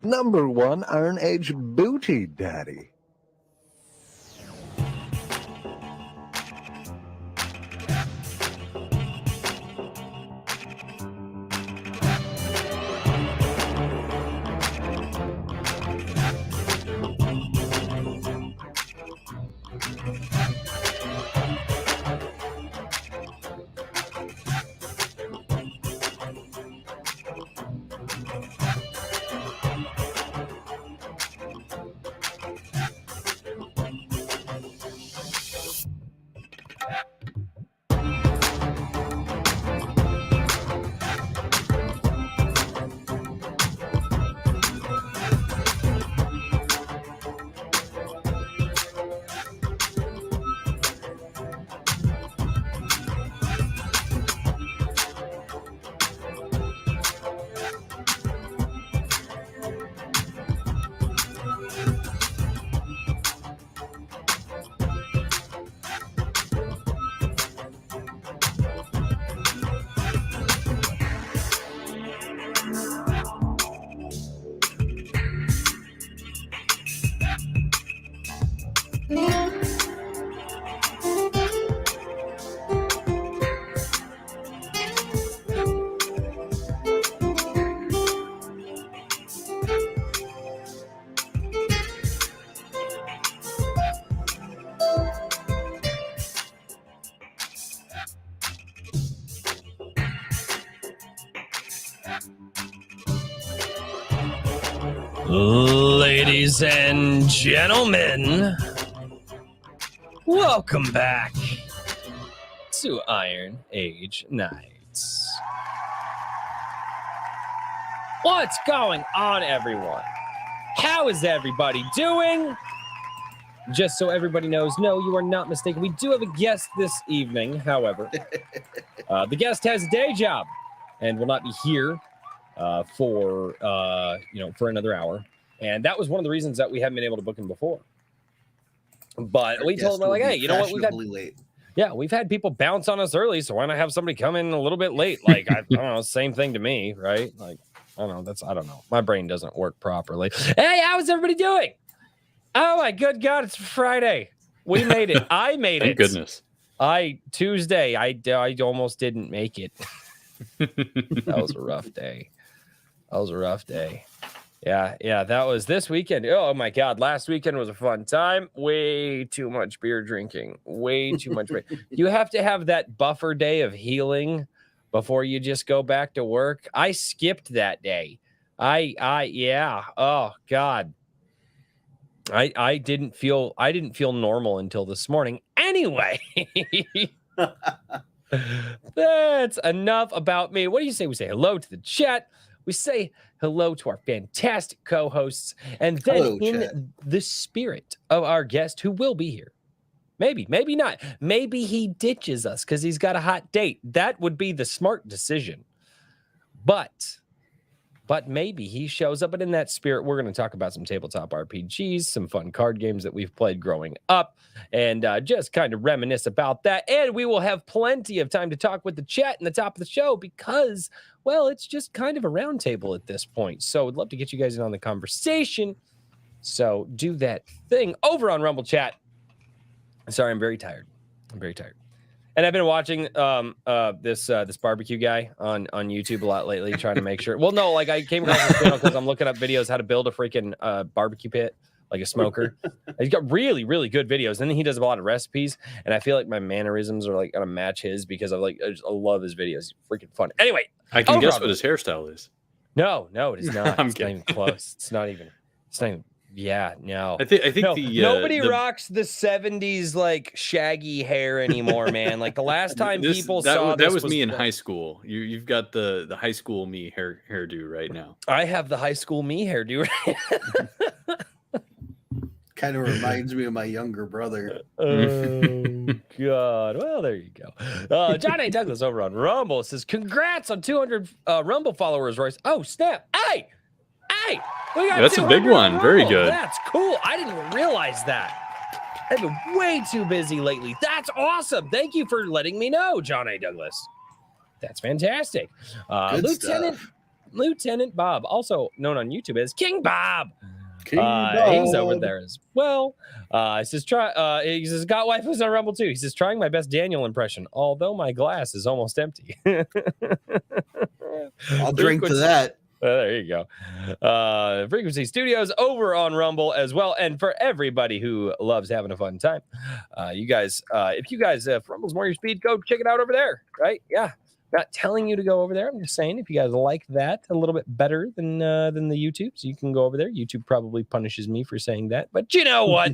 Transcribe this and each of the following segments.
#1 Iron Age Booty Daddy. Ladies and gentlemen, welcome back to Iron Age Nights. What's going on, everyone? How is everybody doing? Just so everybody knows, no, you are not mistaken. We do have a guest this evening, however. The guest has a day job and will not be here for another hour. And that was one of the reasons that we haven't been able to book him before. But we told him, like, hey, you know what? We've had people bounce on us early, so why not have somebody come in a little bit late? Like, I don't know, same thing to me, right? Like, I don't know. My brain doesn't work properly. Hey, how is everybody doing? Oh my good God, it's Friday. We made it. I made it. Thank goodness. Tuesday, I almost didn't make it. That was a rough day. Yeah, that was this weekend. Oh my God, last weekend was a fun time. Way too much beer drinking. Way too much beer. You have to have that buffer day of healing before you just go back to work. I skipped that day. Oh God. I didn't feel normal until this morning. Anyway, that's enough about me. What do you say? We say hello to the chat. We say hello to our fantastic co-hosts, and then the spirit of our guest who will be here. Maybe not. Maybe he ditches us because he's got a hot date. That would be the smart decision. But maybe he shows up. But in that spirit, we're going to talk about some tabletop RPGs, some fun card games that we've played growing up, and just kind of reminisce about that. And we will have plenty of time to talk with the chat in the top of the show because, well, it's just kind of a round table at this point. So I'd love to get you guys in on the conversation. So do that thing over on Rumble Chat. Sorry, I'm very tired. And I've been watching this barbecue guy on YouTube a lot lately, trying to make sure. Well, no, like I came across this channel because I'm looking up videos how to build a freaking barbecue pit, like a smoker. He's got really, really good videos. And then he does a lot of recipes, and I feel like my mannerisms are like gonna match his because I love his videos. He's freaking fun. Anyway, I can guess what his hairstyle is. No, it is not. I'm it's kidding. not even close. It's not even. Yeah, no. I think no, the nobody rocks the 70s like shaggy hair anymore, man. Like the last time people saw this was me in high school. You've got the high school me hairdo right now. I have the high school me hairdo. Kind of reminds me of my younger brother. Oh God. Well, there you go. John A. Douglas over on Rumble says, "Congrats on 200 Rumble followers, Royce." Oh snap! Hey. We got that's a big one. Very good. That's cool. I didn't even realize that. I've been way too busy lately. That's awesome. Thank you for letting me know, John A. Douglas. That's fantastic. Lieutenant Bob, also known on YouTube as King Bob. King He's over Bob. there as well. He says, he says, got waifus on Rumble too. He says, trying my best Daniel impression, although my glass is almost empty. I'll drink to that. There you go. Frequency Studios over on Rumble as well. And for everybody who loves having a fun time, you guys, if Rumble's more your speed, go check it out over there, right? Yeah. Not telling you to go over there. I'm just saying if you guys like that a little bit better than the YouTube, so you can go over there. YouTube probably punishes me for saying that, but you know what?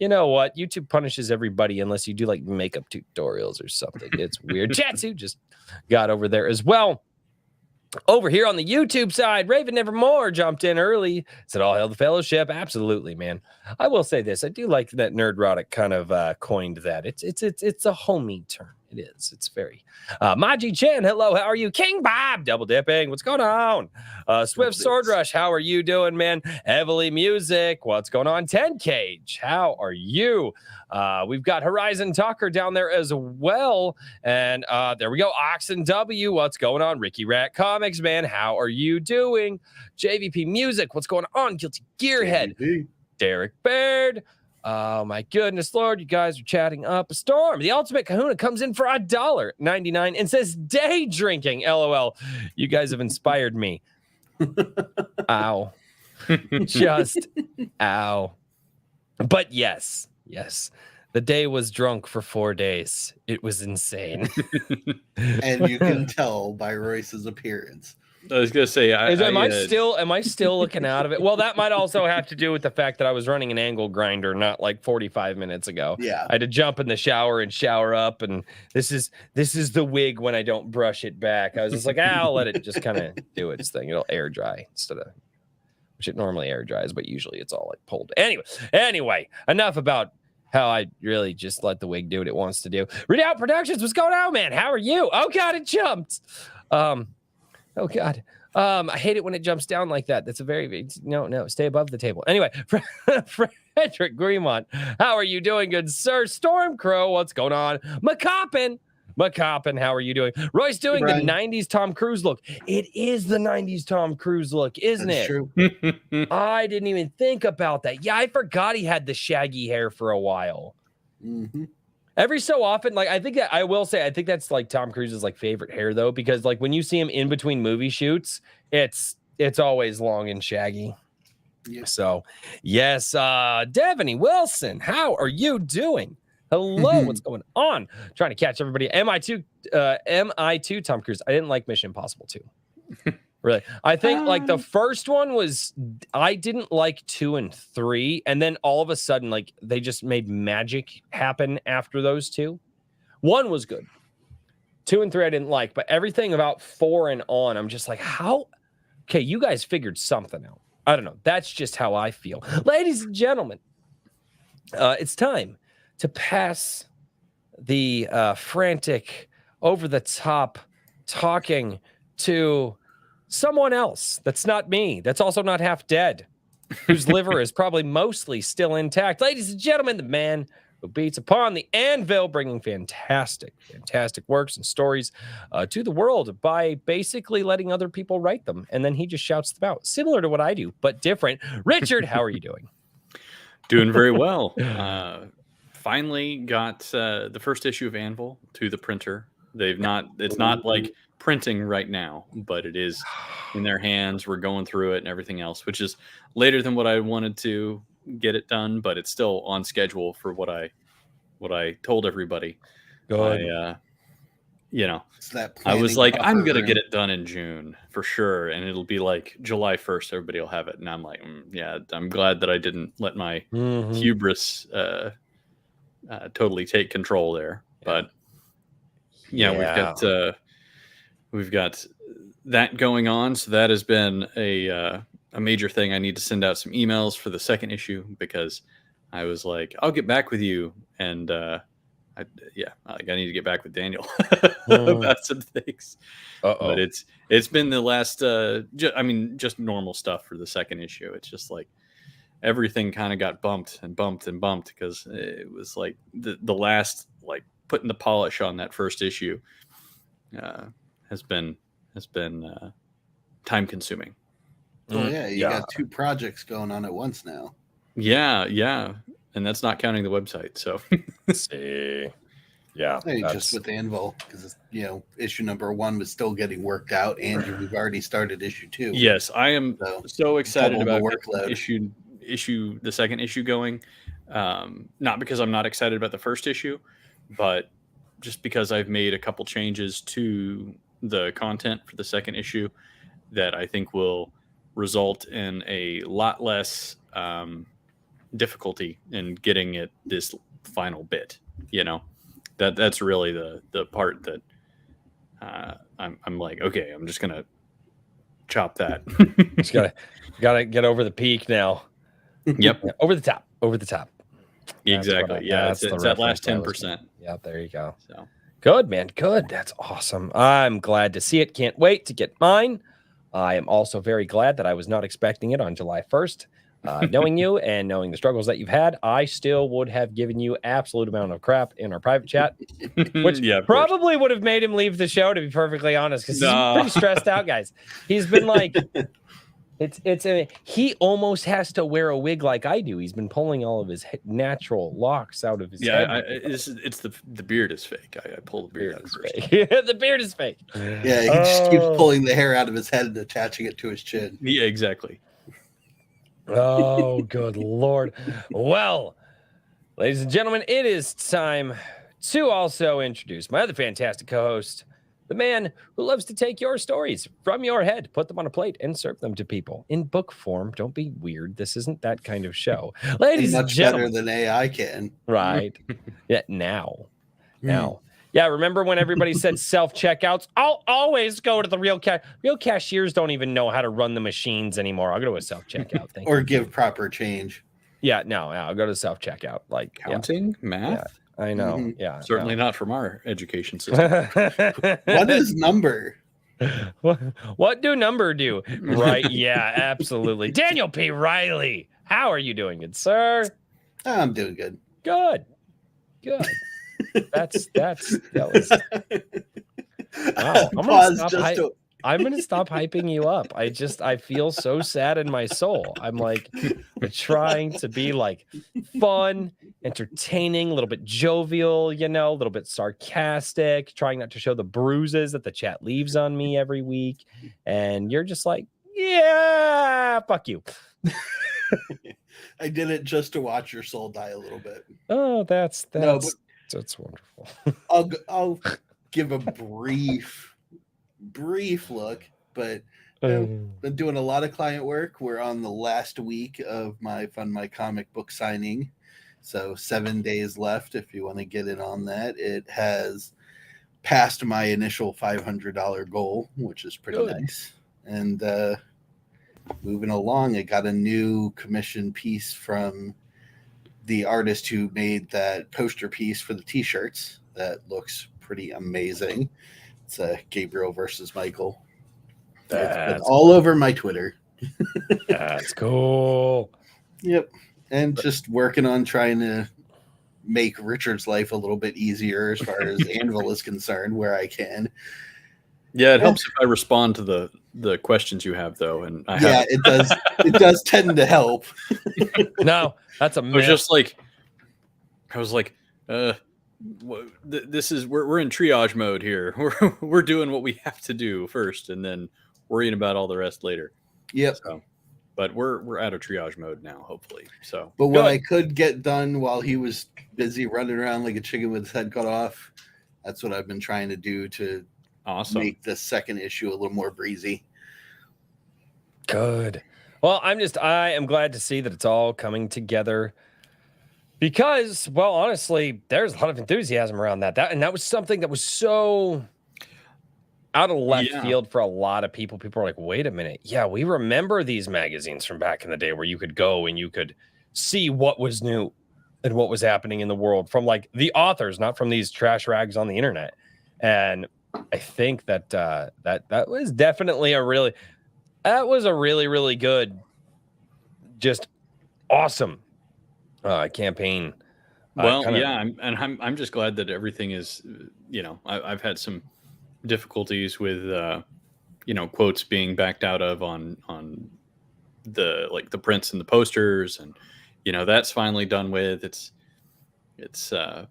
You know what? YouTube punishes everybody unless you do like makeup tutorials or something. It's weird. Chatsu just got over there as well. Over here on the YouTube side, Raven Nevermore jumped in early. Said, all hail the fellowship. Absolutely, man. I will say this. I do like that Nerdrotic kind of coined that. It's a homey term. It is. It's very. Maji Chen, hello. How are you? King Bob, double dipping. What's going on? Swift Sword Rush, how are you doing, man? Heavily Music, what's going on? 10 Cage, how are you? We've got Horizon Talker down there as well. And there we go. Oxen W, what's going on? Ricky Rat Comics, man, how are you doing? JVP Music, what's going on? Guilty Gearhead, JVP. Derek Baird. Oh my goodness, Lord, you guys are chatting up a storm. The Ultimate Kahuna comes in for $1.99 and says day drinking. LOL. You guys have inspired me. Ow. Just ow. But yes. The day was drunk for 4 days. It was insane. And you can tell by Royce's appearance. I was gonna say, am I still looking out of it? Well, that might also have to do with the fact that I was running an angle grinder not like 45 minutes ago. Yeah, I had to jump in the shower and shower up, and this is the wig when I don't brush it back. I was just like, I'll let it just kind of do its thing. It'll air dry instead of, which it normally air dries, but usually it's all like pulled. Anyway, enough about how I really just let the wig do what it wants to do. Redoubt Productions, what's going on, man? How are you? Oh God, it jumped. Oh God. I hate it when it jumps down like that. That's a very no, stay above the table. Anyway, Frederick Greenmont, how are you doing, good sir? Stormcrow, what's going on? McCoppin, how are you doing? Royce doing the 90s Tom Cruise look. It is the 90s Tom Cruise look, isn't That's it? True. I didn't even think about that. Yeah, I forgot he had the shaggy hair for a while. Mm-hmm. Every so often, like I think that's like Tom Cruise's like favorite hair though, because like when you see him in between movie shoots, it's always long and shaggy. Yep. So yes, Devaney Wilson, how are you doing? Hello, what's going on? Trying to catch everybody. MI2 Tom Cruise. I didn't like Mission Impossible 2. Really, I think like the first one was, I didn't like 2 and 3, and then all of a sudden like they just made magic happen after those two. 1 was good, 2 and 3 I didn't like, but everything about 4 and on, I'm just like, how? Okay, you guys figured something out. I don't know. That's just how I feel, ladies and gentlemen. It's time to pass the frantic, over the top talking to someone else that's not me, that's also not half dead, whose liver is probably mostly still intact. Ladies and gentlemen, the man who beats upon the anvil, bringing fantastic works and stories to the world by basically letting other people write them, and then he just shouts them out, similar to what I do, but different. Richard, how are you doing? Doing very well. Finally got the first issue of Anvil to the printer. It's not like printing right now, but it is in their hands. We're going through it and everything else, which is later than what I wanted to get it done, but it's still on schedule for what I told everybody. Good. I was like, I'm gonna get it done in June for sure, and it'll be like July 1st. Everybody will have it, and I'm like, yeah. I'm glad that I didn't let my hubris totally take control there, but. Yeah, we've got that going on. So that has been a major thing. I need to send out some emails for the second issue because I was like, I'll get back with you, and I need to get back with Daniel about some things. But it's been the last. Just normal stuff for the second issue. It's just like everything kind of got bumped because it was like the last like. Putting the polish on that first issue has been time consuming. Oh yeah, you got 2 projects going on at once now. Yeah, and that's not counting the website. So, see, yeah, Maybe just with Anvil, because issue number 1 was still getting worked out, and we've already started issue 2. Yes, I am so excited about workload. the second issue going. Not because I'm not excited about the first issue, but just because I've made a couple changes to the content for the second issue that I think will result in a lot less difficulty in getting it this final bit. That's really the part that I'm like, okay, I'm just gonna chop that. Just gotta get over the peak now. Yep. Yeah, over the top. Exactly. It's that last 10%. Yeah, there you go. So good, man. Good. That's awesome. I'm glad to see it. Can't wait to get mine. I am also very glad that I was not expecting it on July 1st. Knowing you and knowing the struggles that you've had, I still would have given you absolute amount of crap in our private chat, which probably would have made him leave the show, to be perfectly honest, because he's pretty stressed out, guys. He's been like, he almost has to wear a wig like I do. He's been pulling all of his natural locks out of his head. It's the beard is fake. I pull the beard out first. The beard is fake. Yeah, he just keeps pulling the hair out of his head and attaching it to his chin. Yeah, exactly. Oh, good Lord. Well, ladies and gentlemen, it is time to also introduce my other fantastic co-host, the man who loves to take your stories from your head, put them on a plate, and serve them to people in book form. Don't be weird. This isn't that kind of show. Ladies and gentlemen. Much better than AI can. Right. Yeah, now. Yeah, remember when everybody said self-checkouts? I'll always go to the real cashiers don't even know how to run the machines anymore. I'll go to a self-checkout. Thank or you. Give proper change. Yeah, no, I'll go to self-checkout. Like counting, math? Yeah, I know. Mm-hmm. Yeah. Certainly not from our education system. What is number? What do number do? Right. Yeah, absolutely. Daniel P. Riley, how are you doing, good sir? I'm doing good. Good. That was wow. I'm gonna stop hyping you up. I feel so sad in my soul. I'm like trying to be like fun, entertaining, a little bit jovial, a little bit sarcastic, trying not to show the bruises that the chat leaves on me every week. And you're just like, yeah, fuck you. I did it just to watch your soul die a little bit. Oh, that's wonderful. I'll give a brief look, but been doing a lot of client work. We're on the last week of my Fund My Comic book signing, so 7 days left if you want to get in on that. It has passed my initial $500 goal, which is pretty nice. And moving along, I got a new commission piece from the artist who made that poster piece for the t-shirts that looks pretty amazing. It's Gabriel versus Michael. It's been all over my Twitter. That's cool. Yep. And just working on trying to make Richard's life a little bit easier as far as Anvil is concerned, where I can. Yeah, it helps if I respond to the questions you have, though. And it does. It does tend to help. No, that's a myth. I was like, this is we're in triage mode here. We're doing what we have to do first, and then worrying about all the rest later. Yep. So, but we're out of triage mode now, hopefully. So, but what I could get done while he was busy running around like a chicken with his head cut off, that's what I've been trying to do to make the second issue a little more breezy. Good. Well, I am glad to see that it's all coming together. Because, well, honestly, there's a lot of enthusiasm around that. And that was something that was so out of left field for a lot of people. People are like, wait a minute. Yeah, we remember these magazines from back in the day where you could go and you could see what was new and what was happening in the world from like the authors, not from these trash rags on the internet. And I think that that was definitely a really good, just awesome campaign. Well, I'm just glad that everything is, I've had some difficulties with, quotes being backed out of on the the prints and the posters, and that's finally done with. It's what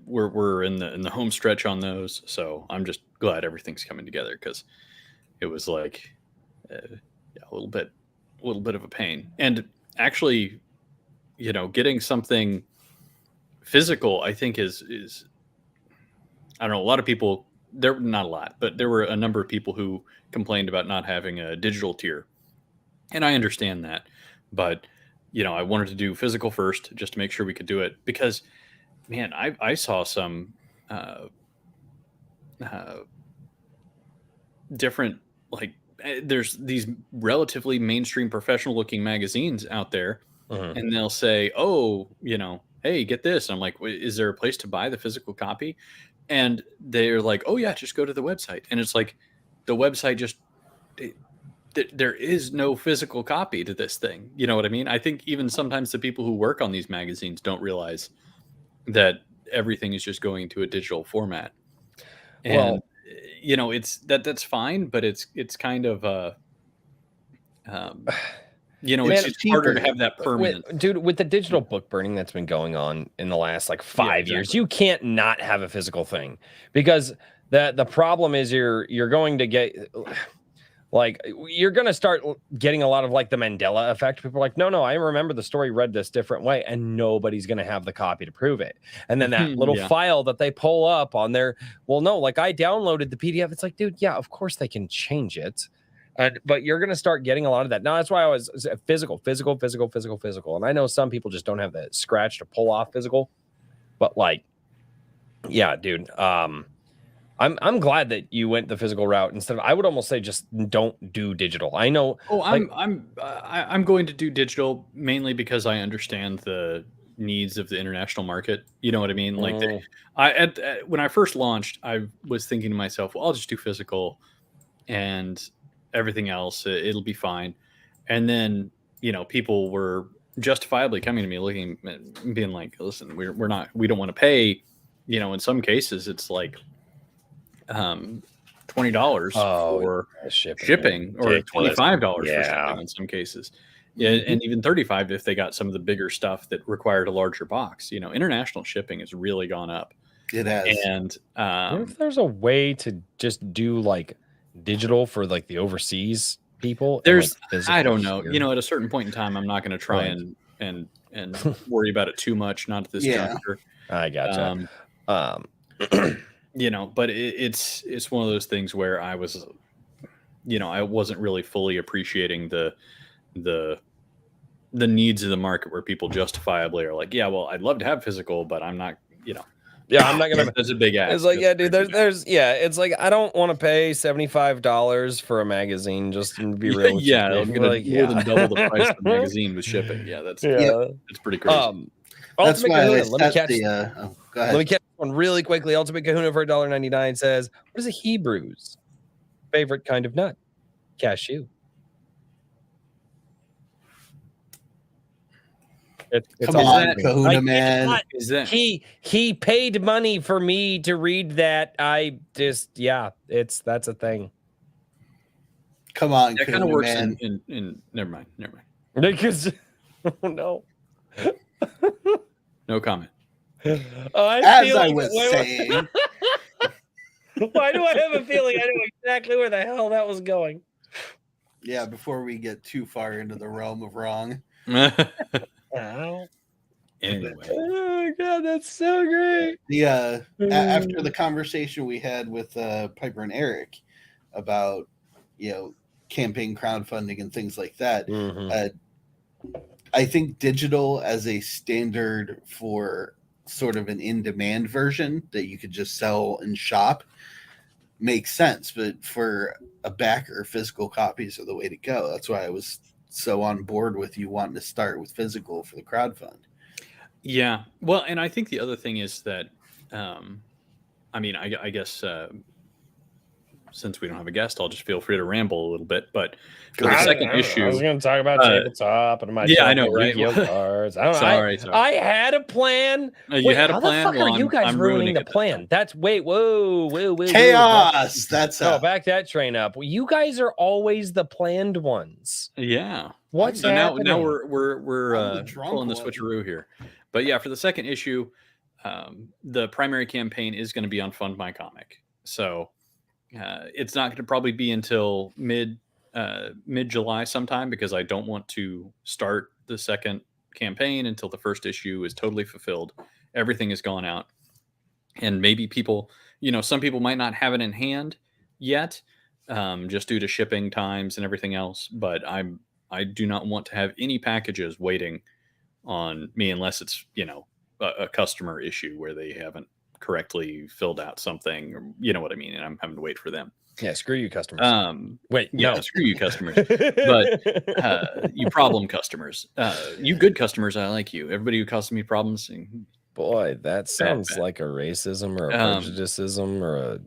we're in the home stretch on those, so I'm just glad everything's coming together, because it was like a little bit of a pain. And actually, getting something physical, I think is I don't know, a lot of people, there not a lot, but there were a number of people who complained about not having a digital tier, and I understand that, but I wanted to do physical first just to make sure we could do it, because man, I saw some different, there's these relatively mainstream professional looking magazines out there, and they'll say, oh, hey, get this. I'm like, is there a place to buy the physical copy? And they're like, oh yeah, just go to the website. And it's like, the website just, there is no physical copy to this thing. You know what I mean? I think even sometimes the people who work on these magazines don't realize that everything is just going to a digital format. And it's that's fine, but it's kind of it's harder to have that permanent. With the digital book burning that's been going on in the last 5 years, you can't not have a physical thing, because the problem is you're going to get you're going to start getting a lot of the Mandela effect. People are like, no, I remember the story read this different way, and nobody's going to have the copy to prove it. And then that little file that they pull up on their, I downloaded the PDF. It's like, dude, yeah, of course they can change it. But you're going to start getting a lot of that. Now, that's why I was physical. And I know some people just don't have the scratch to pull off physical, but yeah, dude, I'm glad that you went the physical route instead of, I would almost say, just don't do digital. I know. Oh, I'm going to do digital mainly because I understand the needs of the international market. You know what I mean? When I first launched, I was thinking to myself, well, I'll just do physical, and everything else, it'll be fine. And then, people were justifiably coming to me looking and being like, listen, we don't want to pay, in some cases it's like $20 for shipping, or $25 for shipping in some cases. Yeah, and even $35 if they got some of the bigger stuff that required a larger box. International shipping has really gone up. It has. And if there's a way to just do digital for the overseas people, there's I don't know. At a certain point in time, I'm not going to try and worry about it too much. Not at this juncture. I gotcha. But it's one of those things where I was, I wasn't really fully appreciating the needs of the market, where people justifiably are like, yeah, well, I'd love to have physical, but I'm not, Yeah, I'm not gonna. That's a big ask. It's like, yeah, dude. It's like, I don't want to pay $75 for a magazine, just to be real. Yeah, I'm gonna more than double the price of the magazine with shipping. Yeah, that's pretty crazy. That's why let me catch one really quickly. Ultimate Kahuna for $1.99 says, "What is a Hebrew's favorite kind of nut? Cashew." Come on, Kahuna, man. He paid money for me to read that. I just, that's a thing. Come on, that kind of works in never mind. Because no. No comment. As I was saying. Why do I have a feeling I know exactly where the hell that was going? Yeah, before we get too far into the realm of wrong. Anyway. Oh god, that's so great. After the conversation we had with Piper and Eric about campaign crowdfunding and things like that, I think digital as a standard for sort of an in-demand version that you could just sell and shop makes sense, but for a backer, physical copies are the way to go. That's why I was so on board with you wanting to start with physical for the crowdfund. Yeah, well, and I think the other thing is that, I guess since we don't have a guest, I'll just feel free to ramble a little bit. But for the I second issue, was going to talk about tabletop and my I know, right? Yu-Gi-Oh cards. I don't know. Sorry. I had a plan. You had a how plan. The fuck well, are you guys I'm ruining the it plan? That's whoa. Chaos. That's no, back that train up. You guys are always the planned ones. Yeah. What's so happening? now we're pulling the one. switcheroo here. But yeah, for the second issue, the primary campaign is going to be on Fund My Comic. So it's not going to probably be until mid July sometime, because I don't want to start the second campaign until the first issue is totally fulfilled. Everything has gone out, and maybe people, some people might not have it in hand yet, just due to shipping times and everything else. But I do not want to have any packages waiting on me unless it's a customer issue where they haven't correctly filled out something, or you know what I mean, and I'm having to wait for them. Yeah, screw you customers. Wait, yeah, no, screw you customers. But you problem customers, you good customers, I like you. Everybody who causes me problems, boy, that sounds like a racism or a prejudicism or a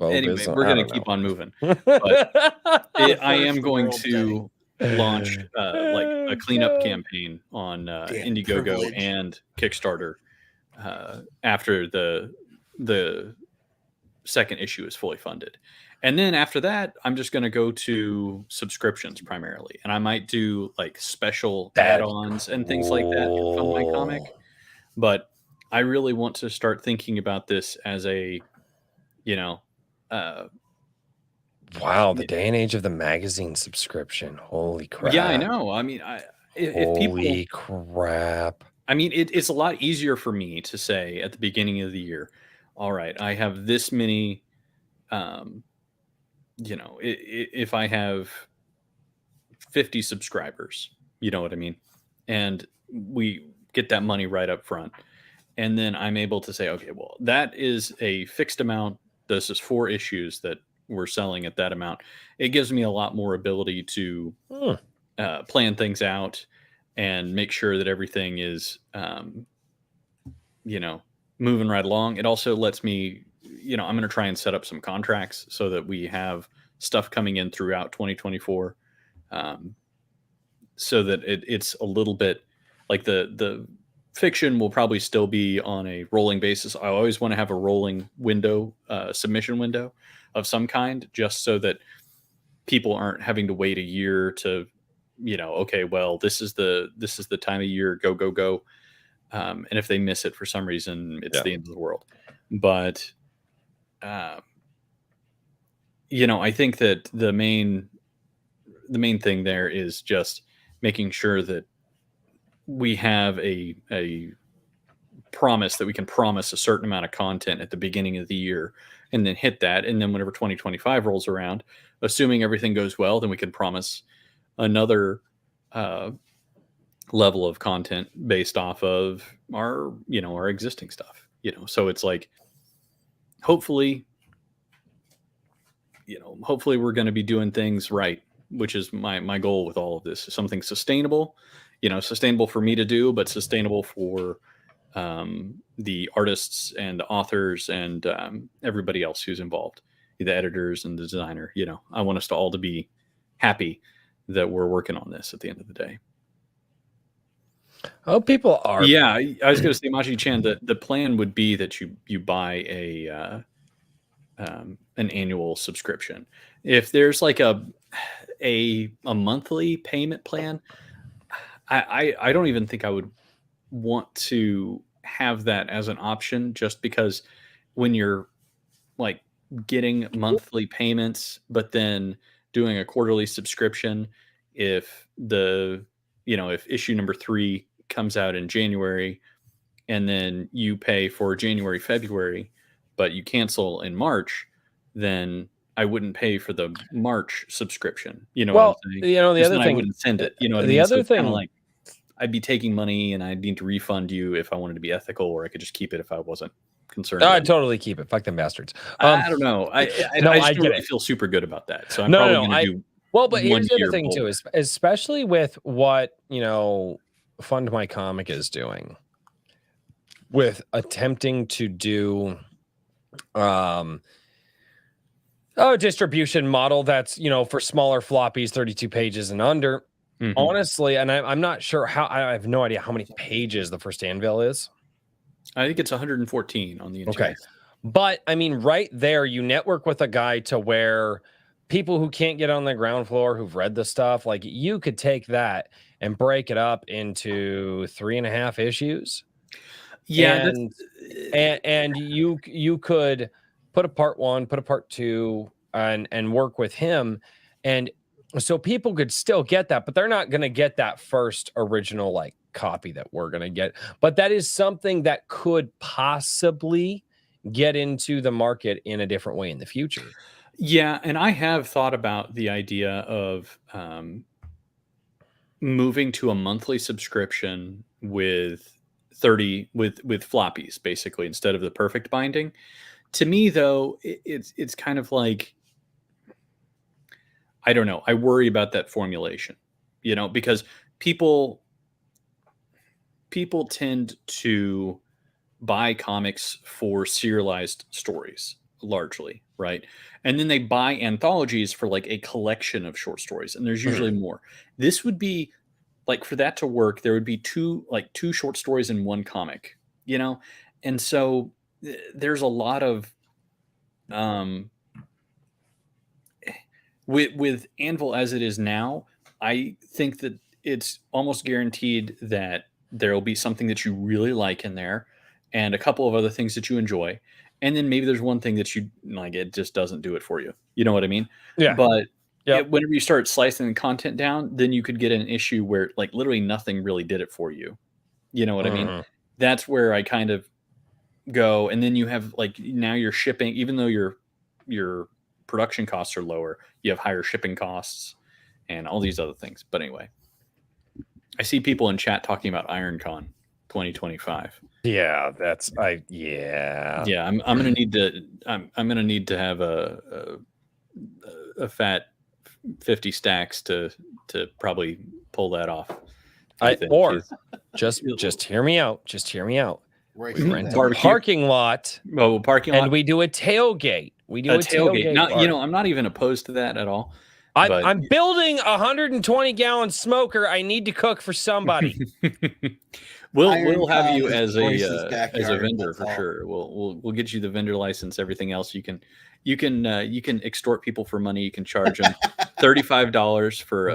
anyway, we're gonna keep on moving. But I am going to launch like a cleanup campaign on Indiegogo and Kickstarter after the second issue is fully funded. And then after that, I'm just going to go to subscriptions primarily, and I might do like special add-ons and things like that in Fund My Comic. But I really want to start thinking about this as a wow, the day and age of the magazine subscription. Holy crap. Yeah, I know. I mean, holy crap. I mean, it's a lot easier for me to say at the beginning of the year, all right, I have this many, if I have 50 subscribers, you know what I mean? And we get that money right up front. And then I'm able to say, okay, well, that is a fixed amount. This is 4 issues that we're selling at that amount. It gives me a lot more ability to plan things out and make sure that everything is, moving right along. It also lets me, I'm going to try and set up some contracts so that we have stuff coming in throughout 2024, so that it's a little bit like the fiction will probably still be on a rolling basis. I always want to have a rolling window, submission window of some kind, just so that people aren't having to wait a year to, okay, well, this is the time of year, go. And if they miss it for some reason, it's the end of the world. But, I think that the main thing there is just making sure that we have a promise that we can promise a certain amount of content at the beginning of the year and then hit that. And then whenever 2025 rolls around, assuming everything goes well, then we can promise another level of content based off of our existing stuff, so it's like, hopefully we're going to be doing things right, which is my goal with all of this, is something sustainable, sustainable for me to do, but sustainable for the artists and authors and everybody else who's involved, the editors and the designer. I want us to all to be happy that we're working on this at the end of the day. Oh, people are. Yeah, I was going to say, Machi Chan, the plan would be that you buy an annual subscription. If there's like a monthly payment plan, I don't even think I would want to have that as an option, just because when you're like getting monthly payments, but then doing a quarterly subscription, if if issue number 3 comes out in January and then you pay for January, February, but you cancel in March, then I wouldn't pay for the March subscription. What I'm saying? The other thing, I wouldn't send it. What I mean? The other thing, like, I'd be taking money and I'd need to refund you if I wanted to be ethical, or I could just keep it if I wasn't concerned. I'd totally keep it. Fuck them bastards. I don't know. I just don't really feel super good about that. So I'm probably going to do. Well, but here's the other thing too, is especially with what Fund My Comic is doing, with attempting to do a distribution model that's, for smaller floppies, 32 pages and under. Mhm. Honestly, and I'm not sure I have no idea how many pages the first anvil is. I think it's 114 on the internet. Okay. But I mean, right there, you network with a guy to where people who can't get on the ground floor, who've read the stuff, like you could take that and break it up into 3.5 issues. Yeah, and you could put a part 1, put a part 2, and work with him, and so people could still get that, but they're not going to get that first original like copy that we're going to get. But that is something that could possibly get into the market in a different way in the future. Yeah, and I have thought about the idea of moving to a monthly subscription with 30 with floppies, basically, instead of the perfect binding. To me, though, it's kind of like, I don't know. I worry about that formulation, because people tend to buy comics for serialized stories largely, right? And then they buy anthologies for like a collection of short stories, and there's usually more. This would be like, for that to work, there would be two short stories in one comic, and so there's a lot of with Anvil as it is now. I think that it's almost guaranteed that there will be something that you really like in there, and a couple of other things that you enjoy, and then maybe there's one thing that you like, it just doesn't do it for you. You know what I mean? Yeah. But Yep. whenever you start slicing the content down, then you could get an issue where like literally nothing really did it for you. You know what I mean? That's where I kind of go. And then you have like, now you're shipping, even though your production costs are lower, you have higher shipping costs and all these other things. But anyway, I see people in chat talking about IronCon 2025. Yeah, Yeah, I'm gonna need to I'm gonna need to have a fat 50 stacks to probably pull that off. Just hear me out. Just hear me out. Right. We rent a parking lot. Oh, parking lot. And we do a tailgate. We do a tailgate. Now, I'm not even opposed to that at all. I'm building a 120-gallon smoker. I need to cook for somebody. We'll have you as a vendor for sure. We'll get you the vendor license. Everything else you can extort people for money. You can charge them $35 for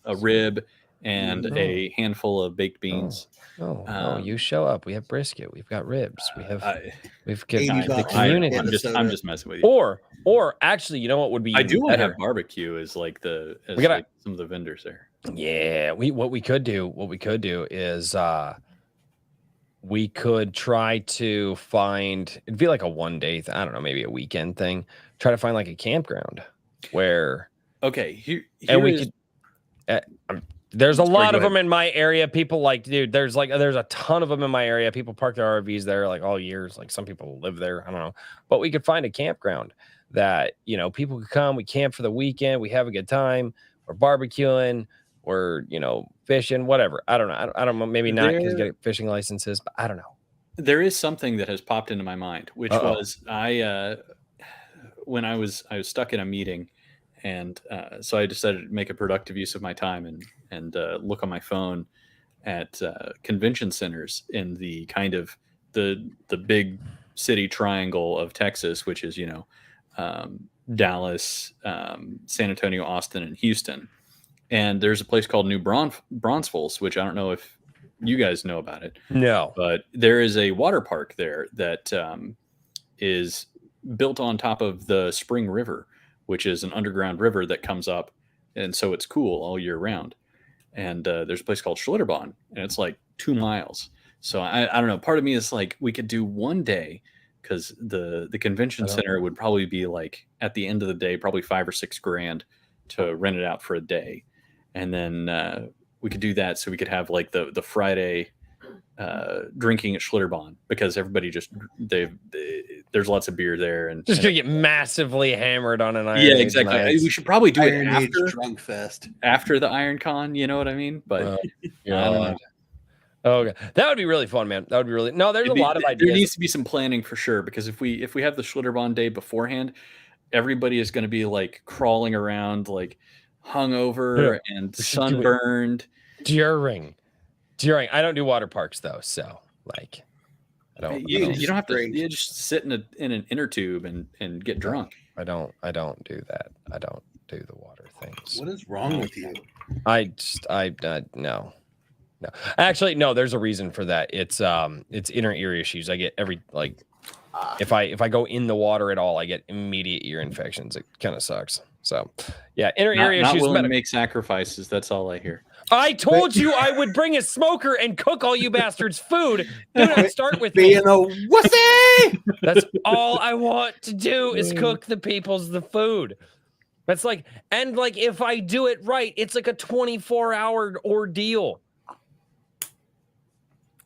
a rib and a handful of baked beans. You show up. We have brisket. We've got ribs. We've got the community. I'm just messing with you. Or actually, you know what would be? I do want to have barbecue as some of the vendors there. Yeah, what we could do is we could try to find, it'd be like a one-day, I don't know, maybe a weekend thing. Try to find like a campground where. Okay, there's a lot of them in my area. People like, dude, there's a ton of them in my area. People park their RVs there like all years. Like some people live there. I don't know, but we could find a campground that, people could come. We camp for the weekend. We have a good time. We're barbecuing. We're, fishing, whatever. I don't know. I don't know. Maybe not because get fishing licenses, but I don't know. There is something that has popped into my mind, which was when I was stuck in a meeting, and so I decided to make a productive use of my time and look on my phone at convention centers in the kind of the big city triangle of Texas, which is Dallas, San Antonio, Austin, and Houston. And there's a place called New Braunfels, which I don't know if you guys know about it. No, but there is a water park there that is built on top of the Spring River, which is an underground river that comes up, and so it's cool all year round. And there's a place called Schlitterbahn, and it's like 2 miles. So I don't know. Part of me is like, we could do one day, because the convention center would probably be like, at the end of the day, probably $5 or $6 grand to rent it out for a day. And then we could do that, so we could have like the Friday drinking at Schlitterbahn, because everybody there's lots of beer there, and just gonna get massively hammered on an Iron Age. Exactly. We should probably do Iron it Age after Drunk Fest, after the IronCon. You know what I mean? But I don't know. Okay, that would be really fun, man. That would be really. No, there's a lot of ideas. There needs to be some planning for sure, because if we have the Schlitterbahn day beforehand, everybody is going to be like crawling around, like hungover and sunburned during. I don't do water parks though, so like I don't. You don't have to. You just sit in an inner tube and get drunk. I don't do that. I don't do the water things. What is wrong with you? No. Actually, no. There's a reason for that. It's inner ear issues. I get if I go in the water at all, I get immediate ear infections. It kind of sucks. So, yeah, inner ear issues. Not willing to make sacrifices. That's all I hear. I told you I would bring a smoker and cook all you bastards' food. Do not start with me. Being a wussy. That's all I want to do is cook the food. That's like, and like if I do it right, it's like a 24-hour ordeal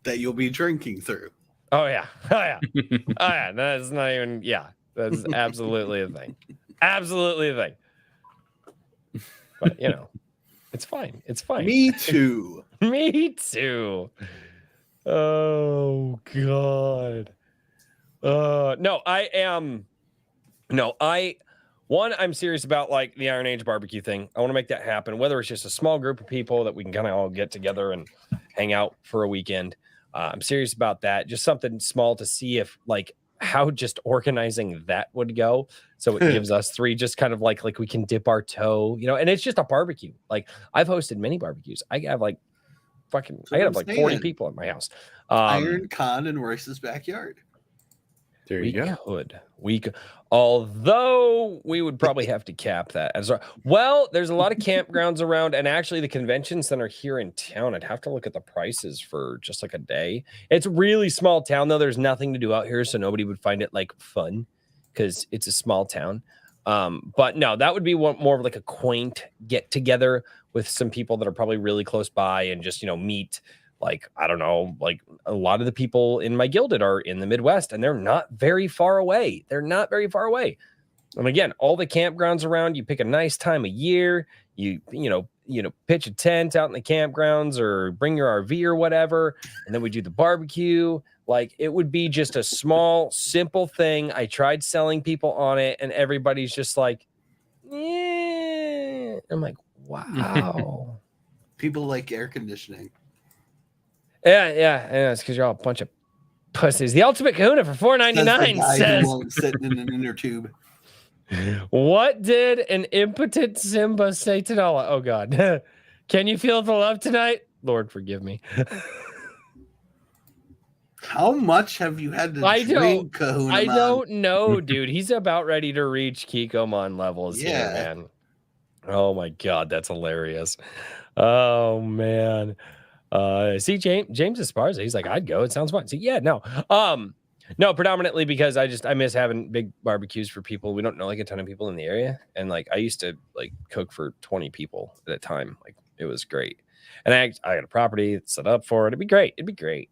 that you'll be drinking through. Oh yeah. That's not even. Yeah, that's absolutely a thing. Absolutely a thing. But it's fine. It's fine. Me too. Me too. Oh God. No, I am. No, I'm serious about like the Iron Age barbecue thing. I want to make that happen. Whether it's just a small group of people that we can kind of all get together and hang out for a weekend. I'm serious about that. Just something small to see if like how just organizing that would go. So it gives us three just kind of like we can dip our toe, and it's just a barbecue. Like I've hosted many barbecues. I have like 40 people at my house. Iron Con in Royce's backyard. There you go. We could, although we would probably have to cap that as well. There's a lot of campgrounds around, and actually the convention center here in town. I'd have to look at the prices for just like a day. It's a really small town though. There's nothing to do out here, so nobody would find it like fun because it's a small town. But no, that would be more of like a quaint get together with some people that are probably really close by and just meet. Like, I don't know, like a lot of the people in my Gilded are in the Midwest and they're not very far away. And again, all the campgrounds around, you pick a nice time of year, you pitch a tent out in the campgrounds or bring your RV or whatever. And then we do the barbecue. Like it would be just a small, simple thing. I tried selling people on it and everybody's just like, yeah. I'm like, wow. People like air conditioning. Yeah. It's because you're all a bunch of pussies. The Ultimate Kahuna for $4.99 says, won't sit in an inner tube. What did an impotent Simba say to Nala? Oh God, can you feel the love tonight? Lord, forgive me. How much have you had to drink, Kahuna? I don't know, dude. He's about ready to reach Kikomon levels here, man. Oh my God, that's hilarious. Oh man. See, James Esparza, he's like, I'd go. It sounds fun. See, yeah, no. No, predominantly because I miss having big barbecues for people. We don't know like a ton of people in the area. And like I used to like cook for 20 people at a time. Like it was great. And I got a property set up for it. It'd be great.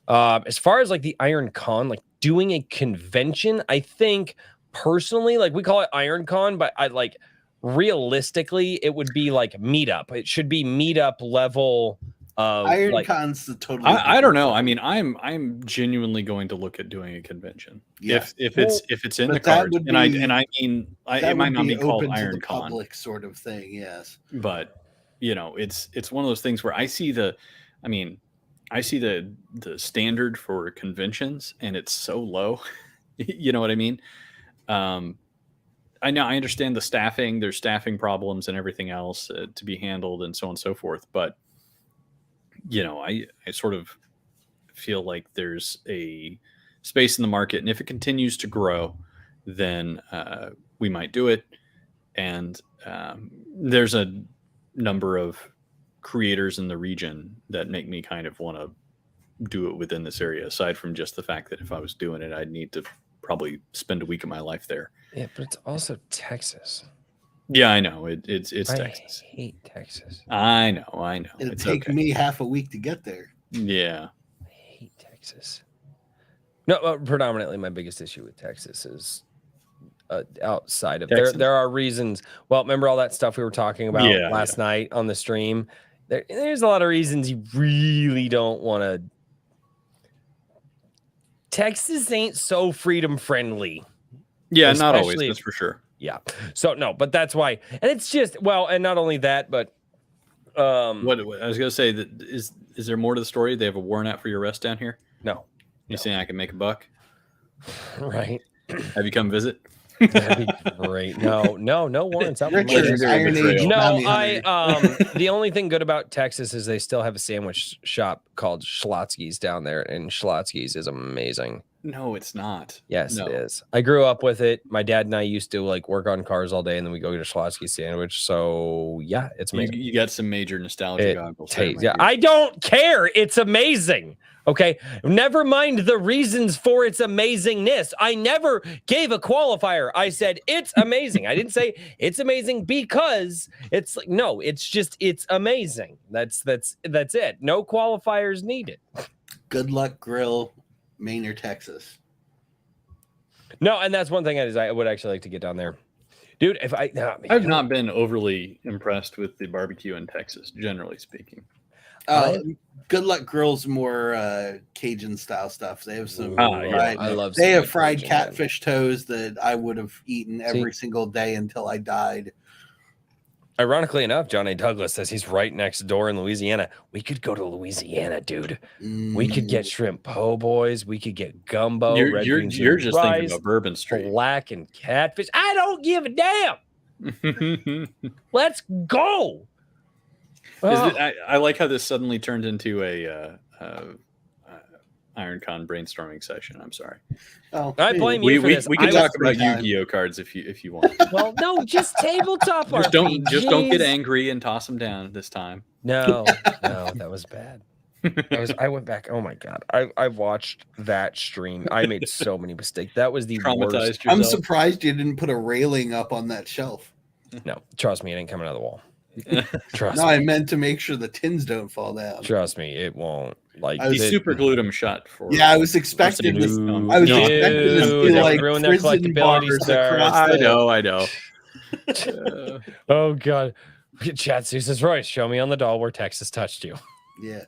As far as like the Iron Con, like doing a convention, I think personally, like we call it Iron Con, but I like realistically, it would be like meetup. It should be meetup level. Iron Con's the totally. I don't know. I mean, I'm genuinely going to look at doing a convention. Yeah. If it's in the cards, it might not be called Iron Con, public sort of thing. Yes, but it's one of those things where I see the standard for conventions and it's so low. You know what I mean? I understand the staffing. There's staffing problems and everything else to be handled and so on and so forth, but. I sort of feel like there's a space in the market, and if it continues to grow, then we might do it. And there's a number of creators in the region that make me kind of want to do it within this area, aside from just the fact that if I was doing it, I'd need to probably spend a week of my life there. Yeah, but it's also Texas. Yeah, I know. It's Texas. I hate Texas. I know. It'll take me half a week to get there. Yeah. I hate Texas. No, predominantly my biggest issue with Texas is outside of there are reasons. Well, remember all that stuff we were talking about last night on the stream? There's a lot of reasons you really don't want to. Texas ain't so freedom friendly. Yeah, not always. That's for sure. Yeah. So no, but that's why. And it's just, well, and not only that, but what I was gonna say, that is there more to the story? They have a warrant out for your arrest down here. no. You saying I can make a buck? Right. Have you come visit? That'd be great. No warrants out for my Richard, ass. Iron Age No, bounty I hunter. the only thing good about Texas is they still have a sandwich shop called Schlotsky's down there, and Schlotsky's is amazing. No, it's not. Yes, No. it is. I grew up with it. My dad and I used to like work on cars all day, and then we go get a Schlotsky sandwich. So yeah, it's amazing. You got some major nostalgia goggles. there, my Yeah, dude. I don't care. It's amazing. Okay. Never mind the reasons for its amazingness. I never gave a qualifier. I said it's amazing. I didn't say it's amazing because it's like, no, it's just it's amazing. That's it. No qualifiers needed. Good Luck Grill, Maynard, Texas. No, and that's one thing I would actually like to get down there. Dude, if I've not been overly impressed with the barbecue in Texas, generally speaking. Good Luck Grill's more Cajun style stuff. They have some. yeah. I love. They have some fried Cajun, catfish toes that I would have eaten every single day until I died. Ironically enough, John A. Douglas says he's right next door in Louisiana. We could go to Louisiana, dude. We could get shrimp po' boys. We could get gumbo. You're just thinking about Bourbon Street. Black and catfish. I don't give a damn. Let's go. I like how this suddenly turned into a IronCon brainstorming session. I'm sorry. Oh, I blame you for this. We can talk about time. Yu-Gi-Oh cards if you want. Well, no, just tabletop just don't RPGs. get angry and toss them down this time. No, that was bad. I went back. Oh my god, I watched that stream. I made so many mistakes. That was the Traumatized worst. yourself. I'm surprised you didn't put a railing up on that shelf. No, trust me, it ain't coming out of the wall. Trust No, me. I meant to make sure the tins don't fall down. Trust me, it won't. Like He super glued them shut for. Yeah, I was expecting this. No, I was no, expecting to see that like would ruin their prison collectability, bars sir. across I the- know. Oh god. Chat says, Royce, show me on the doll where Texas touched you. Yeah.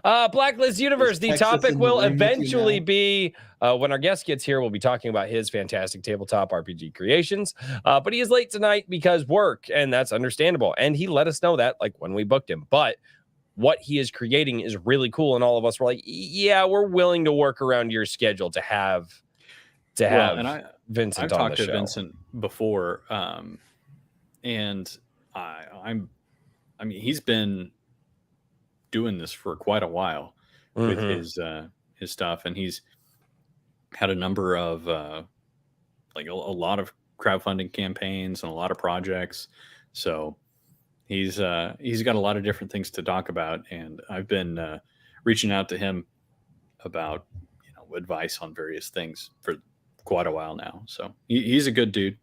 Blacklist Universe. The Texas topic in the will ring with you eventually now? be when our guest gets here. We'll be talking about his fantastic tabletop RPG creations. But he is late tonight because work, and that's understandable. And he let us know that like when we booked him. But what he is creating is really cool, and all of us were like, "Yeah, we're willing to work around your schedule to have and Vincent I've on talked the to show." Vincent before, and I mean, he's been doing this for quite a while with his stuff, and he's had a number of like a lot of crowdfunding campaigns and a lot of projects. So he's got a lot of different things to talk about, and I've been reaching out to him about advice on various things for quite a while now. So he's a good dude,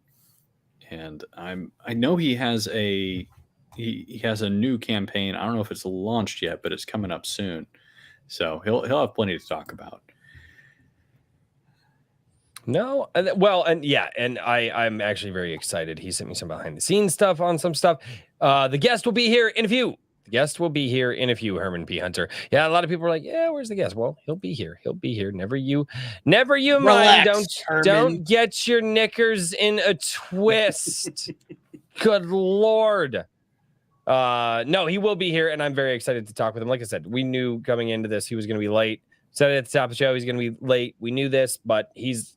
and I know he has a new campaign. I don't know if it's launched yet, but it's coming up soon. So he'll have plenty to talk about. No, well, and yeah, and I'm actually very excited. He sent me some behind the scenes stuff on some stuff. The guest will be here in a few. Herman P. Hunter. Yeah, a lot of people are like, yeah, where's the guest? Well, he'll be here. Never you Relax, mind. Don't get your knickers in a twist. Good Lord. No, he will be here, and I'm very excited to talk with him. Like I said, we knew coming into this he was going to be late. Said it at the top of the show he's going to be late. We knew this, but he's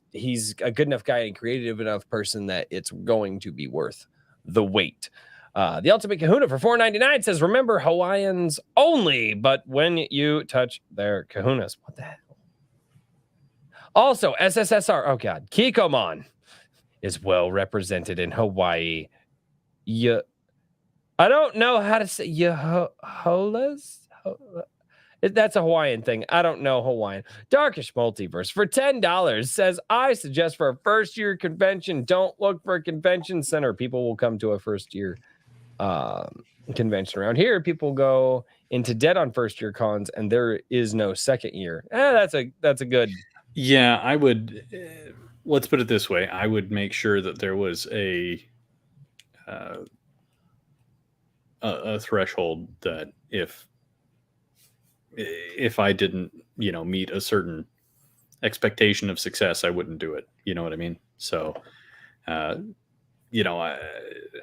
a good enough guy and creative enough person that it's going to be worth the wait. The Ultimate Kahuna for $4.99 says, remember Hawaiians only, but when you touch their kahunas. What the hell? Also, SSSR. Oh, God. Kikomon is well represented in Hawaii. I don't know how to say Yaholas. That's a Hawaiian thing. I don't know Hawaiian. Darkish Multiverse for $10 says, I suggest for a first-year convention, don't look for a convention center. People will come to a first-year convention around here. People go into debt on first-year cons, and there is no second year. That's a good. Yeah, I would. Let's put it this way: I would make sure that there was a threshold that if I didn't, meet a certain expectation of success, I wouldn't do it. You know what I mean? So, you know,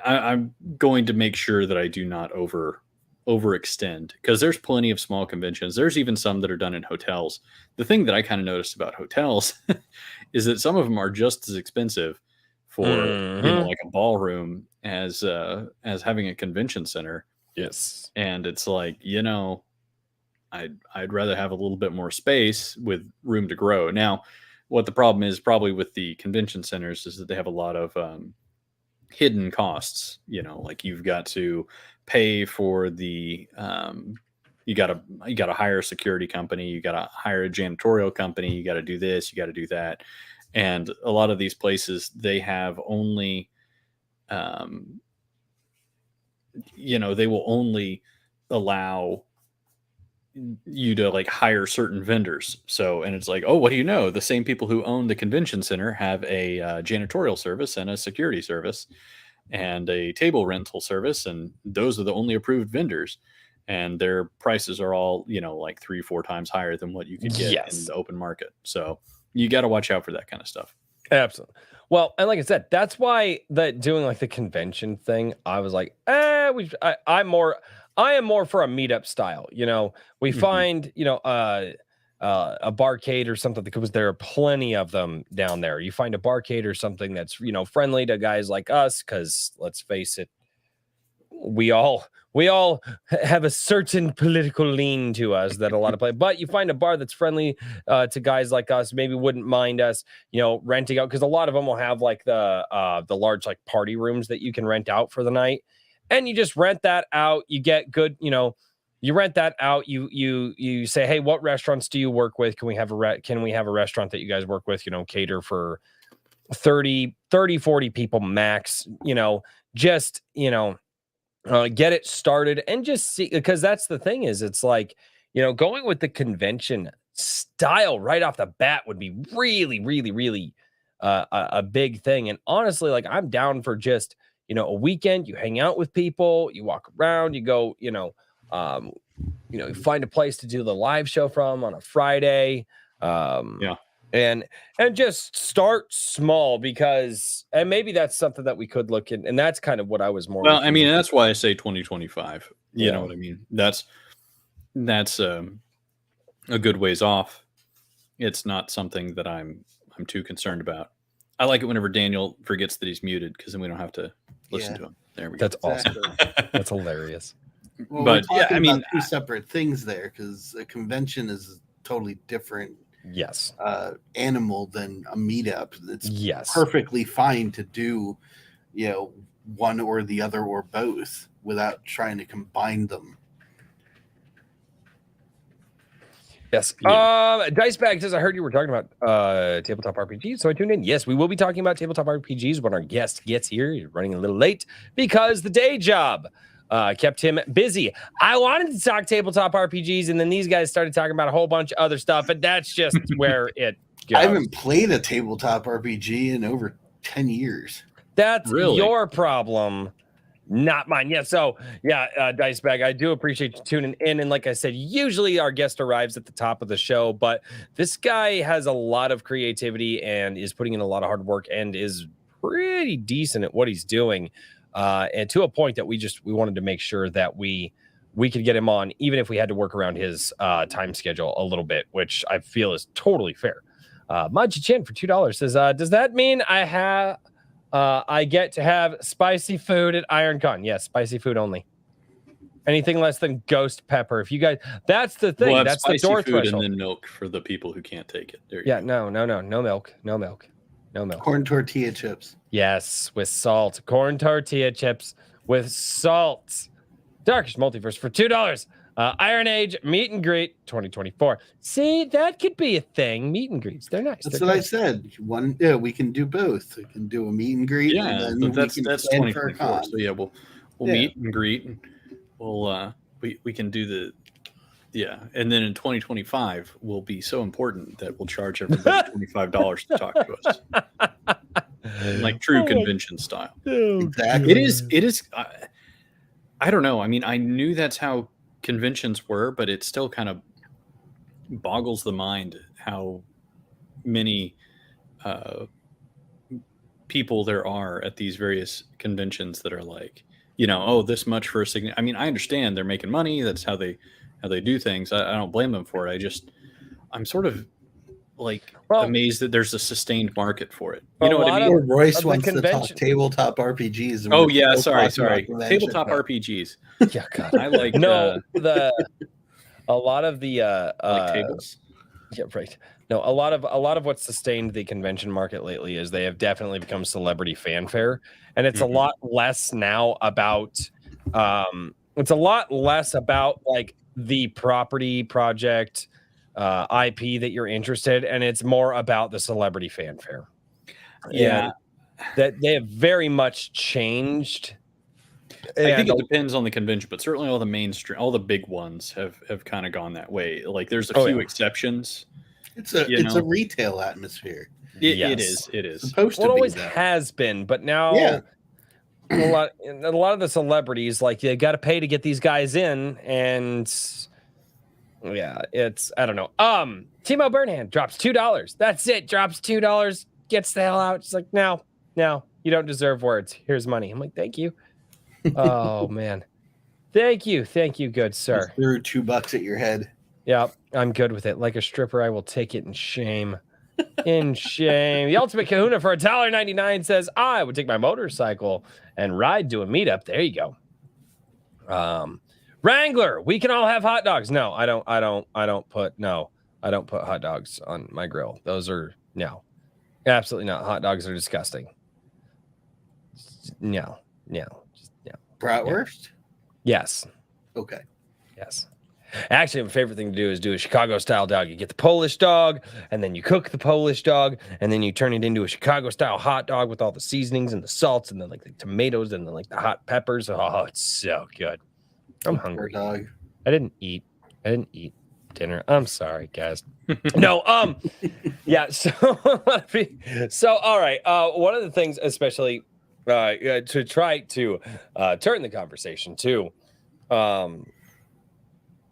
I'm going to make sure that I do not overextend, because there's plenty of small conventions. There's even some that are done in hotels. The thing that I kind of noticed about hotels is that some of them are just as expensive for like a ballroom as having a convention center. Yes. And it's like, I'd rather have a little bit more space with room to grow. Now, what the problem is probably with the convention centers is that they have a lot of hidden costs. Like you've got to pay for the you got to hire a security company, you got to hire a janitorial company, you got to do this, you got to do that. And a lot of these places, they have only they will only allow you to like hire certain vendors. So, and it's like, oh, what do you know? The same people who own the convention center have a janitorial service and a security service and a table rental service, and those are the only approved vendors. And their prices are all, like 3-4 times higher than what you could get in the open market. So you got to watch out for that kind of stuff. Absolutely. Well, and like I said, that's why doing like the convention thing, I was like, I am more for a meetup style. We find, a barcade or something, because there are plenty of them down there. You find a barcade or something that's, friendly to guys like us, because let's face it, we all have a certain political lean to us that a lot of play. But you find a bar that's friendly to guys like us, maybe wouldn't mind us, renting out, because a lot of them will have like the large like party rooms that you can rent out for the night, and you just rent that out. You get good, you rent that out. You say, hey, what restaurants do you work with? Can we have a restaurant that you guys work with? Cater for 30, 40 people max. Just get it started and just see, because that's the thing is, it's like, going with the convention style right off the bat would be really, really, really a big thing. And honestly, like, I'm down for just, a weekend. You hang out with people, you walk around, you go, you find a place to do the live show from on a Friday. And just start small, because, and maybe that's something that we could look in, and that's kind of what I was more. Well, I mean, that's why I say 2025. You know what I mean? That's a good ways off. It's not something that I'm too concerned about. I like it whenever Daniel forgets that he's muted, because then we don't have to listen to him. There we go. That's awesome. That's hilarious. Well, but we're talking about two separate things there, because a convention is totally different. Yes. Animal than a meetup. It's perfectly fine to do, one or the other or both without trying to combine them. Yes. Dice Bag says, I heard you were talking about tabletop RPGs, so I tuned in. Yes, we will be talking about tabletop RPGs when our guest gets here. He's running a little late because the day job kept him busy. I wanted to talk tabletop RPGs, and then these guys started talking about a whole bunch of other stuff, and that's just where it goes. I haven't played a tabletop RPG in over 10 years. That's your problem, not mine. Yeah, so, Dice Bag, I do appreciate you tuning in, and like I said, usually our guest arrives at the top of the show, but this guy has a lot of creativity and is putting in a lot of hard work and is pretty decent at what he's doing. And to a point that we wanted to make sure that we could get him on, even if we had to work around his time schedule a little bit, which I feel is totally fair. Maji Chen for $2 says, does that mean I get to have spicy food at IronCon? Yes, spicy food only. Anything less than ghost pepper. If you guys, that's the thing. We'll that's the door threshold. And then milk for the people who can't take it. No milk. No milk. Corn tortilla chips. Yes, with salt. Corn tortilla chips with salt. Darkish Multiverse for $2. Iron Age meet and greet 2024. See, that could be a thing. Meet and greets. They're nice. That's what I said. We can do both. We can do a meet and greet. Yeah, and then that's 2024. So we'll meet and greet. And we'll we can do and then in 2025 will be so important that we'll charge everybody $25 to talk to us. Like true convention style. Exactly. It is. I don't know. I mean, I knew that's how conventions were, but it still kind of boggles the mind how many people there are at these various conventions that are like, you know, oh, this much for a signature. I mean, I understand they're making money. That's how they do things. I don't blame them for it. I'm sort of like amazed that there's a sustained market for it. You know what I mean? Or Royce the wants to talk convention- tabletop RPGs. And Oh we're yeah, still sorry. talking about convention. Tabletop RPGs. Yeah, God. I like a lot of the like tables. Yeah, right. No, a lot of what's sustained the convention market lately is they have definitely become celebrity fanfare, and it's a lot less now about it's a lot less about like the property project IP that you're interested, and it's more about the celebrity fanfare. Yeah, and that they have very much changed. I think it depends on the convention, but certainly all the mainstream, all the big ones have kind of gone that way. Like there's a few exceptions. It's a retail atmosphere. It is. Supposed to it be always that. has been, but now a lot of the celebrities, like, they got to pay to get these guys in, and it's, I don't know. Timo Burnham drops $2. That's it. Drops $2. Gets the hell out. She's like, no, you don't deserve words. Here's money. I'm like, thank you. Oh man, thank you, good sir. He threw $2 at your head. Yeah, I'm good with it. Like a stripper, I will take it in shame. In shame. The Ultimate Kahuna for $1.99 says, I would take my motorcycle and ride to a meetup. There you go. Wrangler, we can all have hot dogs. No, I don't put hot dogs on my grill. Those are absolutely not. Hot dogs are disgusting. No. Bratwurst? Yes. Okay. Yes. Actually, my favorite thing to do is do a Chicago-style dog. You get the Polish dog, and then you cook the Polish dog, and then you turn it into a Chicago-style hot dog with all the seasonings and the salts, and then like the tomatoes, and then like the hot peppers. Oh, it's so good. I'm hungry. Dog. I didn't eat dinner. I'm sorry, guys. No. Yeah. So all right. One of the things, especially to try to turn the conversation to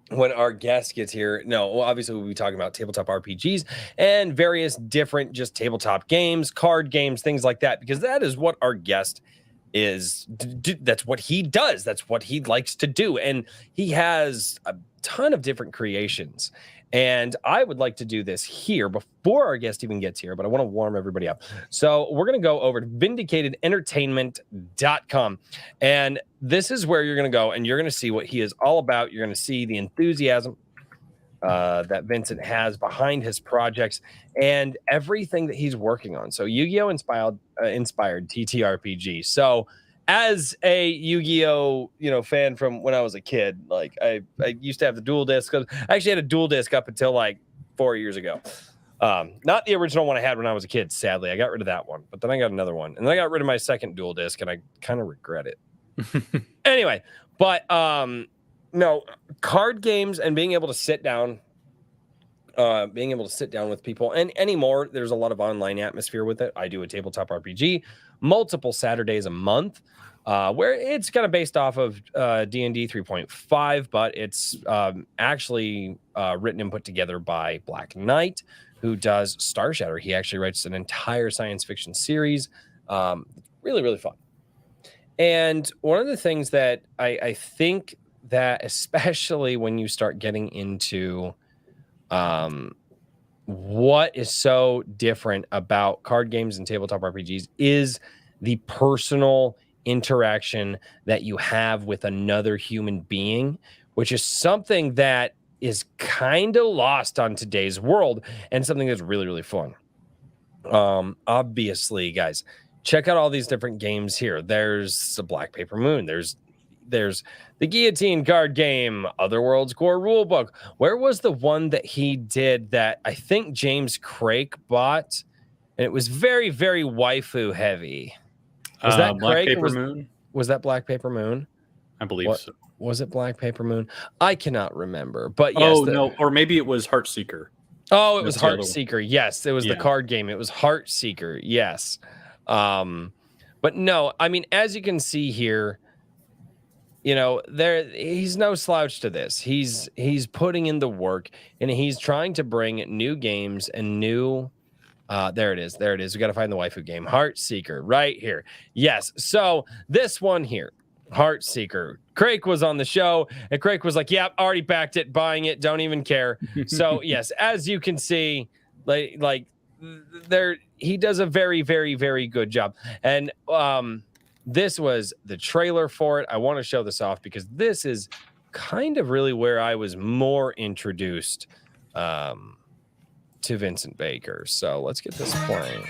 when our guest gets here. Obviously we'll be talking about tabletop RPGs and various different just tabletop games, card games, things like that, because that is what our guest is. That's what he does. That's what he likes to do. And he has a ton of different creations. And I would like to do this here before our guest even gets here, but I want to warm everybody up. So we're going to go over to vindicatedentertainment.com. And this is where you're going to go and you're going to see what he is all about. You're going to see the enthusiasm that Vincent has behind his projects and everything that he's working on. So Yu-Gi-Oh! Inspired TTRPG. So as a Yu-Gi-Oh! Fan from when I was a kid, like I used to have the dual disc. I actually had a dual disc up until like 4 years ago. Not the original one I had when I was a kid, sadly. I got rid of that one, but then I got another one. And then I got rid of my second dual disc, and I kind of regret it. Anyway, but card games and being able to sit down with people, and anymore, there's a lot of online atmosphere with it. I do a tabletop RPG multiple Saturdays a month, where it's kind of based off of D&D 3.5, but it's actually written and put together by Black Knight, who does Star Shatter. He actually writes an entire science fiction series. Really, really fun. And one of the things that I think that, especially when you start getting into what is so different about card games and tabletop RPGs, is the personal interaction that you have with another human being, which is something that is kind of lost on today's world and something that's really, really fun. Obviously, guys, check out all these different games here. There's the Black Paper Moon. There's the Guillotine card game, Otherworld's Core Rulebook. Where was the one that he did that I think James Craig bought? And it was very, very waifu heavy. Was that Black Craig? Paper Moon? Was that Black Paper Moon? I believe so. Was it Black Paper Moon? I cannot remember. But yes. Oh, no. Or maybe it was Heartseeker. Oh, it was Heartseeker. Yes, it was the card game. It was Heartseeker. Yes. But no, I mean, as you can see here, he's no slouch to this. He's putting in the work, and he's trying to bring new games and new There it is. There it is. We got to find the waifu game. Heartseeker right here. Yes. So this one here, Heartseeker. Craig was on the show and Craig was like, yep, already backed it, buying it. Don't even care. So yes, as you can see, like there, he does a very, very, very good job. And this was the trailer for it. I want to show this off because this is kind of really where I was more introduced to Vincent Baker. So let's get this playing.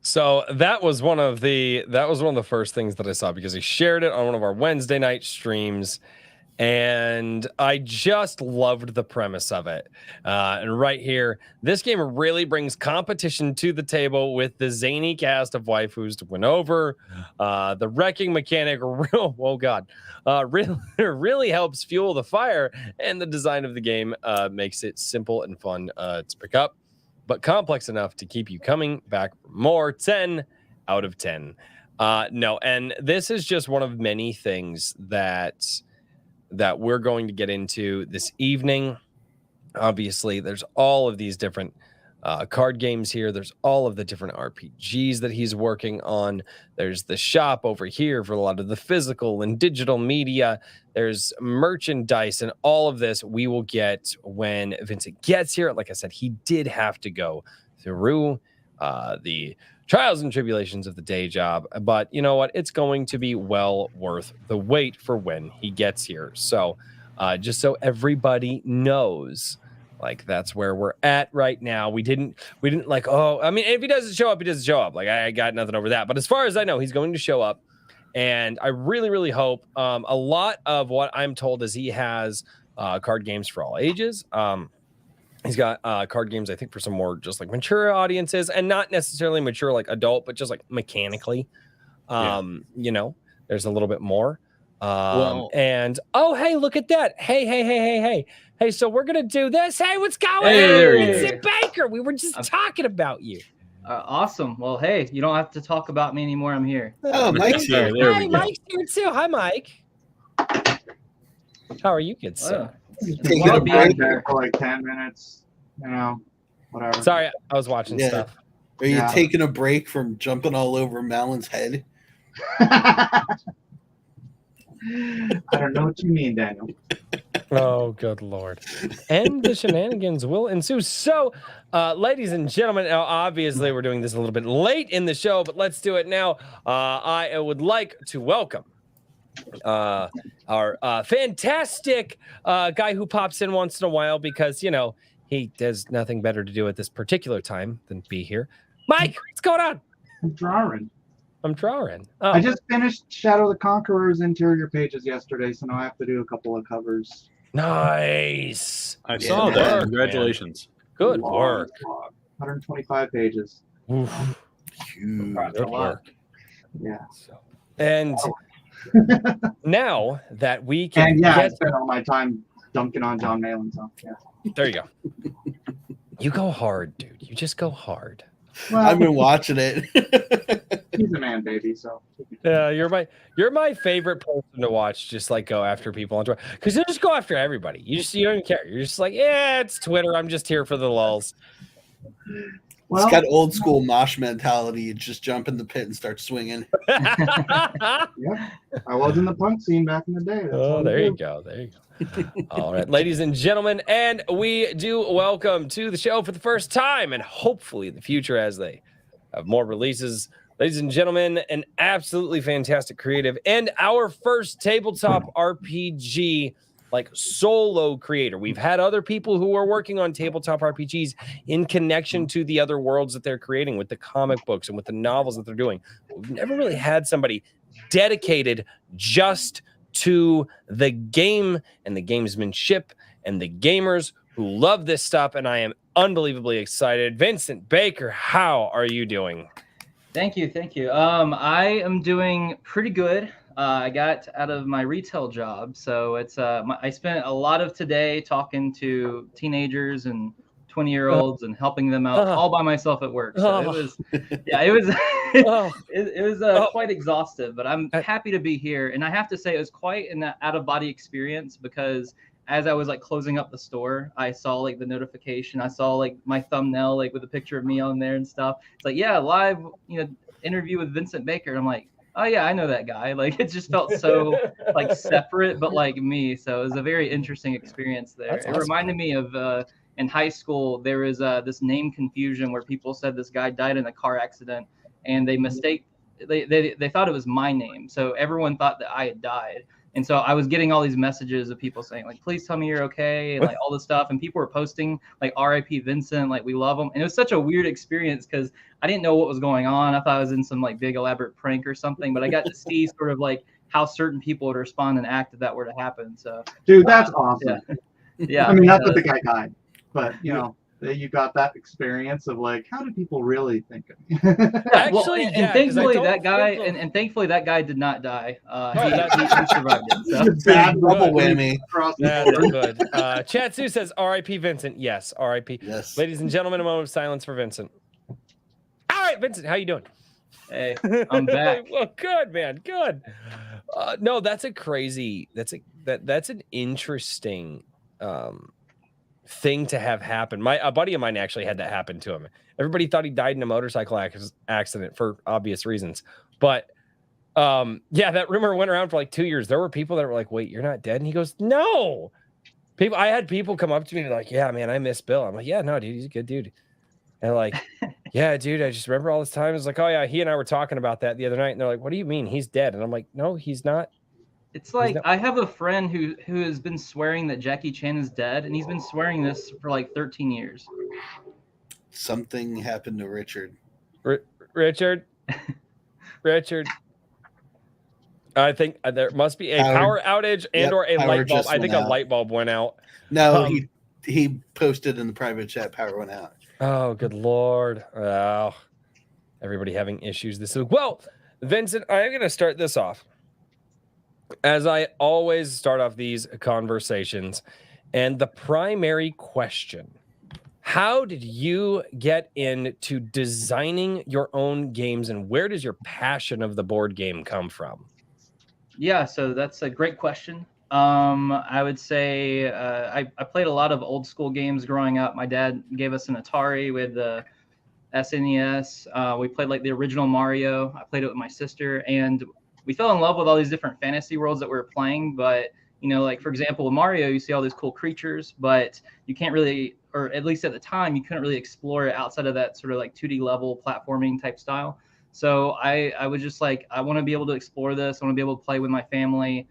So that was one of the first things that I saw because he shared it on one of our Wednesday night streams, and I just loved the premise of it. And right here, this game really brings competition to the table with the zany cast of waifus to win over. The wrecking mechanic, really helps fuel the fire, and the design of the game makes it simple and fun to pick up, but complex enough to keep you coming back for more. 10 out of 10. No, and this is just one of many things that we're going to get into this evening. Obviously, there's all of these different card games here. There's all of the different RPGs that he's working on. There's the shop over here for a lot of the physical and digital media. There's merchandise, and all of this we will get when Vincent gets here. Like I said, he did have to go through the trials and tribulations of the day job, but you know what? It's going to be well worth the wait for when he gets here. So just so everybody knows, like, that's where we're at right now. We didn't like, oh, I mean, if he doesn't show up, he doesn't show up. Like, I got nothing over that. But as far as I know, he's going to show up. And I really, really hope a lot of what I'm told is he has card games for all ages. He's got card games, I think, for some more just like mature audiences, and not necessarily mature like adult, but just like mechanically. You know, there's a little bit more. And oh, hey, look at that. Hey, so we're gonna do this. Hey, what's going on? Vincent Baker. We were just talking about you. Awesome. Well, hey, you don't have to talk about me anymore. I'm here. Oh, Mike's here. Hey, Mike's here too. Hi, Mike. How are you, good sir? Taking a break there for like 10 minutes, you know, whatever. Sorry, I was watching stuff. Are you taking a break from jumping all over Malon's head? I don't know what you mean, Daniel. Oh, good Lord. And the shenanigans will ensue. So, ladies and gentlemen, now obviously we're doing this a little bit late in the show, but let's do it now. I would like to welcome our fantastic guy who pops in once in a while because, you know, he has nothing better to do at this particular time than be here. Mike, what's going on? I'm drawing. Oh. I just finished Shadow the Conqueror's interior pages yesterday, so now I have to do a couple of covers. Nice. I saw that. Congratulations. Good work. 125 pages. Oof. Good work. Yeah. And now that we can I spent all my time dunking on John Malin. So yeah. There you go. You go hard, dude. You just go hard. Well, I've been watching it. He's a man, baby. So yeah, you're my favorite person to watch. Just like go after people on Twitter because you just go after everybody. You don't even care. You're just like, yeah, it's Twitter. I'm just here for the lulz. It's got old school mosh mentality. You just jump in the pit and start swinging. Yeah, I was in the punk scene back in the day. That's Oh, what there we you do. go. There you go. All right, ladies and gentlemen, and we do welcome to the show for the first time, and hopefully in the future as they have more releases. Ladies and gentlemen, an absolutely fantastic creative and our first tabletop RPG like solo creator. We've had other people who are working on tabletop RPGs in connection to the other worlds that they're creating with the comic books and with the novels that they're doing. We've never really had somebody dedicated just to the game and the gamesmanship and the gamers who love this stuff. And I am unbelievably excited. Vincent Baker, how are you doing? Thank you. I am doing pretty good. I got out of my retail job, so it's I spent a lot of today talking to teenagers and 20-year-olds and helping them out all by myself at work. So it was, it was quite exhaustive, but I'm happy to be here. And I have to say, it was quite an out-of-body experience because as I was like closing up the store, I saw like the notification. I saw like my thumbnail like with a picture of me on there and stuff. It's like, yeah, live, interview with Vincent Baker. And I'm like, oh yeah, I know that guy. Like it just felt so like separate, but like me. So it was a very interesting experience there. That's awesome. It reminded me of in high school, there was this name confusion where people said this guy died in a car accident, and they thought it was my name. So everyone thought that I had died. And so I was getting all these messages of people saying like, please tell me you're okay. And like all this stuff. And people were posting like RIP Vincent, like we love him. And it was such a weird experience because I didn't know what was going on. I thought I was in some like big elaborate prank or something, but I got to see sort of like how certain people would respond and act if that were to happen. So Dude, that's awesome. Yeah. I mean, not that the guy died, but you got that experience of like, how do people really think of me? Actually, and thankfully that guy, and thankfully that guy did not die. He survived it. So. Bad double whammy. That's good. Chatsu says R.I.P. Vincent. Yes, R.I.P. Yes. Ladies and gentlemen, a moment of silence for Vincent. All right, Vincent, how you doing? Hey, I'm back. Well, good, man. Good. No, that's a crazy. That's an interesting thing to have happen. A buddy of mine actually had that happen to him. Everybody thought he died in a motorcycle accident for obvious reasons, but that rumor went around for like 2 years. There were people that were like, "Wait, you're not dead?" And he goes, "No." I had people come up to me and like, "Yeah, man, I miss Bill." I'm like, "Yeah, no, dude, he's a good dude." And they're like, "Yeah, dude, I just remember all this time." It's like, "Oh yeah, he and I were talking about that the other night." And they're like, "What do you mean he's dead?" And I'm like, "No, he's not." It's like I have a friend who has been swearing that Jackie Chan is dead, and he's been swearing this for like 13 years. Something happened to Richard. Richard. I think there must be a power outage or a light bulb. I think a light bulb went out. No, he posted in the private chat, power went out. Oh, good Lord. Oh, everybody having issues this week. Well, Vincent, I'm going to start this off. As I always start off these conversations, and the primary question: how did you get into designing your own games, and where does your passion of the board game come from? Yeah, so that's a great question. I would say I played a lot of old school games growing up. My dad gave us an Atari with the SNES. We played like the original Mario. I played it with my sister, and we fell in love with all these different fantasy worlds that we were playing. But, like, for example, with Mario, you see all these cool creatures, but you can't really, or at least at the time, you couldn't really explore it outside of that sort of like 2D level platforming type style. So I was just like, I want to be able to explore this. I want to be able to play with my family.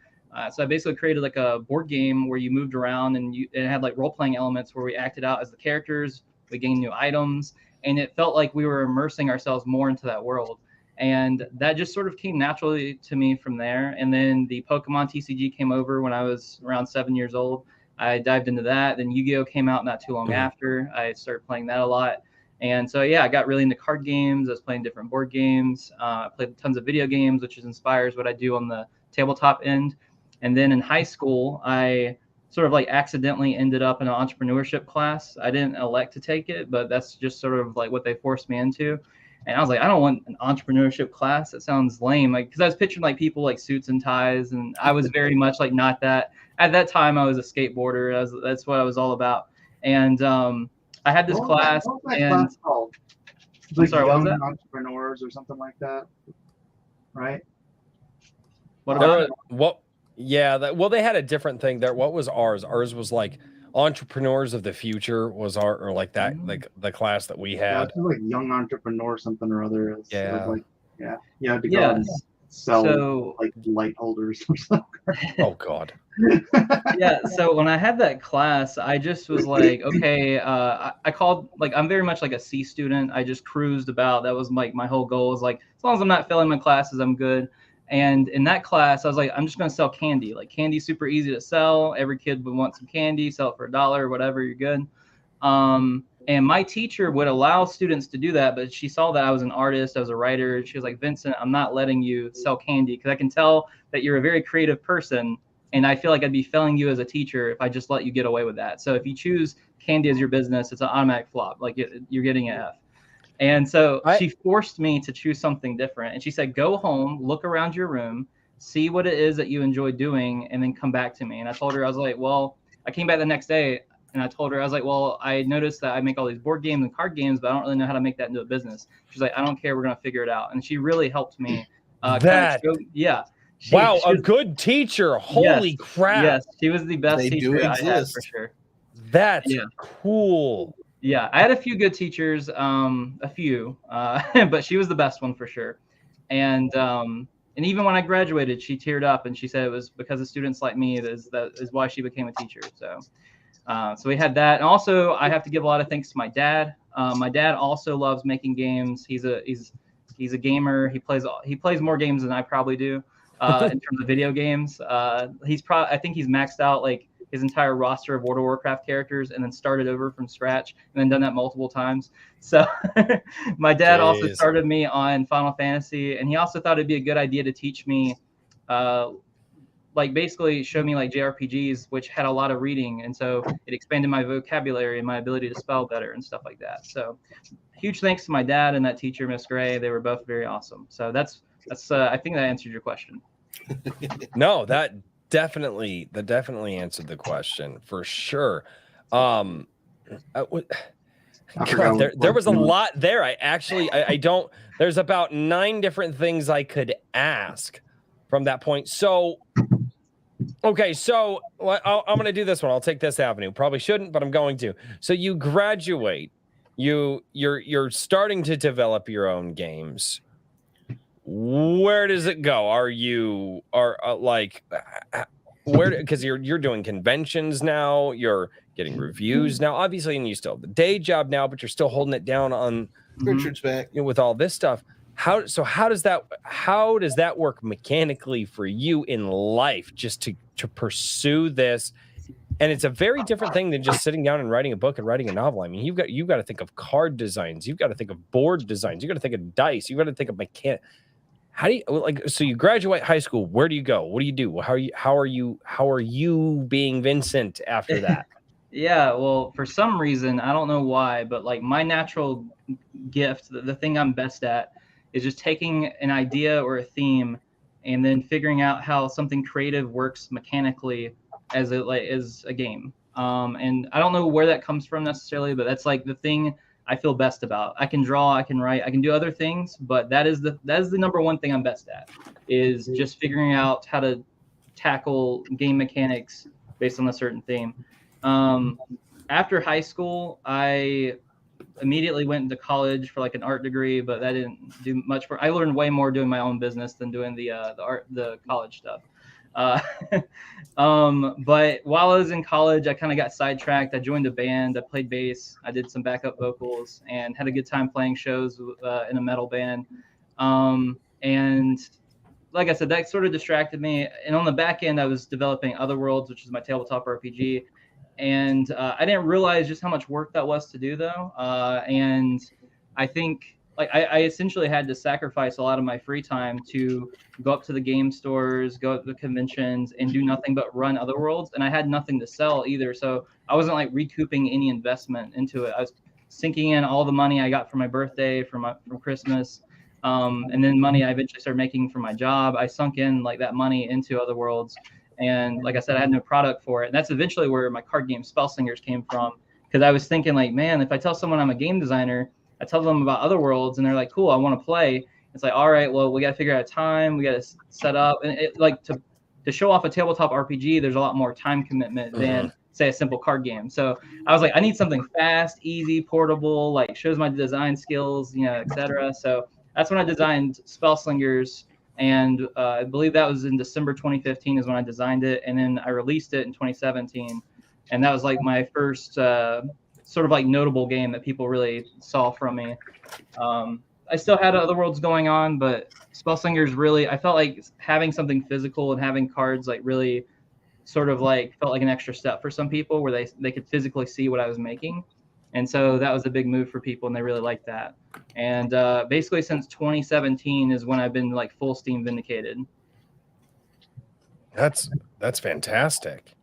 So I basically created like a board game where you moved around and it had like role-playing elements where we acted out as the characters. We gained new items, and it felt like we were immersing ourselves more into that world. And that just sort of came naturally to me from there. And then the Pokemon TCG came over when I was around 7 years old. I dived into that. Then Yu-Gi-Oh came out not too long after. I started playing that a lot. And so, I got really into card games. I was playing different board games. I played tons of video games, which inspires what I do on the tabletop end. And then in high school, I sort of like accidentally ended up in an entrepreneurship class. I didn't elect to take it, but that's just sort of like what they forced me into. And I was like, I don't want an entrepreneurship class. That sounds lame. Like, because I was picturing like people like suits and ties, and I was very much like not that. At that time, I was a skateboarder. That's what I was all about. And I had this class, and It's like sorry, what was young that? entrepreneurs or something like that, right? What There about was- what? Yeah. Well, they had a different thing there. What was ours? Ours was like entrepreneurs of the future was our, or like that, like the class that we Yeah, had. it's like young entrepreneur something or other. Yeah. Like, you had to go Yeah. and sell So like light holders or something. Oh God. yeah, so when I had that class, I just was like, okay, I called, like, I'm very much like a C student. I just cruised about. That was like my whole goal, is like, as long as I'm not failing my classes, I'm good. And in that class, I was like, I'm just going to sell candy. Like, candy's super easy to sell. Every kid would want some candy, sell it for $1 or whatever, you're good. And my teacher would allow students to do that, but she saw that I was an artist, I was a writer. She was like, Vincent, I'm not letting you sell candy because I can tell that you're a very creative person. And I feel like I'd be failing you as a teacher if I just let you get away with that. So if you choose candy as your business, it's an automatic flop. Like, you're getting an F. And so she forced me to choose something different. And she said, go home, look around your room, see what it is that you enjoy doing, and then come back to me. And I told her, I was like, well, I came back the next day and I told her, I was like, well, I noticed that I make all these board games and card games, but I don't really know how to make that into a business. She's like, I don't care. We're going to figure it out. And she really helped me. Yeah. Wow, a good teacher. Holy crap. Yes, she was the best teacher I had for sure. That's cool. Yeah, I had a few good teachers, but she was the best one for sure. And even when I graduated, she teared up and she said it was because of students like me that is why she became a teacher. So we had that. And also, I have to give a lot of thanks to my dad. My dad also loves making games. He's a gamer. He plays more games than I probably do. In terms of video games, I think he's maxed out like his entire roster of World of Warcraft characters and then started over from scratch and then done that multiple times. So my dad also started me on Final Fantasy, and he also thought it'd be a good idea to teach me, like basically show me like JRPGs, which had a lot of reading. And so it expanded my vocabulary and my ability to spell better and stuff like that. So huge thanks to my dad and that teacher, Miss Gray. They were both very awesome. So that's I think that answered your question. No, that definitely answered the question for sure. God, there was a lot there. I don't. There's about 9 different things I could ask from that point. So, okay, so I'm going to do this one. I'll take this avenue. Probably shouldn't, but I'm going to. So you graduate. You're starting to develop your own games. Where does it go? Because you're doing conventions now, you're getting reviews now, obviously, and you still have the day job now, but you're still holding it down on Richard's back, with all this stuff. How does that work mechanically for you in life, just to pursue this? And it's a very different thing than just sitting down and writing a book and writing a novel. I mean, you've got to think of card designs, you've got to think of board designs, you've got to think of dice, you've got to think of mechanic. How do you so you graduate high school? Where do you go? What do you do? How are you being Vincent after that? Yeah, well, for some reason, I don't know why, but like my natural gift, the thing I'm best at is just taking an idea or a theme and then figuring out how something creative works mechanically as a game. And I don't know where that comes from necessarily, but that's like the thing I feel best about. I can draw, I can write, I can do other things, but that is the number one thing I'm best at, is just figuring out how to tackle game mechanics based on a certain theme. After high school, I immediately went into college for like an art degree, but that didn't do much for. I learned way more doing my own business than doing the college stuff. But while I was in college, I kind of got sidetracked. I joined a band. I played bass. I did some backup vocals and had a good time playing shows in a metal band. And like I said, that sort of distracted me. And on the back end, I was developing Otherworlds, which is my tabletop RPG. And I didn't realize just how much work that was to do, though. And I think I essentially had to sacrifice a lot of my free time to go up to the game stores, go to the conventions, and do nothing but run Otherworlds. And I had nothing to sell either. So I wasn't like recouping any investment into it. I was sinking in all the money I got for my birthday, from Christmas, and then money I eventually started making from my job. I sunk in like that money into Otherworlds. And like I said, I had no product for it. And that's eventually where my card game Spellslingers came from. Because I was thinking like, man, if I tell someone I'm a game designer, I tell them about other worlds, and they're like, cool, I want to play. It's like, all right, well, we got to figure out a time, we got to set up, and it, like to show off a tabletop RPG, there's a lot more time commitment than say a simple card game. So I was like, I need something fast, easy, portable, like shows my design skills, you know, etc. So that's when I designed Spellslingers, and I believe that was in December 2015 is when I designed it, and then I released it in 2017, and that was like my first sort of like notable game that people really saw from me. I still had other worlds going on, but Spellslingers really, I felt like having something physical and having cards like really sort of like felt like an extra step for some people where they could physically see what I was making. And so that was a big move for people, and they really liked that. And basically since 2017 is when I've been like full steam Vindicated. That's fantastic.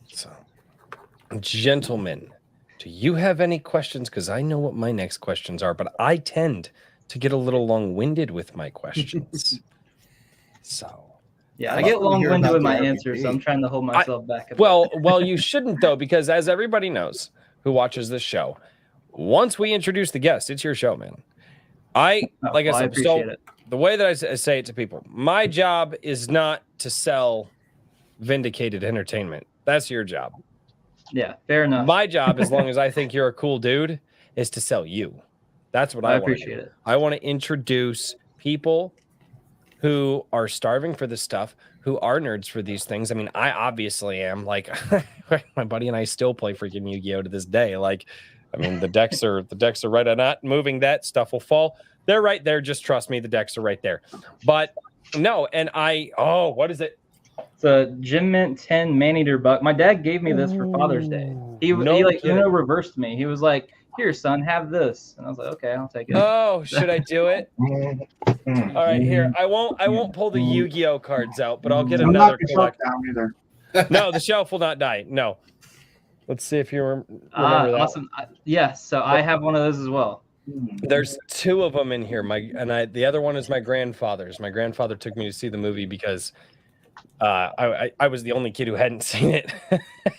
So, gentlemen, do you have any questions? Because I know what my next questions are, but I tend to get a little long-winded with my questions. So, yeah, I get long-winded with my answers, so I'm trying to hold myself back a bit. Well, you shouldn't though, because as everybody knows who watches this show, once we introduce the guest, it's your show, man. I appreciate it. The way that I say it to people, my job is not to sell Vindicated entertainment. That's your job. Yeah, fair enough. My job, as long as I think you're a cool dude, is to sell you. That's what I appreciate it. I want to introduce people who are starving for this stuff, who are nerds for these things. I mean, I obviously am. Like, my buddy and I still play freaking Yu-Gi-Oh to this day. Like, I mean, the decks are right. I'm not moving that stuff will fall. They're right there. Just trust me. The decks are right there. But no, and what is it? It's a Gem Mint 10 Maneater Buck. My dad gave me this for Father's Day. He reversed me. He was like, "Here, son, have this." And I was like, "Okay, I'll take it." Oh, should I do it? All right, here. I won't pull the Yu-Gi-Oh cards out, but I'll get another collect. No, the shelf will not die. No. Let's see if you remember that. Awesome. Yes, so I have one of those as well. There's two of them in here. The other one is my grandfather's. My grandfather took me to see the movie because I was the only kid who hadn't seen it,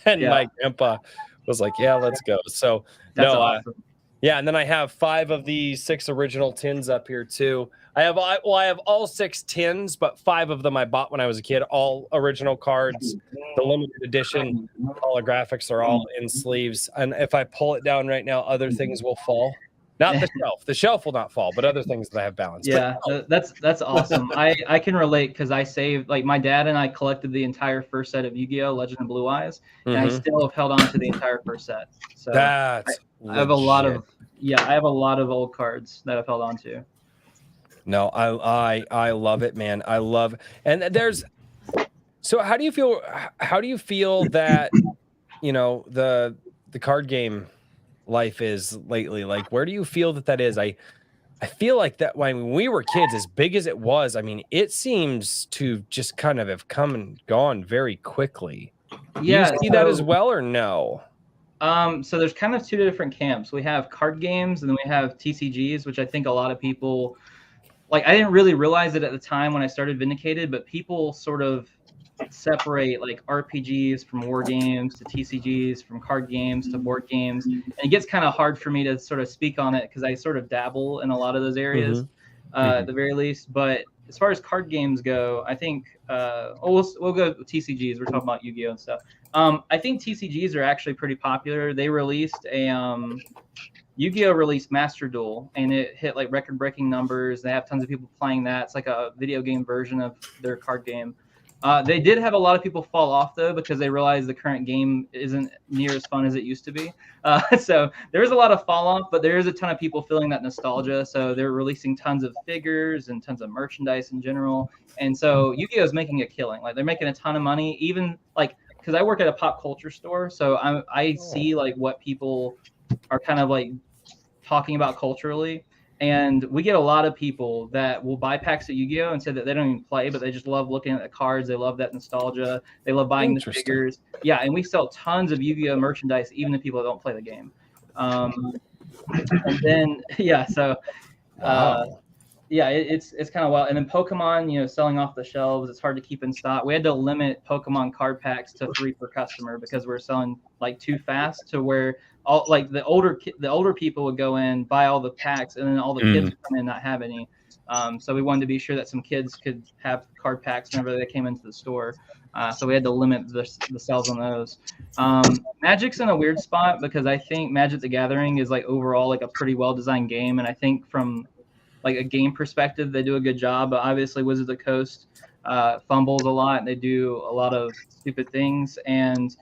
and my grandpa was like, "Yeah, let's go." So that's awesome. Yeah, and then I have 5 of the 6 original tins up here too. I have all 6 tins, but 5 of them I bought when I was a kid. All original cards, the limited edition holographics are all in sleeves. And if I pull it down right now, other things will fall. Not the shelf. The shelf will not fall, but other things that I have balanced. Yeah, that's awesome. I can relate because I saved, like, my dad and I collected the entire first set of Yu-Gi-Oh! Legend of Blue Eyes, and I still have held on to the entire first set. So I have a lot of old cards that I've held on to. No, I love it, man. I love, and there's. So how do you feel? How do you feel that the card game life is lately? Like, where do you feel that is? I feel like that when we were kids, as big as it was, I mean, it seems to just kind of have come and gone very quickly. Yeah, do you see that as well, or no? So there's kind of 2 different camps. We have card games, and then we have TCGs, which I think a lot of people, like, I didn't really realize it at the time when I started Vindicated, but people sort of separate like RPGs from war games to TCGs, from card games to board games, and it gets kind of hard for me to sort of speak on it because I sort of dabble in a lot of those areas, at the very least. But as far as card games go, I think we'll go with TCGs. We're talking about Yu-Gi-Oh! And stuff. I think TCGs are actually pretty popular. They released a Yu-Gi-Oh! Released Master Duel, and it hit like record-breaking numbers. They have tons of people playing that. It's like a video game version of their card game. They did have a lot of people fall off, though, because they realized the current game isn't near as fun as it used to be. So there is a lot of fall off, but there is a ton of people feeling that nostalgia. So they're releasing tons of figures and tons of merchandise in general. And so Yu-Gi-Oh! Is making a killing. Like, they're making a ton of money, even like, because I work at a pop culture store. So I see like what people are kind of like talking about culturally. And we get a lot of people that will buy packs of Yu-Gi-Oh! And say that they don't even play, but they just love looking at the cards. They love that nostalgia. They love buying the figures. Yeah, and we sell tons of Yu-Gi-Oh! Merchandise, even to people that don't play the game. And then, yeah, so, yeah, it's kind of wild. And then Pokemon, selling off the shelves. It's hard to keep in stock. We had to limit Pokemon card packs to 3 per customer because we're selling like too fast to where all like the older people would go in, buy all the packs, and then all the kids would come in and not have any. So we wanted to be sure that some kids could have card packs whenever they came into the store. So we had to limit the sales on those. Magic's in a weird spot because I think Magic the Gathering is like overall like a pretty well designed game, and I think from like a game perspective they do a good job. But obviously Wizards of the Coast fumbles a lot, and they do a lot of stupid things, and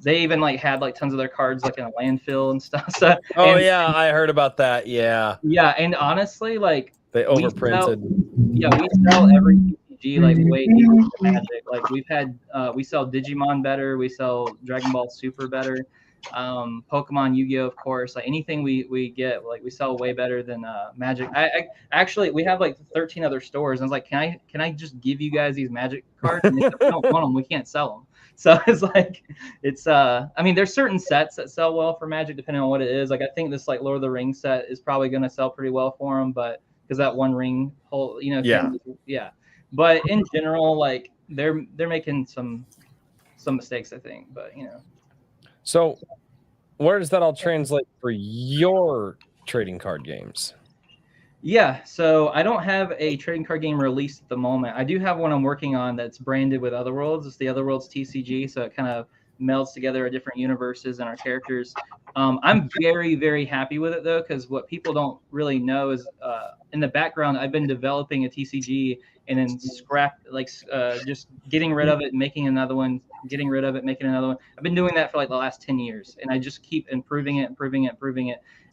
they even like had like tons of their cards like in a landfill and stuff. So Yeah, I heard about that. Yeah, and honestly, like they overprinted. We sell every TCG like way deeper than Magic. Like we sell Digimon better, we sell Dragon Ball Super better, Pokemon, Yu-Gi-Oh, of course. Like anything we get, like we sell way better than Magic. I actually we have like 13 other stores, and I was like, can I just give you guys these Magic cards? And they said, we don't want them, we can't sell them. So it's like I mean, there's certain sets that sell well for Magic depending on what it is. Like I think this like Lord of the Rings set is probably going to sell pretty well for them, but because that one ring hole, yeah. But in general, like they're making some mistakes, I think. But So where does that all translate for your trading card games? Yeah, so I don't have a trading card game released at the moment. I do have one I'm working on that's branded with Otherworlds. It's the Otherworlds TCG, so it kind of melds together our different universes and our characters. I'm very, very happy with it though, because what people don't really know is in the background I've been developing a TCG and then just getting rid of it, making another one, getting rid of it, making another one. I've been doing that for like the last 10 years, and I just keep improving it.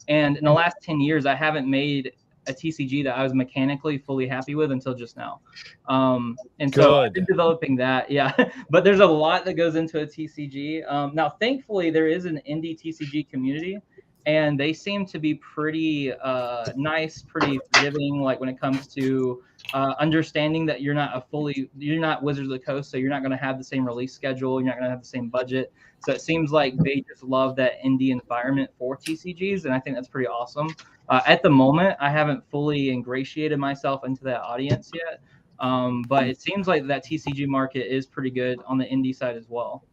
And in the last 10 years, I haven't made a TCG that I was mechanically fully happy with until just now. And so I've been developing that. Yeah. But there's a lot that goes into a TCG. Now, thankfully, there is an indie TCG community, and they seem to be pretty nice, pretty forgiving, like when it comes to understanding that you're not Wizards of the Coast, so you're not going to have the same release schedule, you're not going to have the same budget. So it seems like they just love that indie environment for TCGs, and I think that's pretty awesome. At the moment, I haven't fully ingratiated myself into that audience yet, but it seems like that TCG market is pretty good on the indie side as well.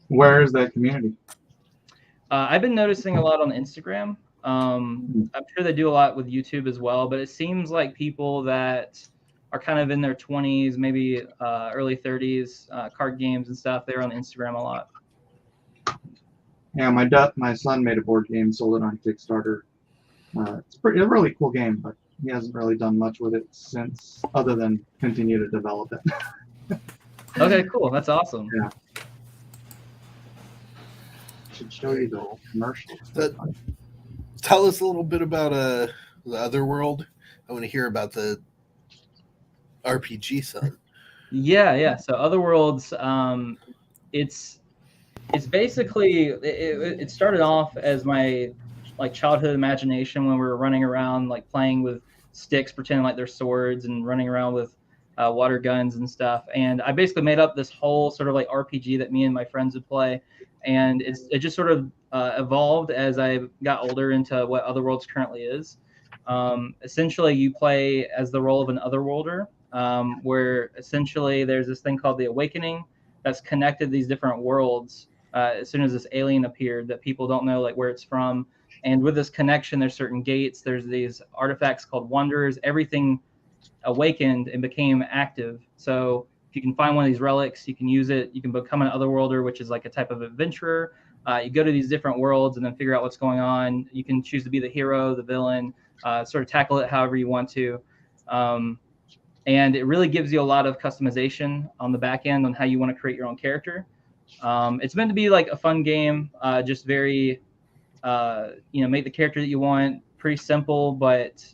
Where is that community? I've been noticing a lot on Instagram. I'm sure they do a lot with YouTube as well, but it seems like people that are kind of in their 20s, maybe early 30s, card games and stuff, they're on Instagram a lot. Yeah, my son made a board game, sold it on Kickstarter. It's a really cool game, but he hasn't really done much with it since, other than continue to develop it. Okay, cool. That's awesome. Yeah. I should show you the commercial. Tell us a little bit about the Otherworld. I want to hear about the RPG side. Yeah. So Otherworlds, it's basically it started off as my like childhood imagination when we were running around like playing with sticks, pretending like they're swords, and running around with water guns and stuff. And I basically made up this whole sort of like RPG that me and my friends would play, and it just sort of evolved as I got older into what Otherworlds currently is. Essentially, you play as the role of an Otherworlder, where essentially there's this thing called the Awakening that's connected these different worlds as soon as this alien appeared that people don't know like where it's from. And with this connection, there's certain gates. There's these artifacts called Wanderers. Everything awakened and became active. So if you can find one of these relics, you can use it. You can become an Otherworlder, which is like a type of adventurer. You go to these different worlds and then figure out what's going on. You can choose to be the hero, the villain, sort of tackle it however you want to. And it really gives you a lot of customization on the back end on how you want to create your own character. It's meant to be like a fun game, just very, make the character that you want, pretty simple, but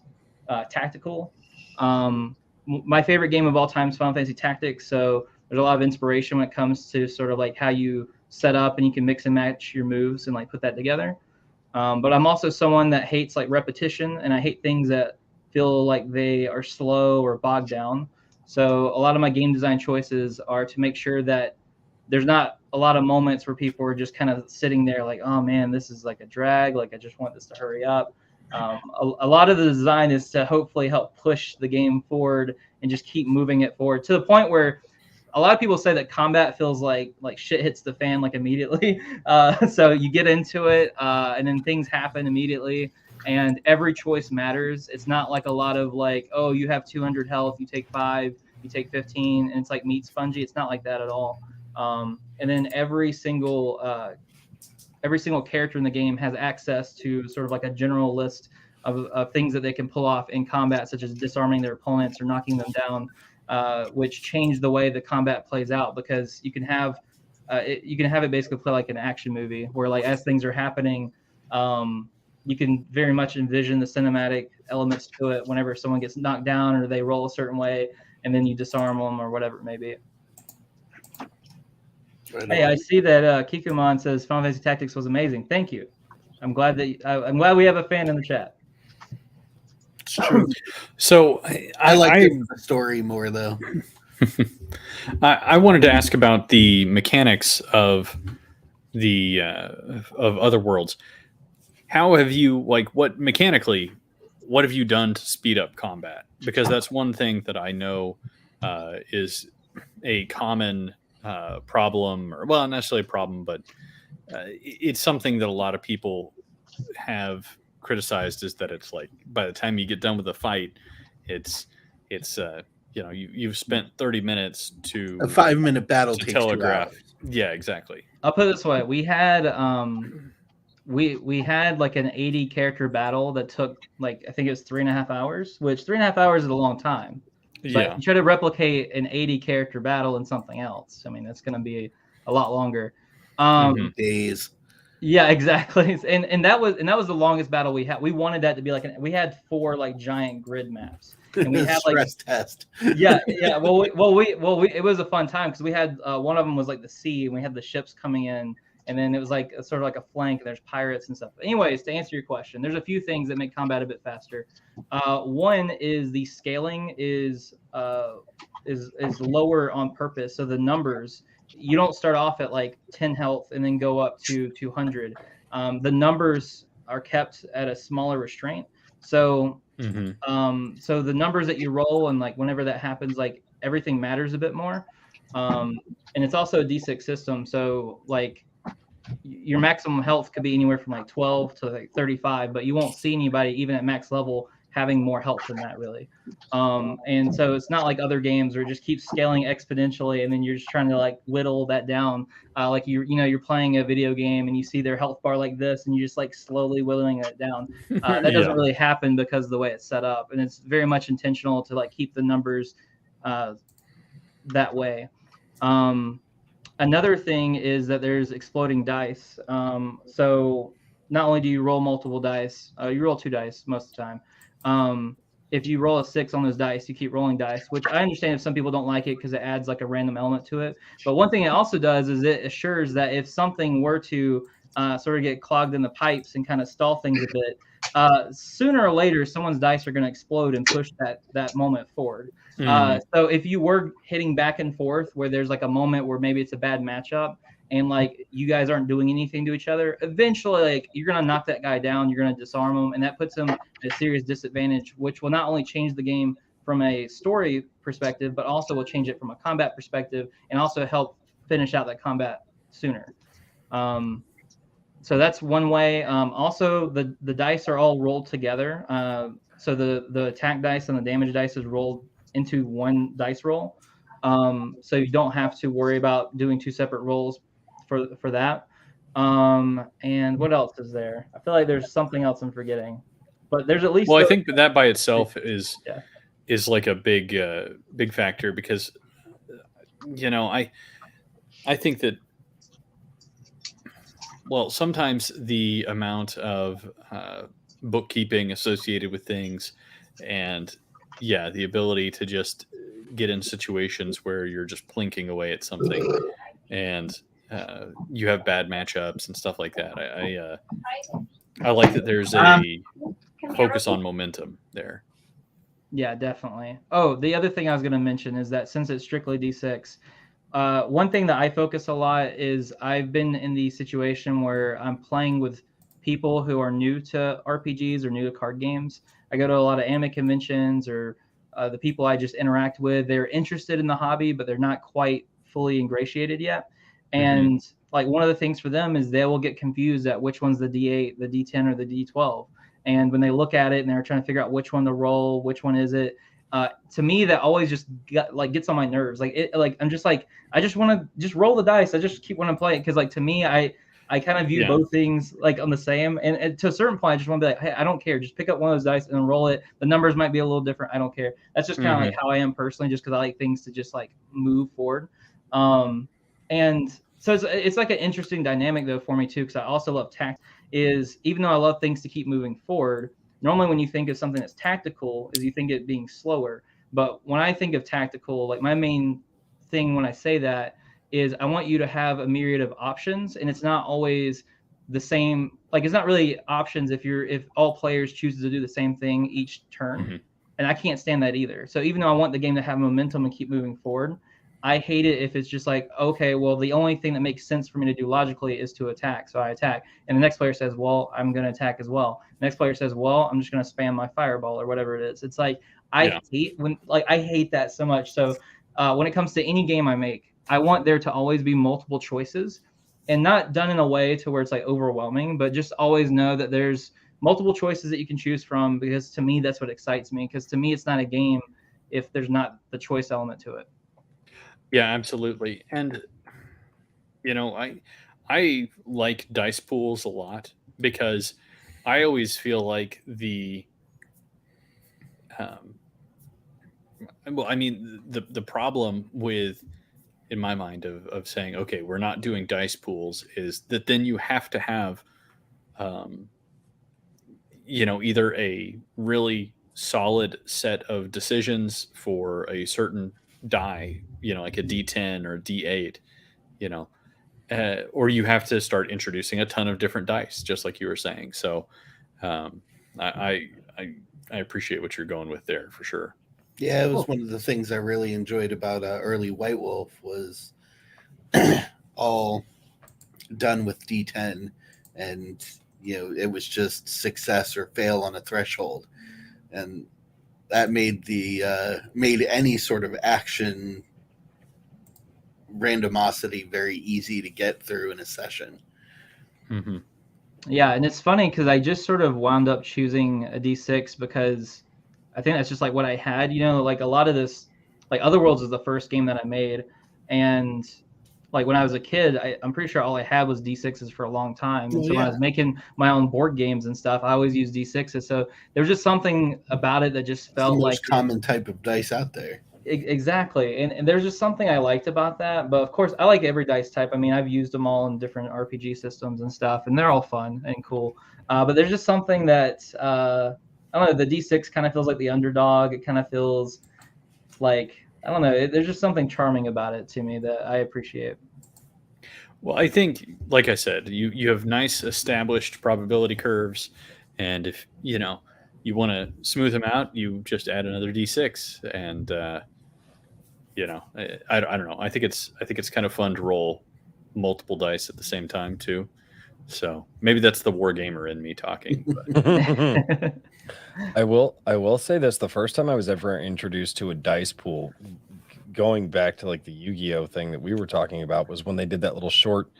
tactical. My favorite game of all time is Final Fantasy Tactics. So there's a lot of inspiration when it comes to sort of like how you set up and you can mix and match your moves and like put that together. But I'm also someone that hates like repetition, and I hate things that feel like they are slow or bogged down. So a lot of my game design choices are to make sure that there's not a lot of moments where people are just kind of sitting there like, oh man, this is like a drag. Like I just want this to hurry up. A lot of the design is to hopefully help push the game forward and just keep moving it forward to the point where a lot of people say that combat feels like shit hits the fan like immediately. So you get into it, and then things happen immediately, and every choice matters. It's not like a lot of like, oh, you have 200 health, you take 5, you take 15, and it's like meat spongy. It's not like that at all. And then every single character in the game has access to sort of like a general list of things that they can pull off in combat, such as disarming their opponents or knocking them down, which change the way the combat plays out, because you can have it basically play like an action movie where, like, as things are happening, you can very much envision the cinematic elements to it whenever someone gets knocked down or they roll a certain way, and then you disarm them or whatever it may be. Right Hey, on. I see that Kikumon says Final Fantasy Tactics was amazing. Thank you. I'm glad we have a fan in the chat. It's true. So I like the story more though. I wanted to ask about the mechanics of the of other worlds. How have you, like, what have you done to speed up combat? Because that's one thing that I know is a common problem, or, well, not necessarily a problem, but it's something that a lot of people have criticized, is that it's like, by the time you get done with a fight, it's you've spent 30 minutes to A 5-minute battle to takes 2 telegraph. hours. Yeah, exactly. I'll put it this way: we had we had like an 80 character battle that took, like, I think it was 3.5 hours, which 3.5 hours is a long time. But Yeah. if you try to replicate an 80 character battle in something else, I mean, that's going to be a lot longer. Mhm. Days. Yeah, exactly. And that was the longest battle we had. We wanted that to be like we had 4 like giant grid maps, and we had like Stress test. yeah. Well, it was a fun time because we had one of them was like the sea, and we had the ships coming in, and then it was like sort of like a flank, and there's pirates and stuff. Anyways, to answer your question, there's a few things that make combat a bit faster. One is the scaling is lower on purpose, so the numbers, you don't start off at like 10 health and then go up to 200. The numbers are kept at a smaller restraint, so so the numbers that you roll, and like whenever that happens, like everything matters a bit more. And it's also a D6 system, so like your maximum health could be anywhere from like 12 to like 35, but you won't see anybody even at max level having more health than that, really. And so it's not like other games where it just keeps scaling exponentially, and then you're just trying to like whittle that down. Like you're playing a video game and you see their health bar like this, and you just like slowly whittling it down. That doesn't really happen because of the way it's set up, and it's very much intentional to like keep the numbers that way. Another thing is that there's exploding dice. So not only do you roll multiple dice, you roll 2 dice most of the time. If you roll a 6 on those dice, you keep rolling dice, which I understand if some people don't like it because it adds like a random element to it. But one thing it also does is it assures that if something were to sort of get clogged in the pipes and kind of stall things a bit, sooner or later, someone's dice are going to explode and push that moment forward. So if you were hitting back and forth where there's like a moment where maybe it's a bad matchup and like you guys aren't doing anything to each other, eventually like you're going to knock that guy down, you're going to disarm him, and that puts him at a serious disadvantage, which will not only change the game from a story perspective, but also will change it from a combat perspective and also help finish out that combat sooner. So that's one way. Also, the dice are all rolled together. So the attack dice and the damage dice is rolled into one dice roll. So you don't have to worry about doing 2 separate rolls for that. And what else is there? I feel like there's something else I'm forgetting, but there's at least. Well, I think that by itself is Yeah. is like a big factor, because I think that, well, sometimes the amount of bookkeeping associated with things, and the ability to just get in situations where you're just plinking away at something, and you have bad matchups and stuff like that. I like that there's a focus on momentum there. Yeah, definitely. Oh, the other thing I was going to mention is that since it's strictly D6, one thing that I focus a lot is I've been in the situation where I'm playing with people who are new to RPGs or new to card games. I go to a lot of anime conventions or the people I just interact with, they're interested in the hobby, but they're not quite fully ingratiated yet. And like one of the things for them is they will get confused at which one's the D8, the D10, or the D12. And when they look at it and they're trying to figure out which one to roll, which one is it, to me that always just gets on my nerves. I'm just like, I just want to just roll the dice. I just keep wanting to play it because like to me, I kind of view both things like on the same. And to a certain point, I just want to be like, hey, I don't care. Just pick up one of those dice and roll it. The numbers might be a little different. I don't care. That's just kind of like how I am personally, just because I like things to just like move forward. And so it's like an interesting dynamic though for me too, because I also love tact. Is even though I love things to keep moving forward, normally when you think of something that's tactical, is you think it being slower. But when I think of tactical, like my main thing when I say that is I want you to have a myriad of options, and it's not always the same. Like it's not really options if all players chooses to do the same thing each turn, and I can't stand that either. So even though I want the game to have momentum and keep moving forward, I hate it if it's just like, okay, well, the only thing that makes sense for me to do logically is to attack. So I attack. And the next player says, well, I'm going to attack as well. The next player says, well, I'm just going to spam my fireball or whatever it is. It's like, I hate that so much. So when it comes to any game I make, I want there to always be multiple choices, and not done in a way to where it's like overwhelming, but just always know that there's multiple choices that you can choose from, because to me, that's what excites me. Because to me, it's not a game if there's not the choice element to it. Yeah, absolutely. And you know, I like dice pools a lot because I always feel like the problem with, in my mind, of saying, okay, we're not doing dice pools is that then you have to have either a really solid set of decisions for a certain die, like a D10 or a D8, or you have to start introducing a ton of different dice, just like you were saying. So I appreciate what you're going with there for sure. Yeah, it was one of the things I really enjoyed about early White Wolf was all done with D10, and it was just success or fail on a threshold, and that made any sort of action randomosity very easy to get through in a session. Yeah, and it's funny because I just sort of wound up choosing a D6 because I think that's just like what I had. Like a lot of this, like Otherworlds is the first game that I made, and like when I was a kid, I'm pretty sure all I had was D6s for a long time. And so when I was making my own board games and stuff, I always used D6s. So there was just something about it that just felt it's the like most common type of dice out there. Exactly. And there's just something I liked about that. But of course, I like every dice type. I mean, I've used them all in different RPG systems and stuff, and they're all fun and cool. But there's just something that, I don't know, the D6 kind of feels like the underdog. It kind of feels like, I don't know, there's just something charming about it to me that I appreciate. Well, I think, like I said, you have nice established probability curves, and if you want to smooth them out, you just add another D6, and I don't know. I think it's kind of fun to roll multiple dice at the same time too. So maybe that's the war gamer in me talking. But. I will say this: the first time I was ever introduced to a dice pool, going back to like the Yu-Gi-Oh thing that we were talking about, was when they did that little short.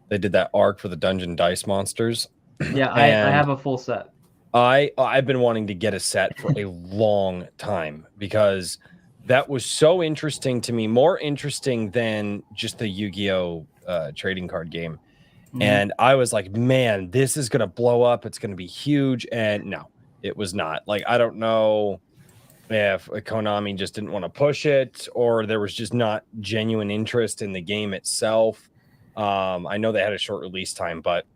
They did that arc for the Dungeon Dice Monsters. Yeah, I have a full set. I've been wanting to get a set for a long time because that was so interesting to me, more interesting than just the Yu-Gi-Oh trading card game. And I was like, man, this is going to blow up. It's going to be huge. And no, it was not. Like, I don't know if Konami just didn't want to push it, or there was just not genuine interest in the game itself. I know they had a short release time, but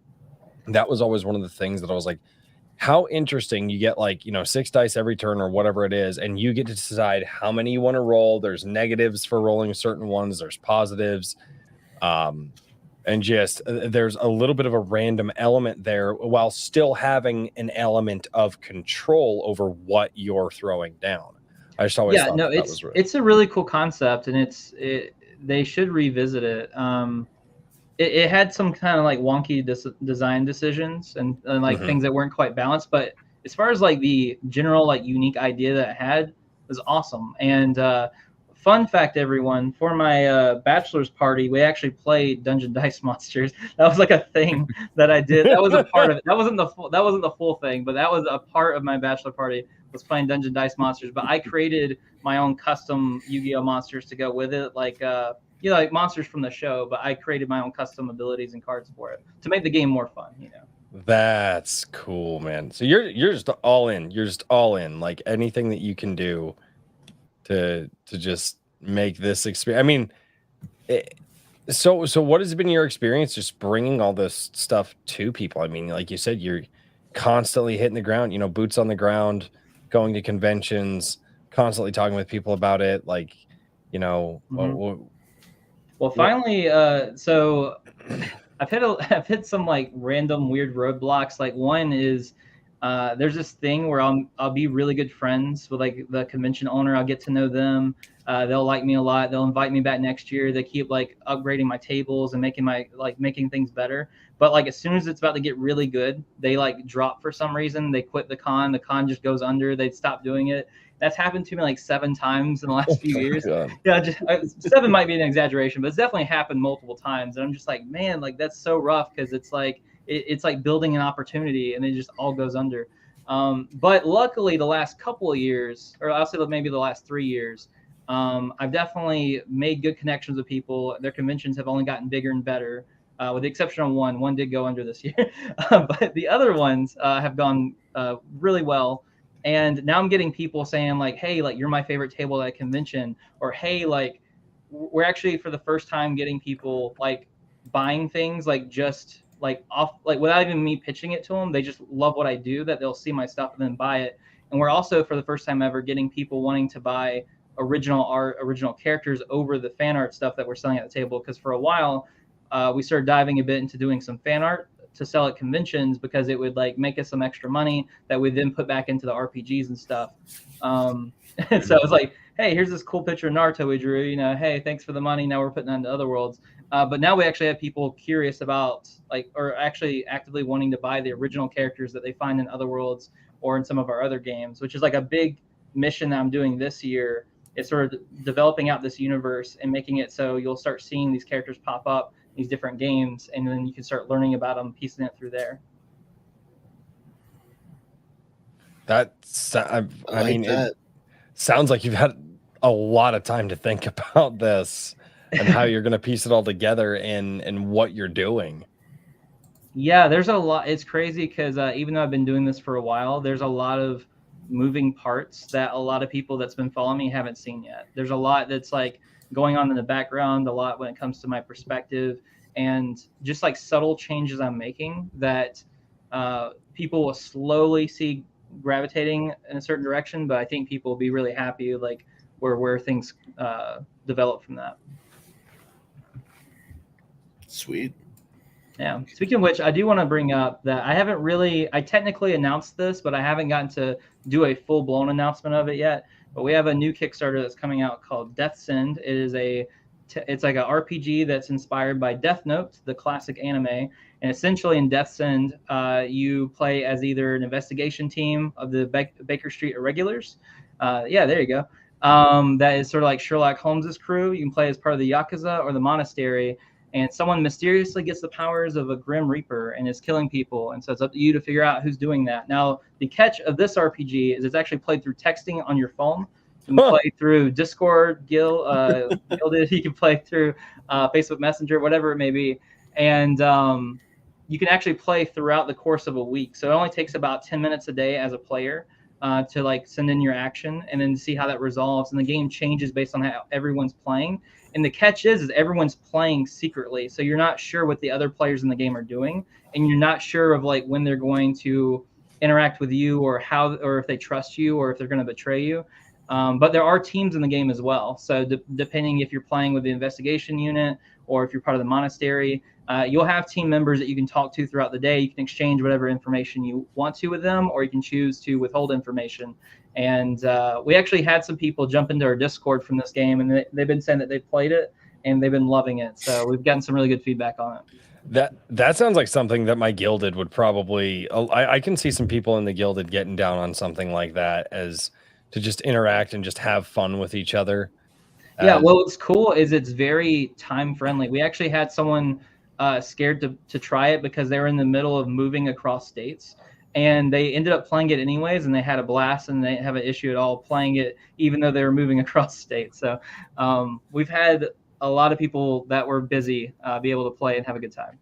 that was always one of the things that I was like, how interesting. You get like, 6 dice every turn or whatever it is, and you get to decide how many you want to roll. There's negatives for rolling certain ones. There's positives. And just there's a little bit of a random element there while still having an element of control over what you're throwing down. I just always thought that was really... it's a really cool concept, and they should revisit it. It had some kind of like wonky design decisions and like things that weren't quite balanced, but as far as like the general like unique idea that it had, was awesome. And fun fact, everyone, for my bachelor's party, we actually played Dungeon Dice Monsters. That was like a thing that I did. That was a part of it. That wasn't the full thing, but that was a part of my bachelor party, was playing Dungeon Dice Monsters. But I created my own custom Yu-Gi-Oh monsters to go with it, like like monsters from the show. But I created my own custom abilities and cards for it to make the game more fun. That's cool, man. So you're just all in. You're just all in. Like anything that you can do to just make this experience. I mean, so what has been your experience just bringing all this stuff to people? I mean, like you said, you're constantly hitting the ground, boots on the ground, going to conventions, constantly talking with people about it. Like, Well, finally, so I've hit some like random weird roadblocks. Like one is there's this thing where I'll be really good friends with like the convention owner. I'll get to know them. They'll like me a lot. They'll invite me back next year. They keep like upgrading my tables and making things better. But like as soon as it's about to get really good, they like drop for some reason. They quit the con. The con just goes under. They stop doing it. That's happened to me like 7 times in the last few years. God. Yeah, 7 might be an exaggeration, but it's definitely happened multiple times. And I'm just like, man, like that's so rough because it's like it's like building an opportunity and it just all goes under. But luckily, the last couple of years, or I'll say maybe the last 3 years, I've definitely made good connections with people. Their conventions have only gotten bigger and better, with the exception of one. One did go under this year, but the other ones have gone really well. And now I'm getting people saying like, hey, like you're my favorite table at a convention, or hey, like we're actually for the first time getting people like buying things like just like off, like without even me pitching it to them. They just love what I do, that they'll see my stuff and then buy it. And we're also for the first time ever getting people wanting to buy original art, original characters over the fan art stuff that we're selling at the table. Because for a while, we started diving a bit into doing some fan art to sell at conventions because it would like make us some extra money that we then put back into the RPGs and stuff. And so it's like, hey, here's this cool picture of Naruto we drew, hey, thanks for the money. Now we're putting that into other worlds. But now we actually have people curious about like, or actually actively wanting to buy the original characters that they find in other worlds or in some of our other games, which is like a big mission that I'm doing this year. Is sort of developing out this universe and making it so you'll start seeing these characters pop up in these different games, and then you can start learning about them, piecing it through there. I mean, it sounds like you've had a lot of time to think about this and how you're going to piece it all together and what you're doing. Yeah, there's a lot. It's crazy because even though I've been doing this for a while, there's a lot of moving parts that a lot of people that's been following me haven't seen yet. There's a lot that's like going on in the background, a lot when it comes to my perspective, and just like subtle changes I'm making that people will slowly see gravitating in a certain direction. But I think people will be really happy like where things develop from that. Sweet. Yeah. Speaking of which, I do want to bring up that I technically announced this, but I haven't gotten to do a full-blown announcement of it yet. But we have a new Kickstarter that's coming out called Death Send. It's like an RPG that's inspired by Death Note, the classic anime. And essentially in Death Send, you play as either an investigation team of the Baker Street Irregulars. Yeah, there you go. That is sort of like Sherlock Holmes's crew. You can play as part of the Yakuza or the Monastery. And someone mysteriously gets the powers of a Grim Reaper and is killing people. And so it's up to you to figure out who's doing that. Now, the catch of this RPG is it's actually played through texting on your phone. You can play through Discord, Gilded. You can play through Facebook Messenger, whatever it may be. And you can actually play throughout the course of a week. So it only takes about 10 minutes a day as a player to like send in your action and then see how that resolves. And the game changes based on how everyone's playing. And the catch is everyone's playing secretly. So you're not sure what the other players in the game are doing. And you're not sure of like when they're going to interact with you or if they trust you or if they're going to betray you. But there are teams in the game as well. So depending if you're playing with the investigation unit or if you're part of the monastery, you'll have team members that you can talk to throughout the day. You can exchange whatever information you want to with them, or you can choose to withhold information. And we actually had some people jump into our Discord from this game, and they've been saying that they've played it and they've been loving it. So we've gotten some really good feedback on it. That sounds like something that my Gilded would probably. I can see some people in the Gilded getting down on something like that as to just interact and just have fun with each other. Yeah, well, what's cool is it's very time friendly. We actually had someone scared to try it because they were in the middle of moving across states, and they ended up playing it anyways, and they had a blast, and they didn't have an issue at all playing it, even though they were moving across states. So we've had a lot of people that were busy be able to play and have a good time.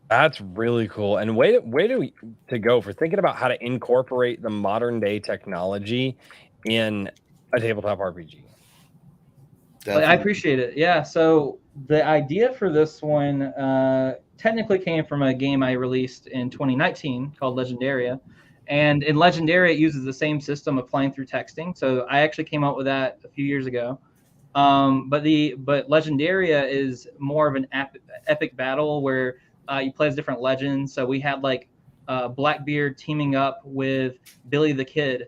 That's really cool. And way to go for thinking about how to incorporate the modern day technology in a tabletop RPG. I appreciate it. Yeah. So the idea for this one technically came from a game I released in 2019 called Legendaria. And in Legendaria, it uses the same system of playing through texting. So I actually came up with that a few years ago. But Legendaria is more of an epic battle where you play as different legends. So we had like Blackbeard teaming up with Billy the Kid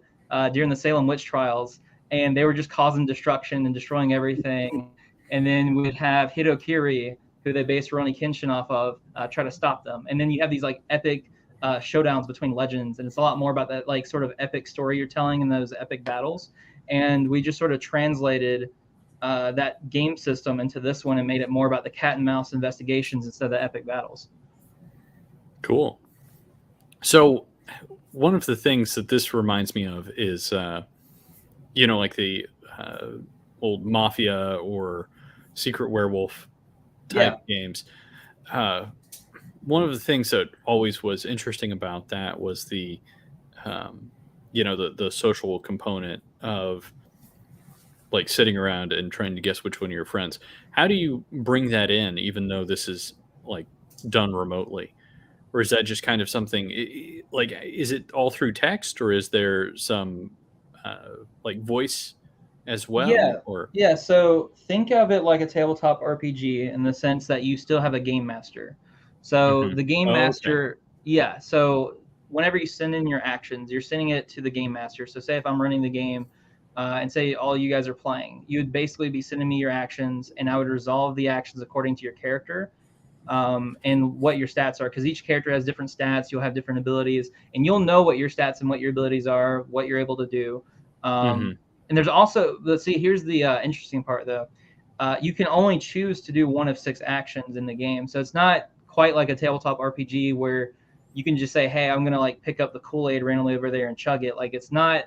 during the Salem witch trials, and they were just causing destruction and destroying everything. And then we'd have Hitokiri, who they based Rurouni Kenshin off of, try to stop them. And then you have these like epic showdowns between legends, and it's a lot more about that like sort of epic story you're telling in those epic battles. And we just sort of translated that game system into this one and made it more about the cat and mouse investigations instead of the epic battles. Cool. So one of the things that this reminds me of is, like the old Mafia or Secret Werewolf type games. One of the things that always was interesting about that was the social component of like sitting around and trying to guess which one of your friends. How do you bring that in, even though this is like done remotely? Or is that just kind of something like, is it all through text, or is there some like voice as well? Yeah. So think of it like a tabletop RPG in the sense that you still have a game master. So the game master, yeah. So whenever you send in your actions, you're sending it to the game master. So say if I'm running the game, and say all you guys are playing, you would basically be sending me your actions, and I would resolve the actions according to your character and what your stats are, because each character has different stats. You'll have different abilities, and you'll know what your stats and what your abilities are, what you're able to do. And there's also, let's see, here's the interesting part though. You can only choose to do one of 6 actions in the game. So it's not quite like a tabletop RPG where you can just say, hey, I'm going to like pick up the Kool-Aid randomly over there and chug it. Like it's not,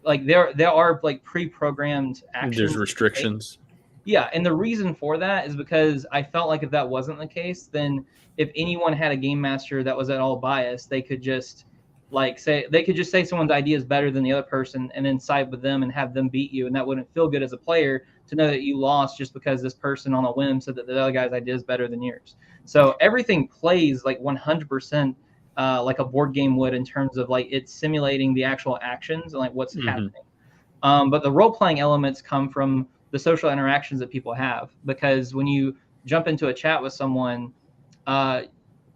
like there are like pre-programmed actions. There's restrictions. Yeah, and the reason for that is because I felt like if that wasn't the case, then if anyone had a game master that was at all biased, they could just say someone's idea is better than the other person and then side with them and have them beat you, and that wouldn't feel good as a player to know that you lost just because this person on a whim said that the other guy's idea is better than yours. So everything plays like 100% like a board game would, in terms of like it's simulating the actual actions and like what's happening. But the role-playing elements come from the social interactions that people have, because when you jump into a chat with someone, a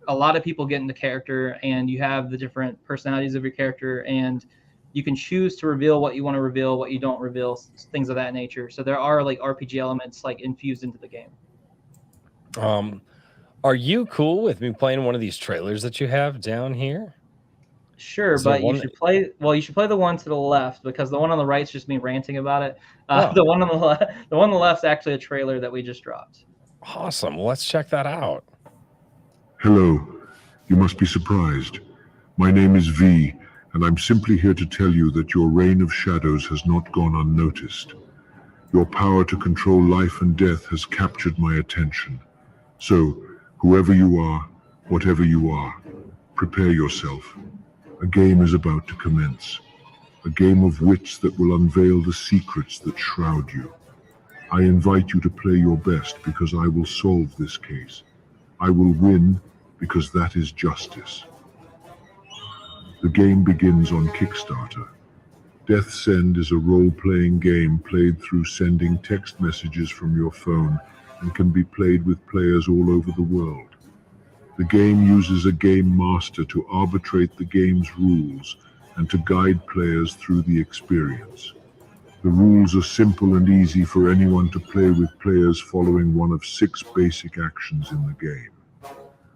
lot of people get into character, and you have the different personalities of your character, and you can choose to reveal what you want to reveal, what you don't reveal, things of that nature. So there are like RPG elements like infused into the game. Are you cool with me playing one of these trailers that you have down here? Sure, but you should play the one to the left, because the one on the right is just me ranting about it. The one on the left is actually a trailer that we just dropped. Awesome. Well, let's check that out. Hello. You must be surprised. My name is V, and I'm simply here to tell you that your reign of shadows has not gone unnoticed. Your power to control life and death has captured my attention. So, whoever you are, whatever you are, prepare yourself. A game is about to commence. A game of wits that will unveil the secrets that shroud you. I invite you to play your best, because I will solve this case. I will win, because that is justice. The game begins on Kickstarter. Death Send is a role-playing game played through sending text messages from your phone, and can be played with players all over the world. The game uses a game master to arbitrate the game's rules and to guide players through the experience. The rules are simple and easy for anyone to play, with players following one of 6 basic actions in the game.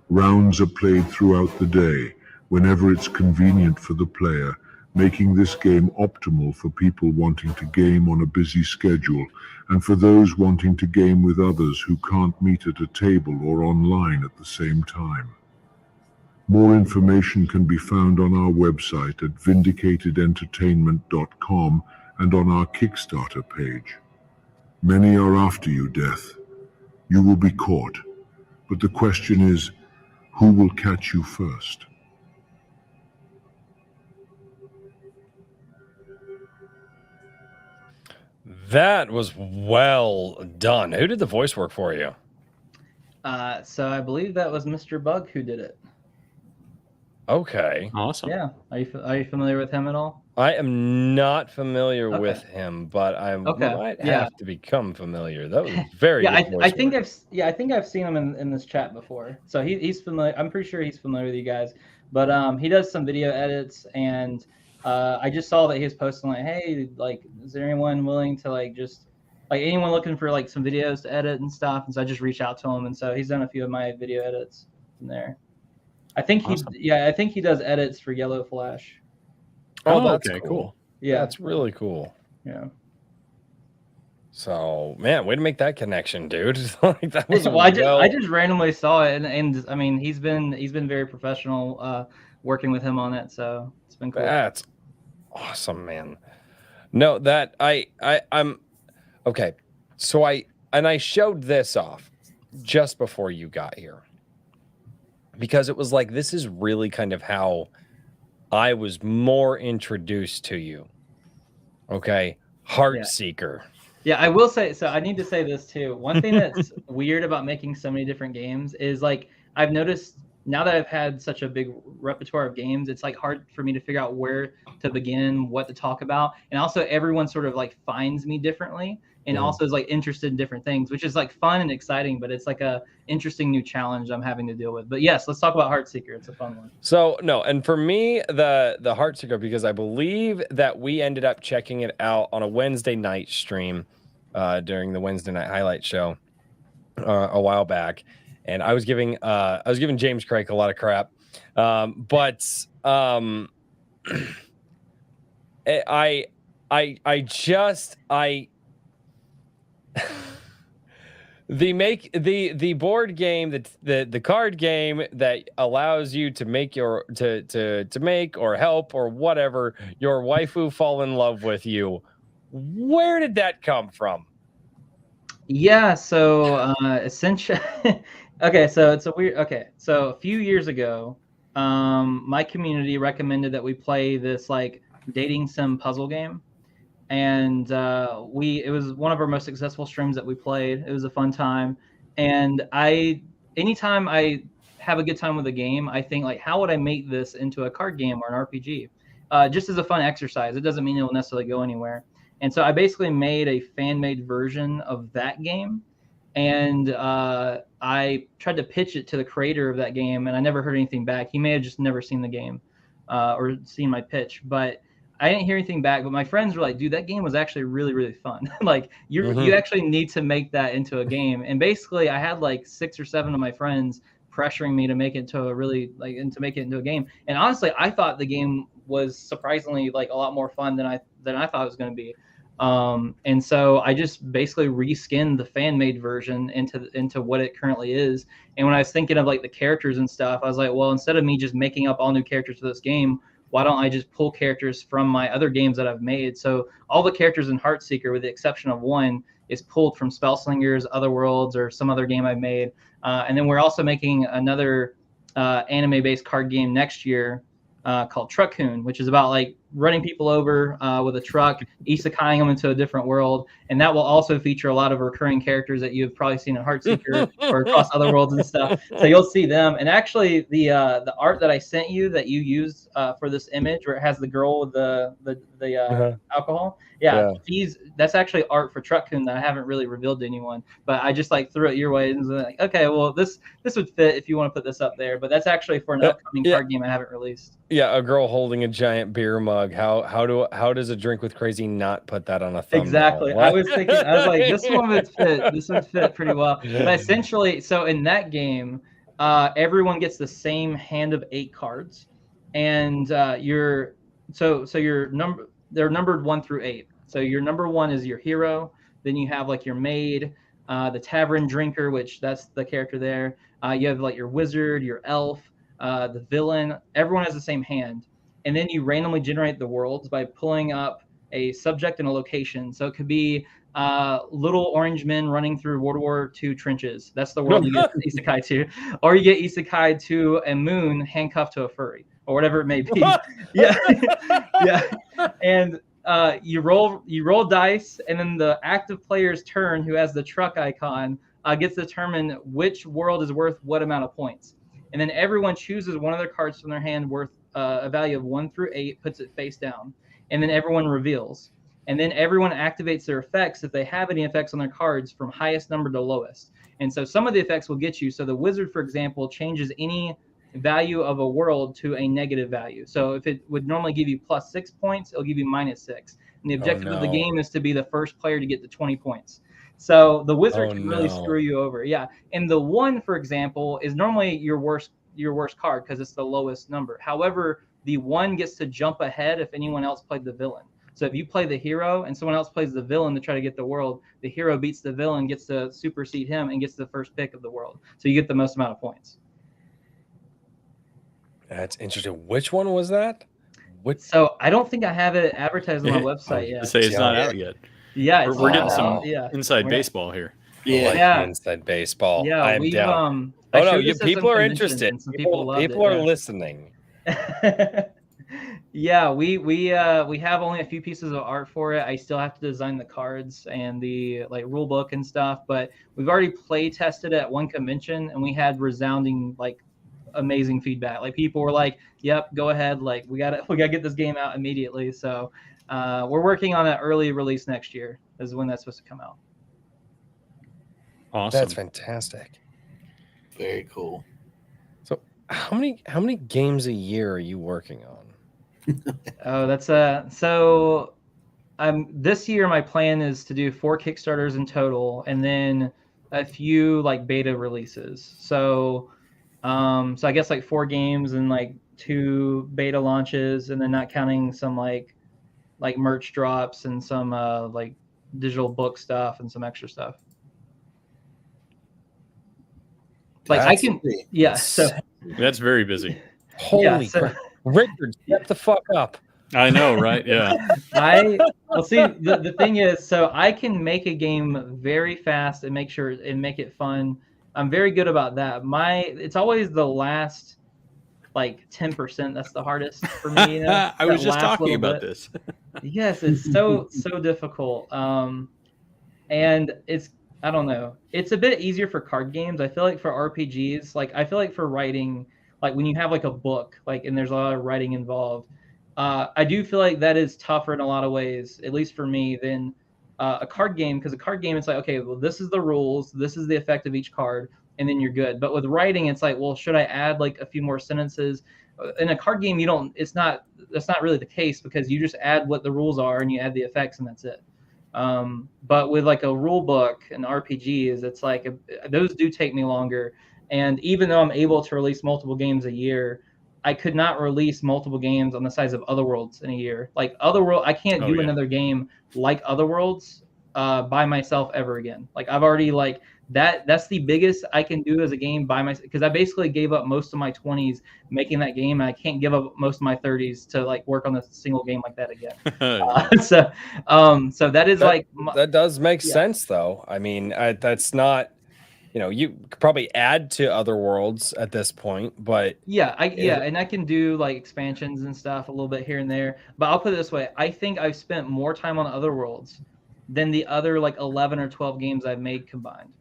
Rounds are played throughout the day, whenever it's convenient for the player, making this game optimal for people wanting to game on a busy schedule and for those wanting to game with others who can't meet at a table or online at the same time. More information can be found on our website at vindicatedentertainment.com and on our Kickstarter page. Many are after you, Death. You will be caught, but the question is, who will catch you first? That was well done. Who did the voice work for you? So I believe that was Mr. Bug who did it. Okay. Awesome. Yeah. Are you familiar with him at all? I am not familiar Okay. with him, but I Okay. might Yeah. have to become familiar. That was very Yeah, good voice I think work. I think I've seen him in this chat before. So he's familiar. I'm pretty sure he's familiar with you guys. But he does some video edits, and I just saw that he was posting like, hey, like, is there anyone willing to like just like anyone looking for like some videos to edit and stuff? And so I just reached out to him, and so he's done a few of my video edits from there. I think Awesome. I think he does edits for Yellow Flash. Oh, that's okay, cool. Yeah, That's really cool. yeah. So, man, way to make that connection, dude. Like that was Well, I just randomly saw it, and I mean he's been very professional working with him on it, so it's been cool. That's awesome, man. No, that I'm okay. So I showed this off just before you got here because it was like this is really kind of how I was more introduced to you. Okay, Heartseeker. Yeah, I will say, so I need to say this too. One thing that's weird about making so many different games is like I've noticed now that I've had such a big repertoire of games, it's like hard for me to figure out where to begin, what to talk about. And also everyone sort of like finds me differently and also is like interested in different things, which is like fun and exciting, but it's like a interesting new challenge I'm having to deal with. But yes, let's talk about Heartseeker. It's a fun one. So no, and for me, the Heartseeker, because I believe that we ended up checking it out on a Wednesday night stream during the Wednesday night highlight show a while back, and I was giving James Craig a lot of crap, but the board game, the card game that allows you to make your to make or help or whatever your waifu fall in love with you. Where did that come from? Yeah, so essentially, okay, so it's a weird. Okay, so a few years ago, my community recommended that we play this like dating sim puzzle game, and it was one of our most successful streams that we played. It was a fun time, and anytime I have a good time with a game, I think like, how would I make this into a card game or an RPG? Just as a fun exercise. It doesn't mean it will necessarily go anywhere. And so I basically made a fan-made version of that game, and I tried to pitch it to the creator of that game, and I never heard anything back. He may have just never seen the game or seen my pitch, but I didn't hear anything back. But my friends were like, dude, that game was actually really, really fun. Like you actually need to make that into a game. And basically I had like 6 or 7 of my friends pressuring me to make it into a game. And honestly, I thought the game was surprisingly like a lot more fun than I thought it was going to be. And so I just basically reskinned the fan-made version into what it currently is. And when I was thinking of like the characters and stuff, I was like, well, instead of me just making up all new characters for this game, why don't I just pull characters from my other games that I've made? So all the characters in Heartseeker, with the exception of one, is pulled from Spellslingers, Otherworlds, or some other game I've made. And then we're also making another anime-based card game next year called Truckhoon, which is about like running people over with a truck, isekaiing them into a different world, and that will also feature a lot of recurring characters that you've probably seen in Heartseeker or across other worlds and stuff. So you'll see them. And actually, the art that I sent you that you used for this image, where it has the girl with the alcohol, that's actually art for Truckhoon that I haven't really revealed to anyone, but I just like threw it your way and was like, okay, well this would fit if you want to put this up there. But that's actually for an upcoming card game I haven't released. Yeah, a girl holding a giant beer mug. How does a drink with crazy not put that on a thumbnail? Exactly. What? I was like, this one would fit. This would fit pretty well. But essentially, so in that game, everyone gets the same hand of 8 cards, and so they're numbered 1 through 8. So your number 1 is your hero. Then you have like your maid, the tavern drinker, which that's the character there. You have like your wizard, your elf, the villain. Everyone has the same hand, and then you randomly generate the worlds by pulling up a subject and a location. So it could be little orange men running through World War II trenches. That's the world you get isekai to, or you get isekai to a moon handcuffed to a furry, or whatever it may be. Yeah, yeah, and you roll dice, and then the active player's turn, who has the truck icon, gets to determine which world is worth what amount of points. And then everyone chooses one of their cards from their hand worth a value of 1 through 8, puts it face down, and then everyone reveals. And then everyone activates their effects if they have any effects on their cards from highest number to lowest. And so some of the effects will get you. So the wizard, for example, changes any value of a world to a negative value. So if it would normally give you +6 points, it'll give you -6. And the objective of the game is to be the first player to get to 20 points. So the wizard can really screw you over. Yeah. And the 1, for example, is normally your worst card because it's the lowest number. However, the 1 gets to jump ahead if anyone else played the villain. So if you play the hero and someone else plays the villain to try to get the world, the hero beats the villain, gets to supersede him, and gets the first pick of the world. So you get the most amount of points. That's interesting. Which one was that? So I don't think I have it advertised on my website yet. Say it's not out yet. Yeah, we're getting some inside baseball here. Yeah, inside baseball. Yeah, I am down. Oh no, people are interested. People are listening. Yeah, we have only a few pieces of art for it. I still have to design the cards and the like rule book and stuff, but we've already play tested it at one convention and we had resounding like amazing feedback. Like people were like, "Yep, go ahead. Like we gotta get this game out immediately." So we're working on an early release next year. Is when that's supposed to come out. Awesome. That's fantastic. Very cool. So how many games a year are you working on? Oh, that's so this year my plan is to do 4 Kickstarters in total and then a few like beta releases. So I guess like 4 games and like 2 beta launches, and then not counting some like merch drops and some like digital book stuff and some extra stuff. Like I can, yeah. So that's very busy. Holy crap. Richard, shut the fuck up. I know, right? Yeah. Well, see, the thing is, so I can make a game very fast and make it fun. I'm very good about that. It's always the last like 10% that's the hardest for me. You know? I was just talking about this. Yes, it's so difficult. And I don't know. It's a bit easier for card games. I feel like for RPGs, like I feel like for writing, like when you have like a book, like and there's a lot of writing involved, I do feel like that is tougher in a lot of ways, at least for me, than a card game. Because a card game, it's like, okay, well, this is the rules, this is the effect of each card, and then you're good. But with writing, it's like, well, should I add like a few more sentences? In a card game, that's not really the case because you just add what the rules are and you add the effects and that's it. But with like a rule book and RPGs, it's like those do take me longer. And even though I'm able to release multiple games a year, I could not release multiple games on the size of Otherworlds in a year. Like Otherworld, I can't do another game like Otherworlds by myself ever again. Like I've already like that's the biggest I can do as a game by myself, because I basically gave up most of my 20s making that game, and I can't give up most of my 30s to like work on a single game like that again. So that is that does make sense though. I mean, that's not, you know, you could probably add to Otherworlds at this point, but and I can do like expansions and stuff a little bit here and there. But I'll put it this way: I think I've spent more time on Otherworlds than the other like 11 or 12 games I've made combined.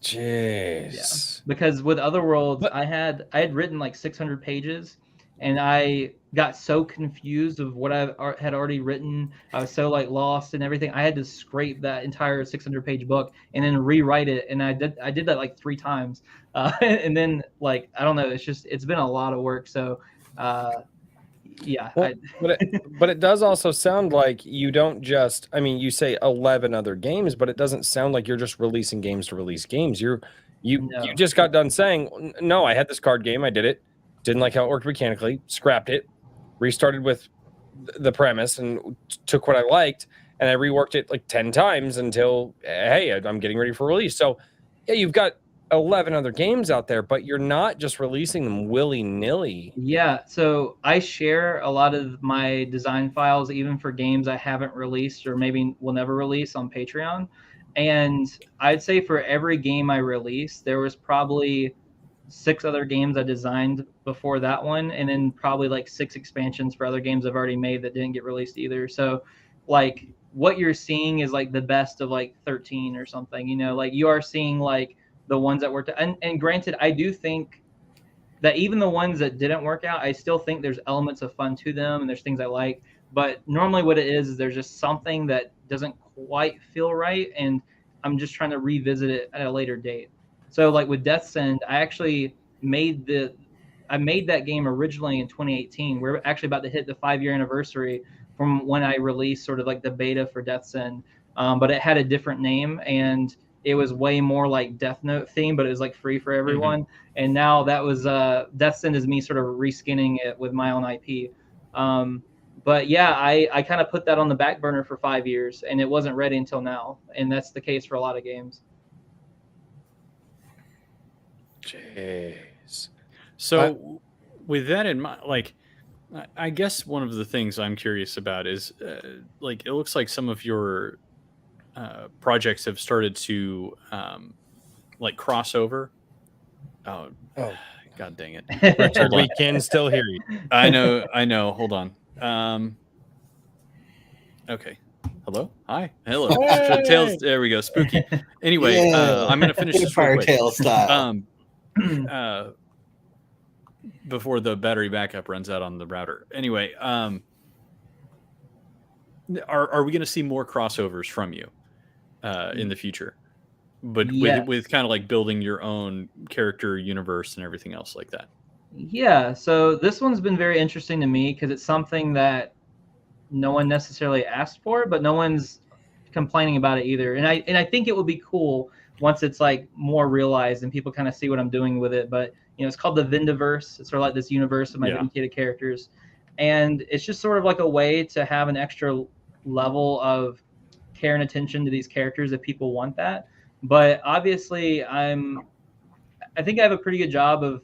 Jeez. Yeah. Because with Otherworlds, I had written like 600 pages, and I got so confused of what I had already written. I was so like lost and everything. I had to scrape that entire 600-page book and then rewrite it. And I did that like 3 times. And then like, I don't know, it's been a lot of work. So yeah. Well, but it does also sound like you don't just, I mean, you say 11 other games, but it doesn't sound like you're just releasing games to release games. You just got done saying, no, I had this card game, I did it, didn't like how it worked mechanically, scrapped it, restarted with the premise and took what I liked, and I reworked it like 10 times until, hey, I'm getting ready for release. So yeah, you've got 11 other games out there, but you're not just releasing them willy-nilly. Yeah, so I share a lot of my design files, even for games I haven't released or maybe will never release, on Patreon. And I'd say for every game I released, there was probably 6 other games I designed before that one, and then probably like 6 expansions for other games I've already made that didn't get released either. So like what you're seeing is like the best of like 13 or something, you know, like you are seeing like the ones that worked. And granted, I do think that even the ones that didn't work out, I still think there's elements of fun to them and there's things I like. But normally what it is there's just something that doesn't quite feel right, and I'm just trying to revisit it at a later date. So like with Death's End, I actually made that game originally in 2018. We're actually about to hit the 5-year anniversary from when I released sort of like the beta for Death's End, but it had a different name, and it was way more like Death Note theme, but it was like free for everyone. And now that was Death's End is me sort of reskinning it with my own IP. But yeah, I kind of put that on the back burner for 5 years, and it wasn't ready until now. And that's the case for a lot of games. Jeez. So with that in mind, like, I guess one of the things I'm curious about is like, it looks like some of your projects have started to like cross over. Oh, God dang it. Richard, we can still hear you. I know. Hold on. Okay. Hello? Hi. Hello. Hey! Tails, there we go. Spooky. Anyway, I'm going to finish this real quick. Tail style. Before the battery backup runs out on the router. Anyway, are we going to see more crossovers from you in the future? But Yes. with kind of like building your own character universe and everything else like that. Yeah, so this one's been very interesting to me because it's something that no one necessarily asked for, but no one's complaining about it either. And I think it would be cool once it's like more realized and people kind of see what I'm doing with it. But you know, it's called the Vendiverse. It's sort of like this universe of my dedicated characters, and it's just sort of like a way to have an extra level of care and attention to these characters if people want that. But obviously, I think I have a pretty good job of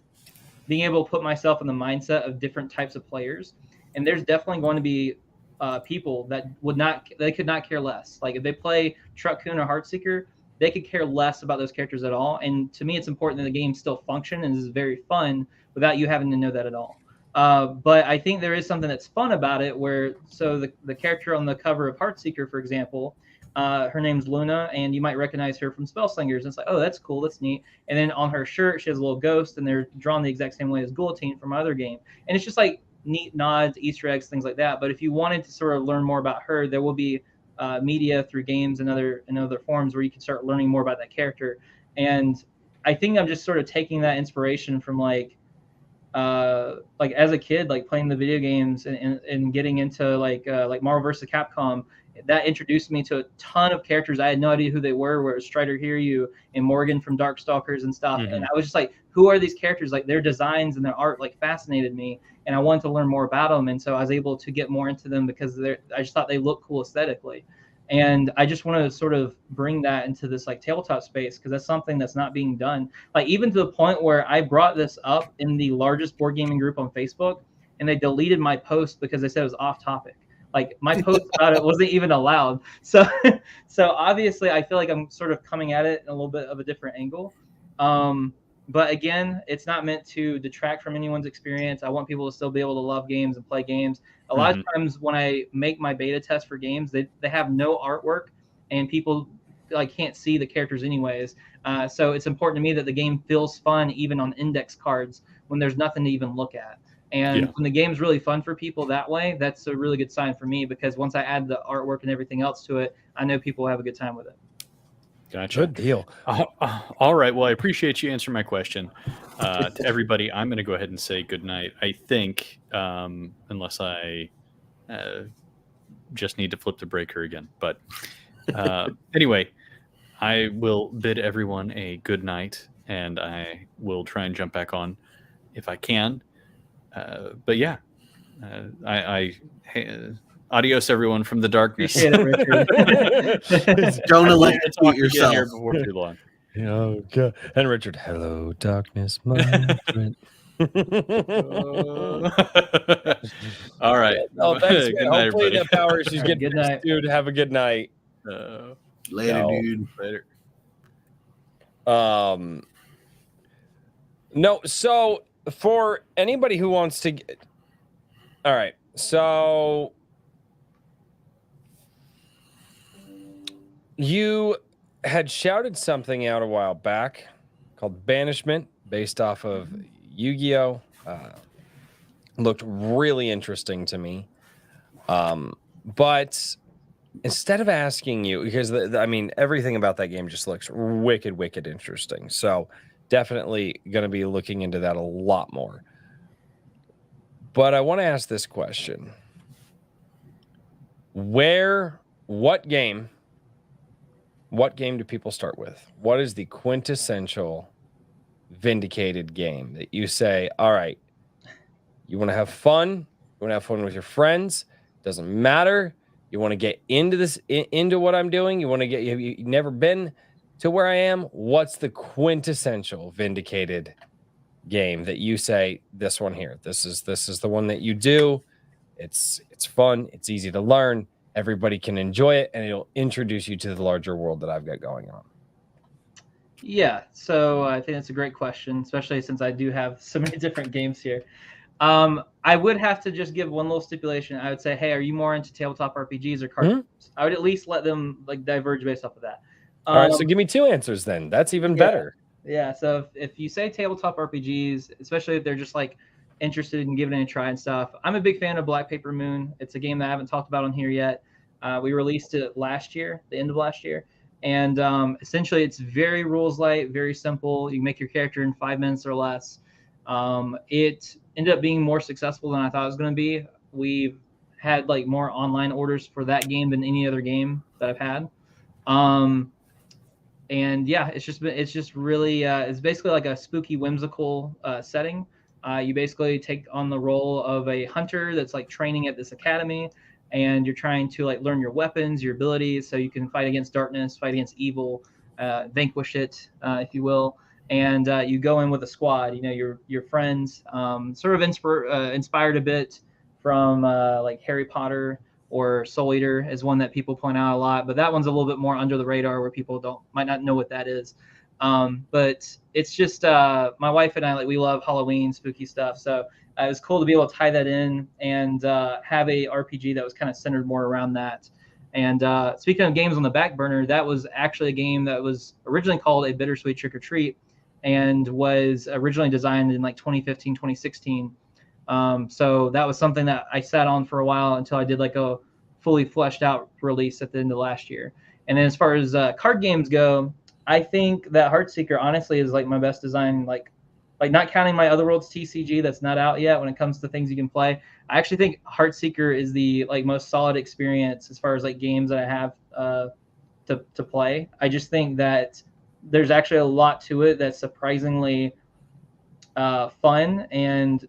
being able to put myself in the mindset of different types of players. And there's definitely going to be people that could not care less. Like if they play Truck-kun or Heartseeker, they could care less about those characters at all. And to me, it's important that the game still function and is very fun without you having to know that at all. But I think there is something that's fun about it so the character on the cover of Heartseeker, for example, her name's Luna, and you might recognize her from Spellslingers. And it's like, oh, that's cool, that's neat. And then on her shirt, she has a little ghost, and they're drawn the exact same way as Guillotine from my other game. And it's just like neat nods, Easter eggs, things like that. But if you wanted to sort of learn more about her, there will be media through games and other forms where you can start learning more about that character. And I think I'm just sort of taking that inspiration from like as a kid, like playing the video games and getting into like Marvel vs. Capcom. That introduced me to a ton of characters. I had no idea who they were. Where it was Strider Hiryu and Morgan from Darkstalkers and stuff. Mm-hmm. And I was just like, who are these characters? Like their designs and their art like fascinated me, and I wanted to learn more about them. And so I was able to get more into them because I just thought they looked cool aesthetically. And I just want to sort of bring that into this like tabletop space because that's something that's not being done. Like even to the point where I brought this up in the largest board gaming group on Facebook, and they deleted my post because they said it was off topic. Like my post about it wasn't even allowed. So obviously I feel like I'm sort of coming at it in a little bit of a different angle. But again, it's not meant to detract from anyone's experience. I want people to still be able to love games and play games. A lot of times when I make my beta test for games, they have no artwork and people like can't see the characters anyways. So it's important to me that the game feels fun even on index cards when there's nothing to even look at. And when the game's really fun for people that way, that's a really good sign for me because once I add the artwork and everything else to it, I know people will have a good time with it. Gotcha. Good deal. All right. Well, I appreciate you answering my question. To everybody, I'm going to go ahead and say good night. I think, unless I just need to flip the breaker again. But anyway, I will bid everyone a good night, and I will try and jump back on if I can. But yeah, Adios, everyone from the darkness. Appreciate it, Richard. Don't I'd like to electrocute talk again yourself. here before too long. Oh, God. And Richard, hello, darkness, my friend. All right. Oh, thanks, Good man. night, Hopefully everybody. that power issues get Good fixed, night. dude. Have a good night. Later, No. dude. Later. No, so for anybody who wants to all right, so you had shouted something out a while back called Banishment, based off of Yu-Gi-Oh. Looked really interesting to me. But instead of asking you, because I mean, everything about that game just looks wicked interesting. So definitely going to be looking into that a lot more. But I want to ask this question. What game do people start with? What is the quintessential Vindicated game that you say, all right, you want to have fun, you want to have fun with your friends, doesn't matter, you want to get into this, into what I'm doing, you've never been to where I am, what's the quintessential Vindicated game that you say, this one here, this is the one that you do, it's fun, it's easy to learn, everybody can enjoy it, and it'll introduce you to the larger world that I've got going on? Yeah, so I think that's a great question, especially since I do have so many different games here. I would have to just give one little stipulation. I would say, hey, are you more into tabletop RPGs or card games? I would at least let them like diverge based off of that. All right, so give me two answers then. That's even better. Yeah, so if you say tabletop RPGs, especially if they're just like interested in giving it a try and stuff, I'm a big fan of Black Paper Moon. It's a game that I haven't talked about on here yet. We released it last year, the end of last year. And essentially, it's very rules light, very simple. You can make your character in 5 minutes or less. It ended up being more successful than I thought it was going to be. We've had like more online orders for that game than any other game that I've had. And yeah, it's just really it's basically like a spooky, whimsical setting. You basically take on the role of a hunter that's like training at this academy, and you're trying to like learn your weapons, your abilities, so you can fight against darkness, fight against evil, vanquish it, if you will. And you go in with a squad, you know, your friends, sort of inspired a bit from like Harry Potter, or Soul Eater is one that people point out a lot, but that one's a little bit more under the radar where people might not know what that is. But it's just my wife and I, like, we love Halloween, spooky stuff, so it was cool to be able to tie that in and have a RPG that was kind of centered more around that. And speaking of games on the back burner, that was actually a game that was originally called A Bittersweet Trick or Treat, and was originally designed in like 2015, 2016. So that was something that I sat on for a while until I did like a fully fleshed out release at the end of last year. And then as far as card games go, I think that Heartseeker honestly is like my best design, like not counting my Otherworlds TCG that's not out yet when it comes to things you can play. I actually think Heartseeker is the like most solid experience as far as like games that I have to play. I just think that there's actually a lot to it that's surprisingly fun, and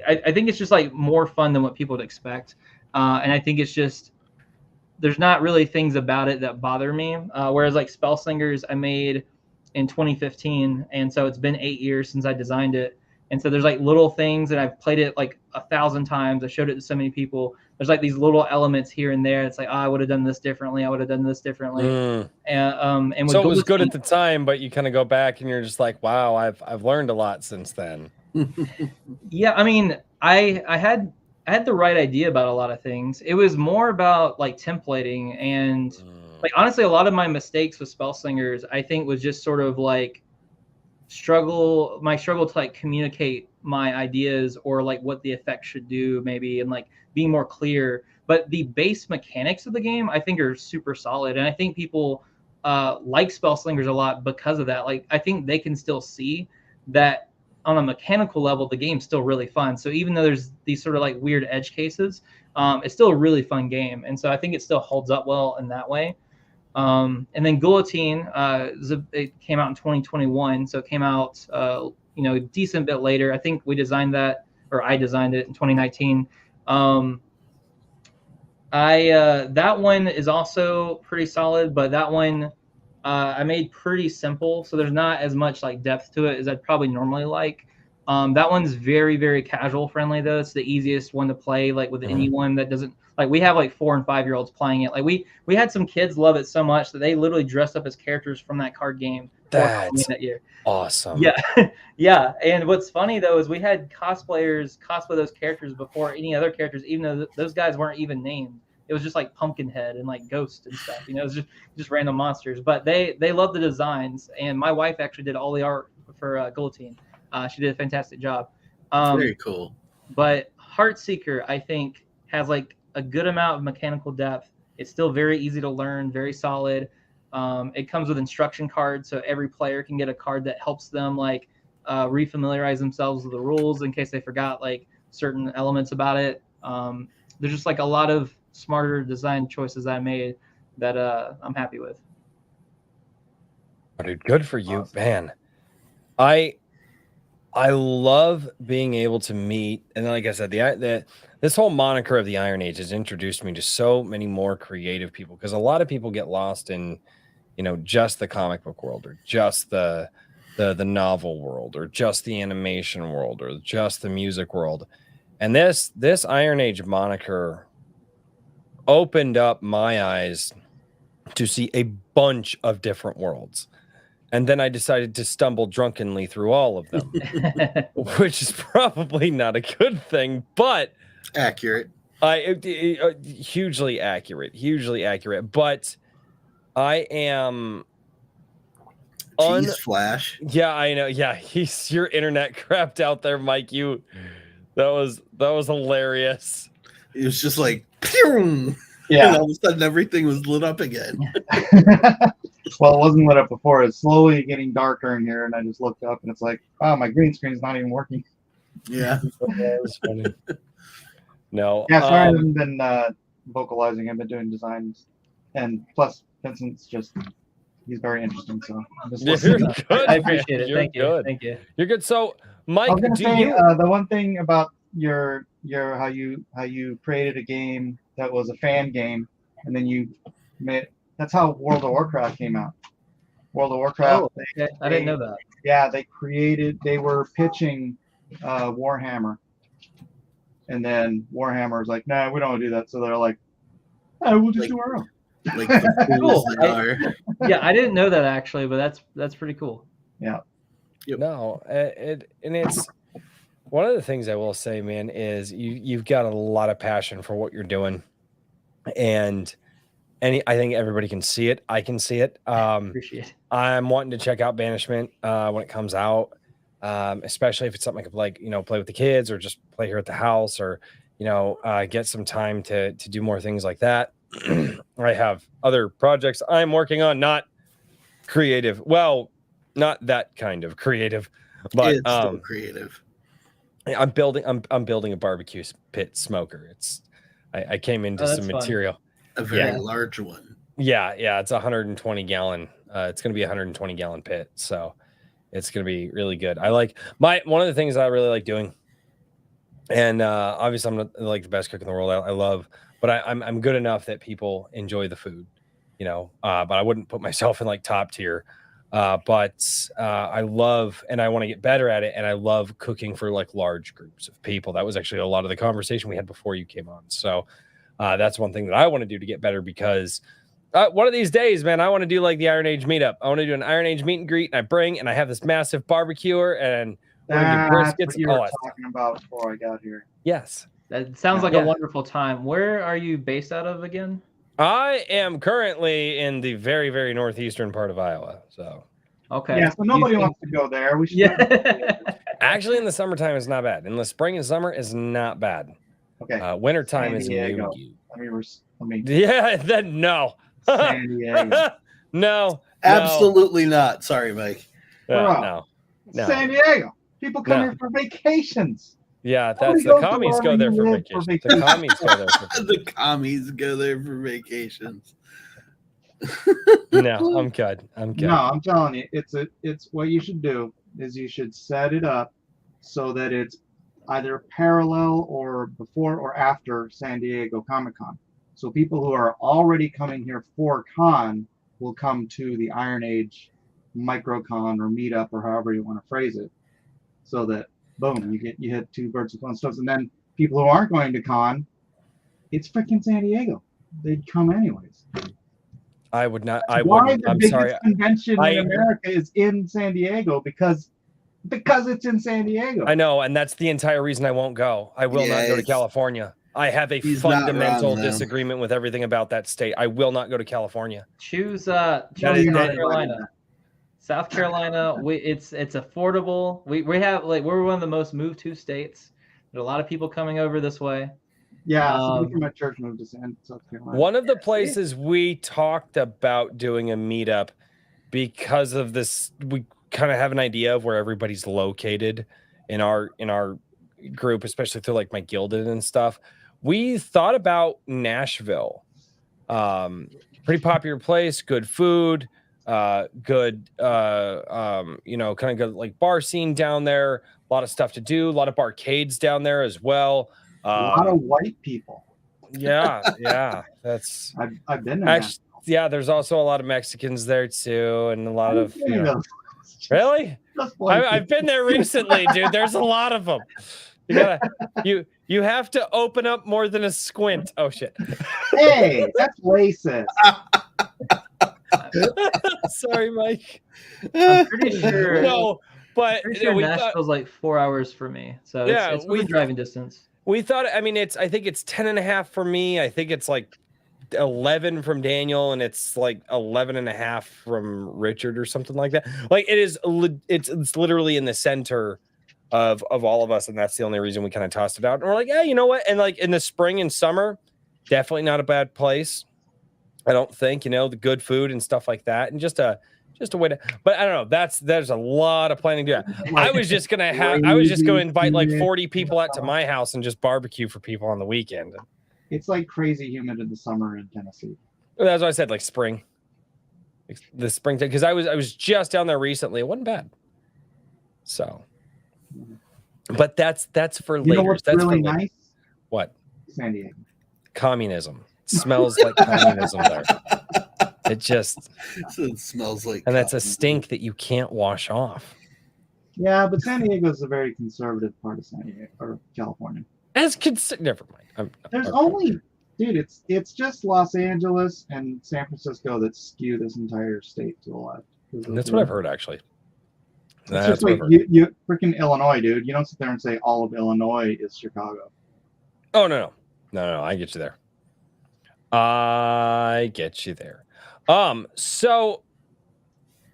I think it's just like more fun than what people would expect. And I think it's just, there's not really things about it that bother me. Whereas like Spell Slingers I made in 2015. And so it's been 8 years since I designed it. And so there's like little things, and I've played it like 1,000 times. I showed it to so many people. There's like these little elements here and there. It's like, oh, I would have done this differently. I would have done this differently. And so it was good at the time, but you kind of go back and you're just like, wow, I've learned a lot since then. Yeah, I mean, I had the right idea about a lot of things. It was more about like templating, and like honestly, a lot of my mistakes with Spell Slingers, I think, was just sort of like struggle to like communicate my ideas, or like what the effect should do maybe, and like be more clear. But the base mechanics of the game, I think, are super solid, and I think people like Spell Slingers a lot because of that. Like, I think they can still see that on a mechanical level, the game's still really fun. So even though there's these sort of like weird edge cases, it's still a really fun game. And so I think it still holds up well in that way. And then Guillotine, it came out in 2021. So it came out, a decent bit later. I think we designed that, or I designed it in 2019. That one is also pretty solid, but that one I made pretty simple, so there's not as much like depth to it as I'd probably normally like. That one's very, very casual friendly though. It's the easiest one to play like with anyone that doesn't like. We have like 4 and 5 year olds playing it. Like we had some kids love it so much that they literally dressed up as characters from that card game for Halloween that year. Awesome. Yeah, yeah. And what's funny though is we had cosplayers cosplay those characters before any other characters, even though those guys weren't even named. It was just like Pumpkinhead and like Ghost and stuff. You know, it was just random monsters. But they love the designs, and my wife actually did all the art for Guillotine. She did a fantastic job. Very cool. But Heartseeker, I think, has like a good amount of mechanical depth. It's still very easy to learn, very solid. It comes with instruction cards, so every player can get a card that helps them like refamiliarize themselves with the rules in case they forgot like certain elements about it. There's just like a lot of smarter design choices I made that I'm happy with. Dude, good for you, man. I love being able to meet, and like I said, this whole moniker of the Iron Age has introduced me to so many more creative people, because a lot of people get lost in, you know, just the comic book world, or just the novel world, or just the animation world, or just the music world. And this Iron Age moniker opened up my eyes to see a bunch of different worlds. And then I decided to stumble drunkenly through all of them, which is probably not a good thing, but accurate. Hugely accurate. But I am Flash. Yeah, I know. Yeah, your internet crapped out there, Mike. That was hilarious. It was just like, pew! Yeah. And all of a sudden, everything was lit up again. Well, it wasn't lit up before. It's slowly getting darker in here, and I just looked up, and it's like, oh, my green screen's not even working. Yeah. That was funny. No. Yeah, sorry, I haven't been vocalizing. I've been doing designs, and plus, Vincent's he's very interesting. So I'm just listening. Good, I appreciate it. Thank good. you. You're good. So, Mike, I was gonna say the one thing about your how you created a game that was a fan game, and then you made. That's how World of Warcraft came out. World of Warcraft. Oh, okay. I didn't know that. Yeah, they were pitching Warhammer. And then Warhammer was like, nah, we don't want to do that. So they're like, oh, we'll just do our own. Like the fools they are. Yeah, I didn't know that actually, but that's pretty cool. Yeah. Yep. No, it's one of the things I will say, man, is you've got a lot of passion for what you're doing. And I think everybody can see it. I can see it. Appreciate it. I'm wanting to check out Banishment when it comes out, especially if it's something like play with the kids, or just play here at the house, or get some time to do more things like that. I have other projects I'm working on, not creative. Well, not that kind of creative, but it's still creative. I'm building a barbecue pit smoker. I came into some material. A very large one. Yeah, it's 120 gallon. It's going to be a 120 gallon pit, so it's going to be really good. I like one of the things that I really like doing, and obviously I'm not like the best cook in the world. I love, but I'm good enough that people enjoy the food, but I wouldn't put myself in like top tier. But I love, and I want to get better at it, and I love cooking for like large groups of people. That was actually a lot of the conversation we had before you came on. So that's one thing that I want to do to get better, because one of these days, man, I want to do like the Iron Age meetup. I want to do an Iron Age meet and greet, and I have this massive barbecuer, and we're gonna get briskets. What you were talking about before I got here. Yes, that sounds like a wonderful time. Where are you based out of again? I am currently in the very, very northeastern part of Iowa. So okay, yeah, so nobody wants to go there. We should. Actually, in the summertime is not bad. In the spring and summer is not bad. Okay. Wintertime is new. Yeah, then no. San Diego. No. Absolutely not. Sorry, Mike. No. San Diego. People come here for vacations. Yeah, that's the commies go there for vacations. The commies go there for vacations. The commies go there for vacations. No, I'm good. No, I'm telling you, it's what you should do is you should set it up so that it's either parallel or before or after San Diego Comic-Con. So people who are already coming here for con will come to the Iron Age microcon or meetup or however you want to phrase it. So that boom, you hit two birds with one stone. And then people who aren't going to con, it's freaking San Diego. They'd come anyways. I would not. Why wouldn't. the I'm biggest sorry. convention in America is in San Diego because it's in San Diego. I know, and that's the entire reason I won't go. I will not go to California. I have a fundamental disagreement with everything about that state. I will not go to California. Choose South Carolina. South Carolina, it's affordable. We have we're one of the most moved to states. There's a lot of people coming over this way. Yeah, so my church moved to South Carolina. One of the places we talked about doing a meetup because of this, we kind of have an idea of where everybody's located in our group, especially through like my Gilded and stuff. We thought about Nashville. Pretty popular place, good food, good kind of good like bar scene down there, a lot of stuff to do, a lot of barcades down there as well. A lot of white people. Yeah, that's I've been there. Actually, yeah, there's also a lot of Mexicans there too, and a lot of really. I've been there recently, dude. There's a lot of them. You have to open up more than a squint. Oh shit! Hey, that's racist. Sorry, Mike. I'm pretty sure. No, but Nashville's like 4 hours for me, so it's within driving distance. We thought. I mean, I think it's 10.5 for me. I think it's like 11 from Daniel, and it's like 11.5 from Richard or something like that. Like it is. It's literally in the center of all of us, and that's the only reason we kind of tossed it out. And we're like, yeah, you know what? And like in the spring and summer, definitely not a bad place. I don't think, the good food and stuff like that, and just a way to. But I don't know. There's a lot of planning to do. I was just gonna invite like 40 people out to my house and just barbecue for people on the weekend. It's like crazy humid in the summer in Tennessee. That's what I said, like spring, the springtime. Because I was just down there recently. It wasn't bad. So. But that's for later. What's that's really for nice? What? San Diego. Communism. It smells like communism there. It smells like. And that's a stink that you can't wash off. Yeah, but San Diego is a very conservative part of San Diego or California. Never mind. There's only, dude. It's just Los Angeles and San Francisco that skew this entire state to the left. That's what I've heard, actually. It's just like you freaking Illinois, dude. You don't sit there and say all of Illinois is Chicago. Oh no! I get you there. So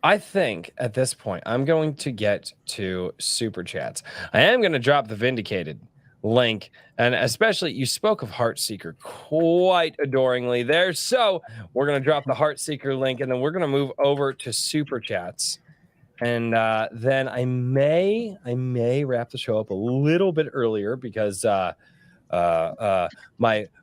I think at this point I'm going to get to super chats. I am going to drop the Vindicated link, and especially you spoke of Heartseeker quite adoringly there. So we're going to drop the Heartseeker link, and then we're going to move over to super chats. And then I may wrap the show up a little bit earlier because my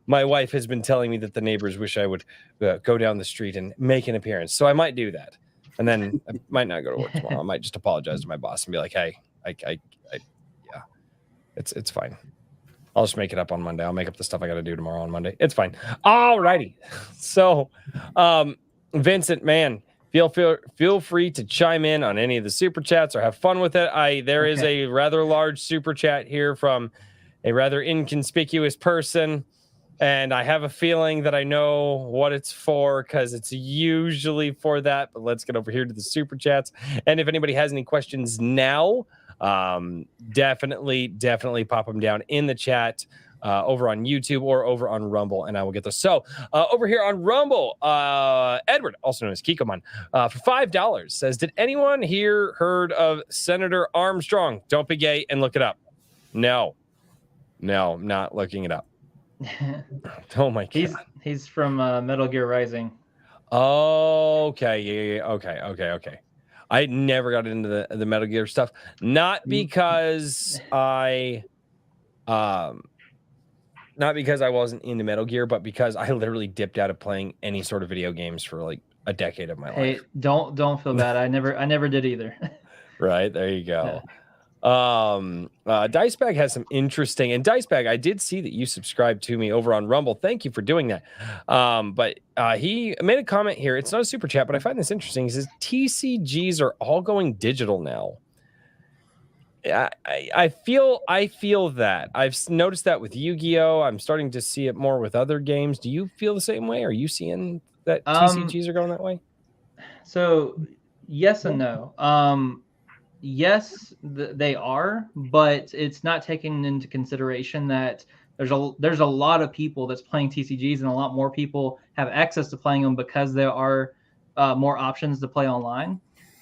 wife has been telling me that the neighbors wish I would go down the street and make an appearance. So I might do that, and then I might not go to work tomorrow. I might just apologize to my boss and be like, "Hey, yeah, it's fine. I'll just make it up on Monday. I'll make up the stuff I got to do tomorrow on Monday. It's fine." Alrighty. So, Vincent, man. Feel free to chime in on any of the super chats or have fun with it. There is a rather large super chat here from a rather inconspicuous person, and I have a feeling that I know what it's for because it's usually for that. But let's get over here to the super chats, and if anybody has any questions now, definitely pop them down in the chat. Over on YouTube or over on Rumble, and I will get those. So over here on Rumble, Edward, also known as Kikoman, for $5 says, "Did anyone here heard of Senator Armstrong? Don't be gay and look it up." No, not looking it up. Oh my god, he's from Metal Gear Rising. Okay, yeah, okay. I never got into the Metal Gear stuff, not because not because I wasn't into Metal Gear, but because I literally dipped out of playing any sort of video games for like a decade of my life. Hey, don't feel bad. I never did either. Right, there you go. Dicebag has some interesting, and Dicebag, I did see that you subscribed to me over on Rumble. Thank you for doing that. But he made a comment here. It's not a super chat, but I find this interesting. He says TCGs are all going digital now. I feel that I've noticed that with Yu-Gi-Oh. I'm starting to see it more with other games. Do you feel the same way? Are you seeing that TCGs are going that way? So yes and no. Yes, they are, but it's not taken into consideration that there's a lot of people that's playing TCGs, and a lot more people have access to playing them because there are more options to play online.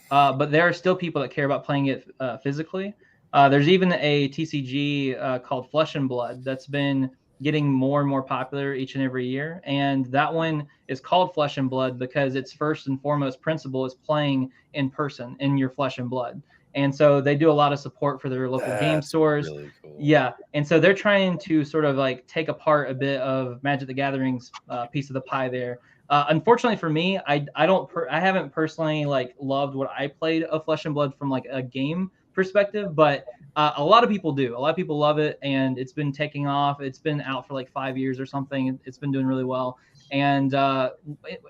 But there are still people that care about playing it physically. There's even a TCG called Flesh and Blood that's been getting more and more popular each and every year. And that one is called Flesh and Blood because its first and foremost principle is playing in person in your flesh and blood. And so they do a lot of support for their local game stores. Really cool. Yeah. And so they're trying to sort of like take apart a bit of Magic the Gathering's piece of the pie there. Unfortunately for me, I haven't personally like loved what I played of Flesh and Blood from like a game perspective, but a lot of people do. A lot of people love it, and it's been taking off. It's been out for like 5 years or something. It's been doing really well. And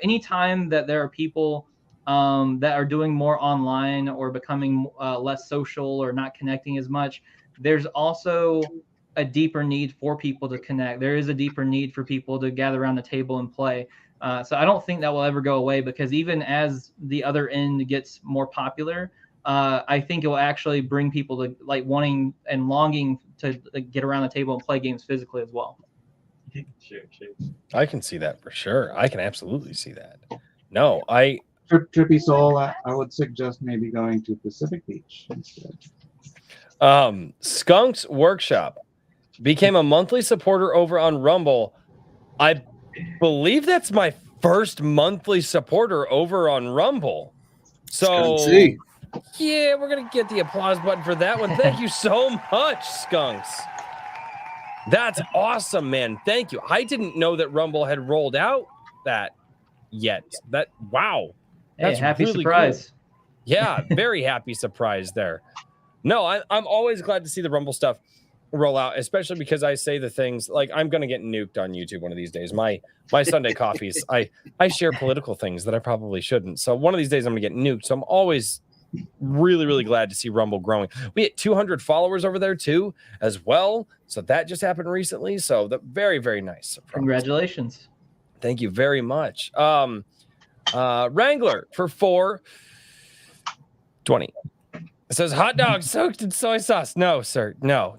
anytime that there are people that are doing more online or becoming less social or not connecting as much, there's also a deeper need for people to connect. There is a deeper need for people to gather around the table and play. So I don't think that will ever go away, because even as the other end gets more popular, I think it will actually bring people to like wanting and longing to get around the table and play games physically as well. Sure. I can see that for sure. I can absolutely see that. No, Trippy Soul, I would suggest maybe going to Pacific Beach instead. Skunk's Workshop became a monthly supporter over on Rumble. I believe that's my first monthly supporter over on Rumble. So yeah, we're gonna get the applause button for that one. Thank you so much, Skunks. That's awesome, man. Thank you. I didn't know that Rumble had rolled out that yet. Wow. Hey, That's happy really surprise. Cool. Yeah, very happy surprise there. No, I'm always glad to see the Rumble stuff roll out, especially because I say the things like I'm going to get nuked on YouTube one of these days. My Sunday coffees, I share political things that I probably shouldn't. So one of these days I'm going to get nuked. So I'm always really, really glad to see Rumble growing. We hit 200 followers over there too, as well. So that just happened recently. So very, very nice surprise. Congratulations. Thank you very much. Wrangler for $4.20. It says hot dog soaked in soy sauce. No, sir. No,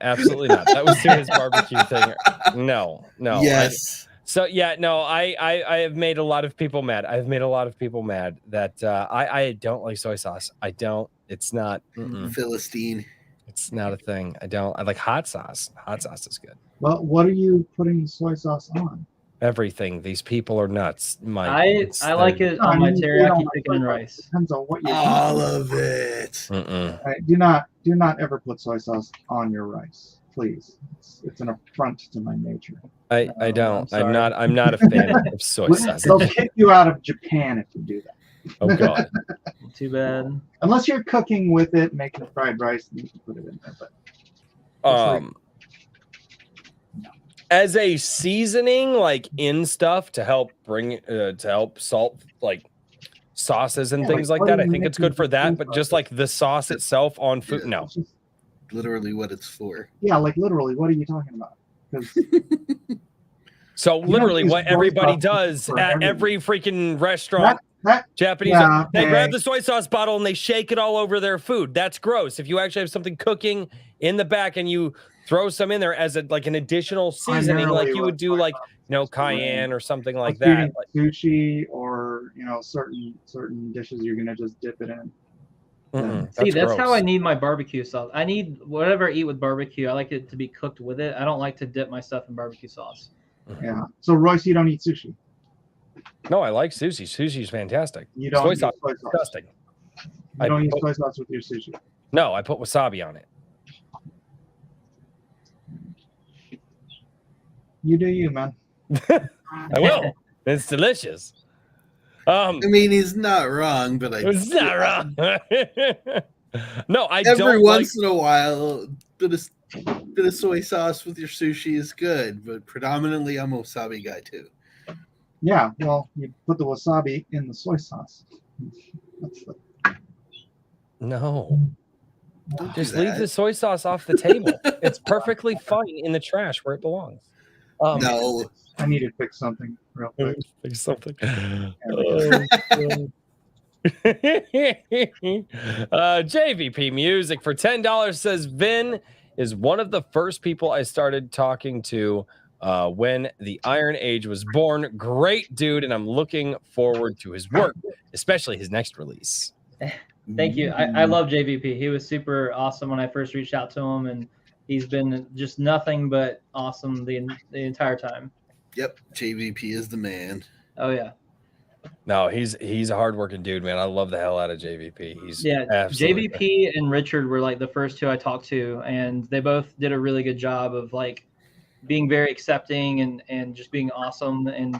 absolutely not. That was serious barbecue thing. No. Yes. I have made a lot of people mad. I've made a lot of people mad that I don't like soy sauce. I don't. It's not. Philistine. It's not a thing. I like hot sauce. Hot sauce is good. Well, what are you putting soy sauce on? Everything. These people are nuts. I like it on my teriyaki chicken and rice. Depends on what you All of it. Right, do not ever put soy sauce on your rice, please. It's an affront to my nature. I don't. I'm not a fan of soy sauce. They'll kick you out of Japan if you do that. Oh God. Too bad. Unless you're cooking with it, making fried rice, you can put it in there. But as a seasoning, like in stuff to help bring to help salt like sauces and things like that, I think it's good for that. But just like the sauce itself on food, no. Literally what it's for. Yeah, like literally, what are you talking about? So literally what everybody does at every freaking restaurant, Japanese, they grab the soy sauce bottle and they shake it all over their food. That's gross. If you actually have something cooking in the back and you throw some in there as an additional seasoning, like you would do like, cayenne or something like that. Like sushi or, certain dishes you're going to just dip it in. See, that's how I need my barbecue sauce. I need whatever I eat with barbecue. I like it to be cooked with it. I don't like to dip my stuff in barbecue sauce. Yeah. So Royce, you don't eat sushi? No, I like sushi. Sushi's fantastic. You don't soy eat sauce soy sauce. Disgusting. You don't use soy sauce with your sushi? No, I put wasabi on it. You do you, man. I will. It's delicious. I mean, he's not wrong, but it's not wrong. No, I Every don't once in a while, bit of soy sauce with your sushi is good, but predominantly I'm a wasabi guy too. Yeah, well, you put the wasabi in the soy sauce. No. Don't Just do leave that. the soy sauce off the table. It's perfectly fine in the trash where it belongs. No. I need to fix something real quick. Fix something. There we go. JVP Music for $10 says Vin is one of the first people I started talking to when the Iron Age was born. Great dude, and I'm looking forward to his work, especially his next release. Thank you. I love JVP. He was super awesome when I first reached out to him, and he's been just nothing but awesome the entire time. Yep, JVP is the man. Oh yeah. No, he's a hardworking dude, man. I love the hell out of JVP. He's absolutely JVP and Richard were like the first two I talked to, and they both did a really good job of like being very accepting and just being awesome. And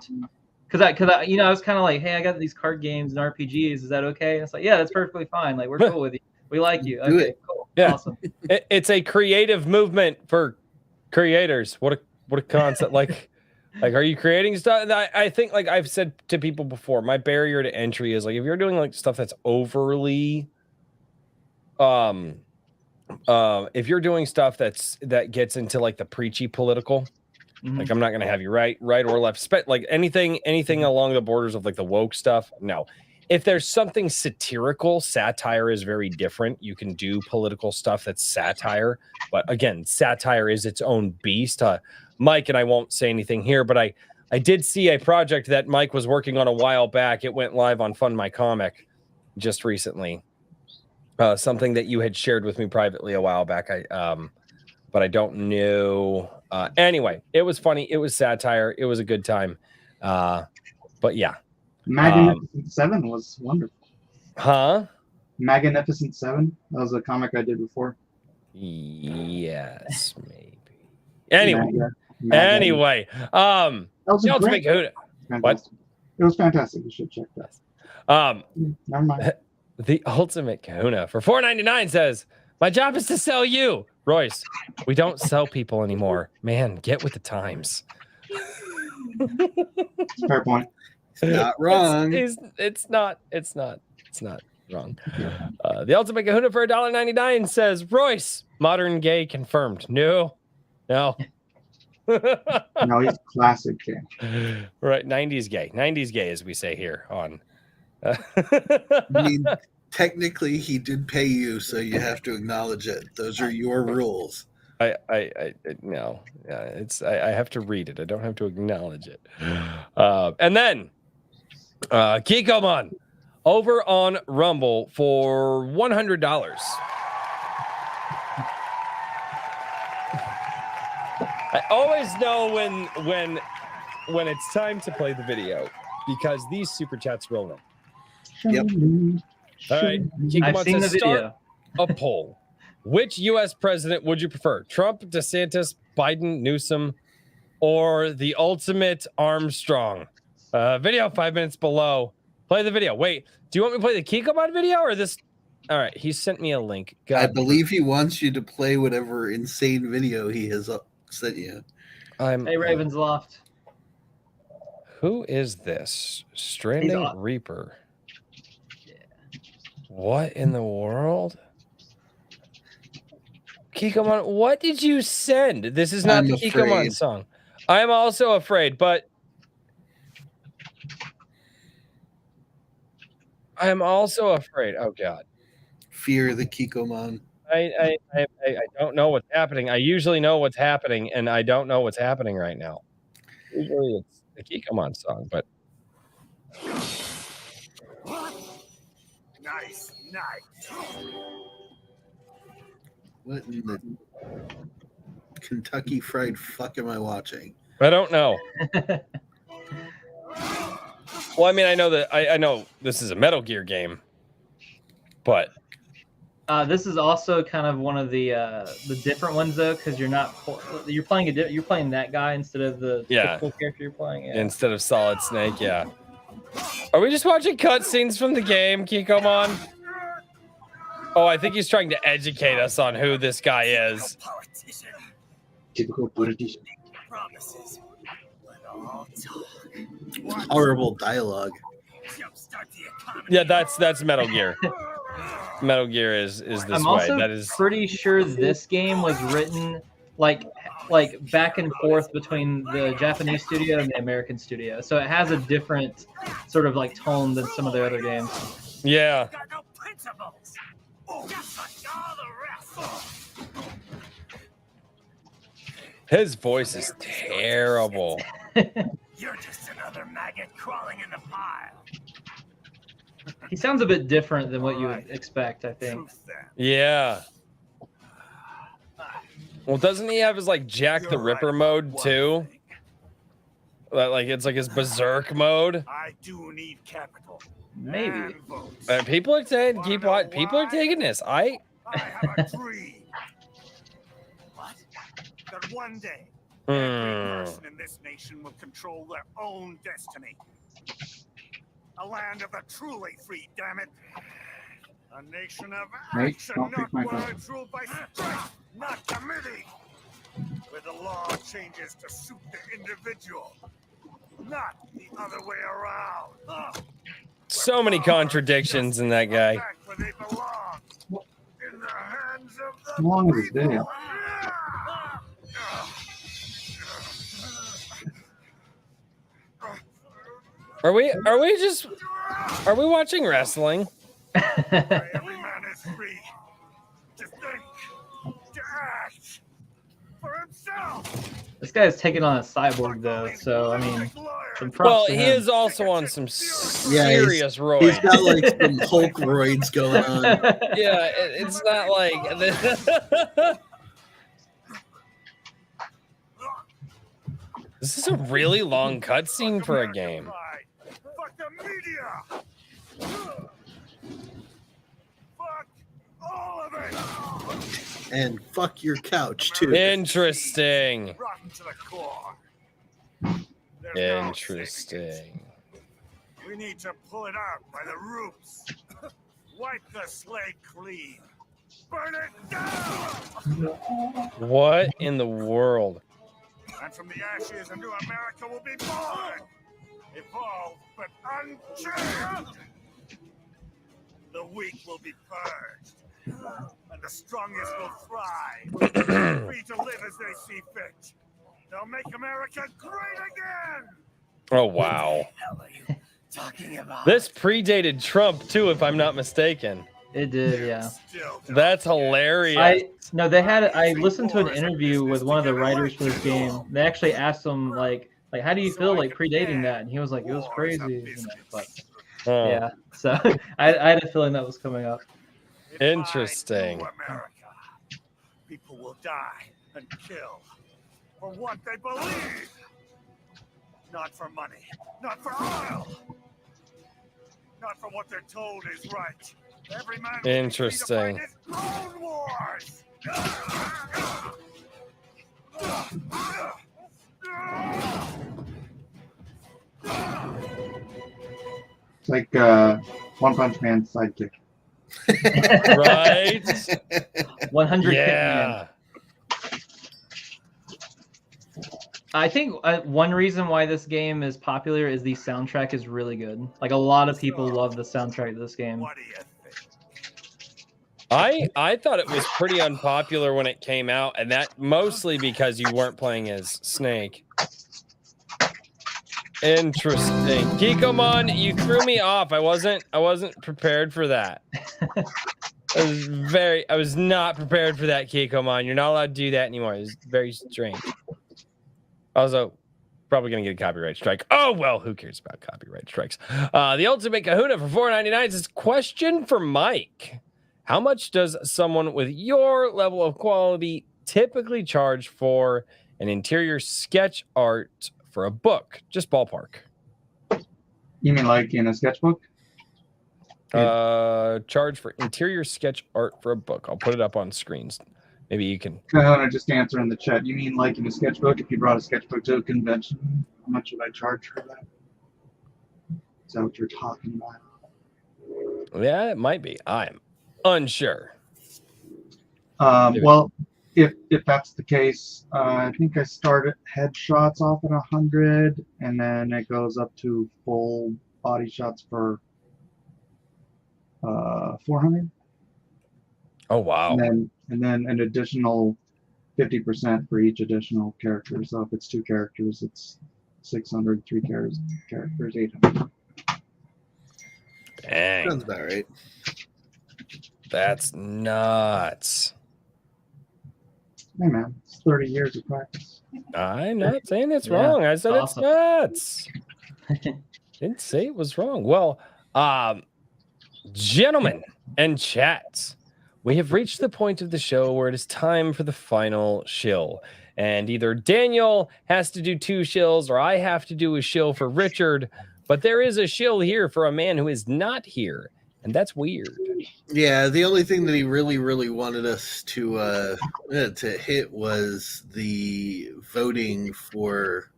because I you know, I was kind of like, hey, I got these card games and RPGs. Is that okay? And it's like, yeah, that's perfectly fine. Like, we're cool with you. We like you. Do Okay, it. cool. Yeah. Awesome. It's a creative movement for creators. What a concept. like, are you creating stuff? I think, like I've said to people before, my barrier to entry is like, if you're doing like stuff that's overly, if you're doing stuff that gets into like the preachy political, like I'm not gonna have you right or left, like anything along the borders of like the woke stuff. No, if there's something satirical, satire is very different. You can do political stuff that's satire, but again, satire is its own beast. Mike and I won't say anything here, but I did see a project that Mike was working on a while back. It went live on Fund My Comic just recently. Something that you had shared with me privately a while back. But I don't know. Anyway, it was funny. It was satire. It was a good time. But yeah. Magnificent Seven was wonderful. Huh? Magnificent Seven. That was a comic I did before. Yes, maybe. That Anyway. was The a Ultimate great. Kahuna. Fantastic. It was fantastic. You should check that. Never mind. The Ultimate Kahuna for $4.99 says, my job is to sell you. Royce, we don't sell people anymore. Man, get with the times. Fair point. It's not wrong. It's not wrong. The Ultimate Kahuna for $1.99 says, Royce, modern gay confirmed. No. No, he's classic gay. Right, 90s gay, as we say here on. I mean, technically, he did pay you, so you have to acknowledge it. Those are your rules. No, yeah, it's I have to read it. I don't have to acknowledge it. And then Kikomon over on Rumble for $100. I always know when it's time to play the video because these super chats roll in. Yep. All right, I've seen the video. A poll. Which U.S. president would you prefer? Trump, DeSantis, Biden, Newsom, or the ultimate Armstrong? Video 5 minutes below. Play the video. Wait, do you want me to play the Kikomon video or this? All right, he sent me a link. I believe he wants you to play whatever insane video he has sent you. Hey, Ravensloft. Who is this? Stranding Reaper. Yeah. What in the world? Kikomon, what did you send? This is not the Kikomon song. I am also afraid, but I am also afraid. Oh God. Fear the Kikomon. I don't know what's happening. I usually know what's happening, and I don't know what's happening right now. Usually it's the Kikomon song, but Nice. What in the Kentucky Fried fuck am I watching? I don't know. Well, I mean, I know that I know this is a Metal Gear game, but this is also kind of one of the different ones though, because you're playing that guy instead of the typical character you're playing. Yeah. Instead of Solid Snake, yeah. Are we just watching cutscenes from the game, Kikomon? Oh, I think he's trying to educate us on who this guy is. Typical politician. Horrible dialogue. Yeah, that's Metal Gear. Metal Gear is this I'm way. also That is pretty sure this game was written like back and forth between the Japanese studio and the American studio, so it has a different sort of like tone than some of the other games. yeah. His voice is terrible. You're just another maggot crawling in the pile. He sounds a bit different than what you would expect, I think. Truth then. Yeah. Well, doesn't he have his like Jack the Ripper mode too? Like it's like his berserk mode. I do need capital. Maybe. And votes. People are saying people are taking this. I have a dream. What? That one day, every person in this nation will control their own destiny. A land of the truly free, damn it. A nation of Right, action, don't pick not my phone. words ruled by strife, not committee. Where the law changes to suit the individual, not the other way around. So many contradictions in that guy. Back where they belong. In the hands of the How long is this video? Are we watching wrestling? Every man is free to think, to act for himself. This guy is taking on a cyborg though, so I mean, some props Well, to he him. is also on some Yeah, serious He's roids. got like some Hulk roids going on. Yeah, it's not like this is a really long cutscene for a game. Fuck the media. Fuck all of it. And fuck your couch too. Interesting. Rotten to the core. There's no Interesting. we need to pull it out by the roots. Wipe the slate clean. Burn it down. What in the world? And from the ashes, a new America will be born. Evolved, but unchanged. The weak will be purged. And the strongest will thrive. Free to live as they see fit. They'll make America great again. Oh wow. Hell are you talking about? This predated Trump too, if I'm not mistaken. It did, yeah. Still That's hilarious. I listened to an interview with one of the writers for this game. They actually asked him like how do you feel like predating that? And he was like, it was crazy, you know, but Oh, yeah. So I had a feeling that was coming up. If I Interesting. do America, people will die and kill for what they believe. Not for money, not for oil, not for what they're told is right. Every man will be free to Interesting. fight his own wars. It's like One Punch Man's sidekick. right? 100 Yeah. I think one reason why this game is popular is the soundtrack is really good. Like a lot of people love the soundtrack of this game. What do you think? I thought it was pretty unpopular when it came out, and that mostly because you weren't playing as Snake. Interesting. Kikomon, you threw me off. I wasn't prepared for that. I was not prepared for that, Kikomon. You're not allowed to do that anymore. It's very strange. Also, probably gonna get a copyright strike. Oh well, who cares about copyright strikes? The Ultimate Kahuna for $4.99 is question for Mike. How much does someone with your level of quality typically charge for an interior sketch art for a book? Just ballpark. You mean like in a sketchbook? Charge for interior sketch art for a book. I'll put it up on screens. Maybe you can. Kahuna, just answer in the chat. You mean like in a sketchbook? If you brought a sketchbook to a convention, how much would I charge for that? Is that what you're talking about? Yeah, it might be. I'm unsure. Well, if that's the case, I think I started headshots off at 100, and then it goes up to full body shots for 400. Oh wow. And then an additional 50% for each additional character. So if it's 2 characters, it's 600. 3 characters, 800. Dang. Sounds about right. That's nuts. Hey man, it's 30 years of practice. I'm not saying it's Yeah, wrong. I said awesome. it's nuts. Didn't say it was wrong. Well, gentlemen and chats, we have reached the point of the show where it is time for the final shill. And either Daniel has to do 2 shills or I have to do a shill for Richard. But there is a shill here for a man who is not here. And that's weird. Yeah, the only thing that he really, really wanted us to hit was the voting for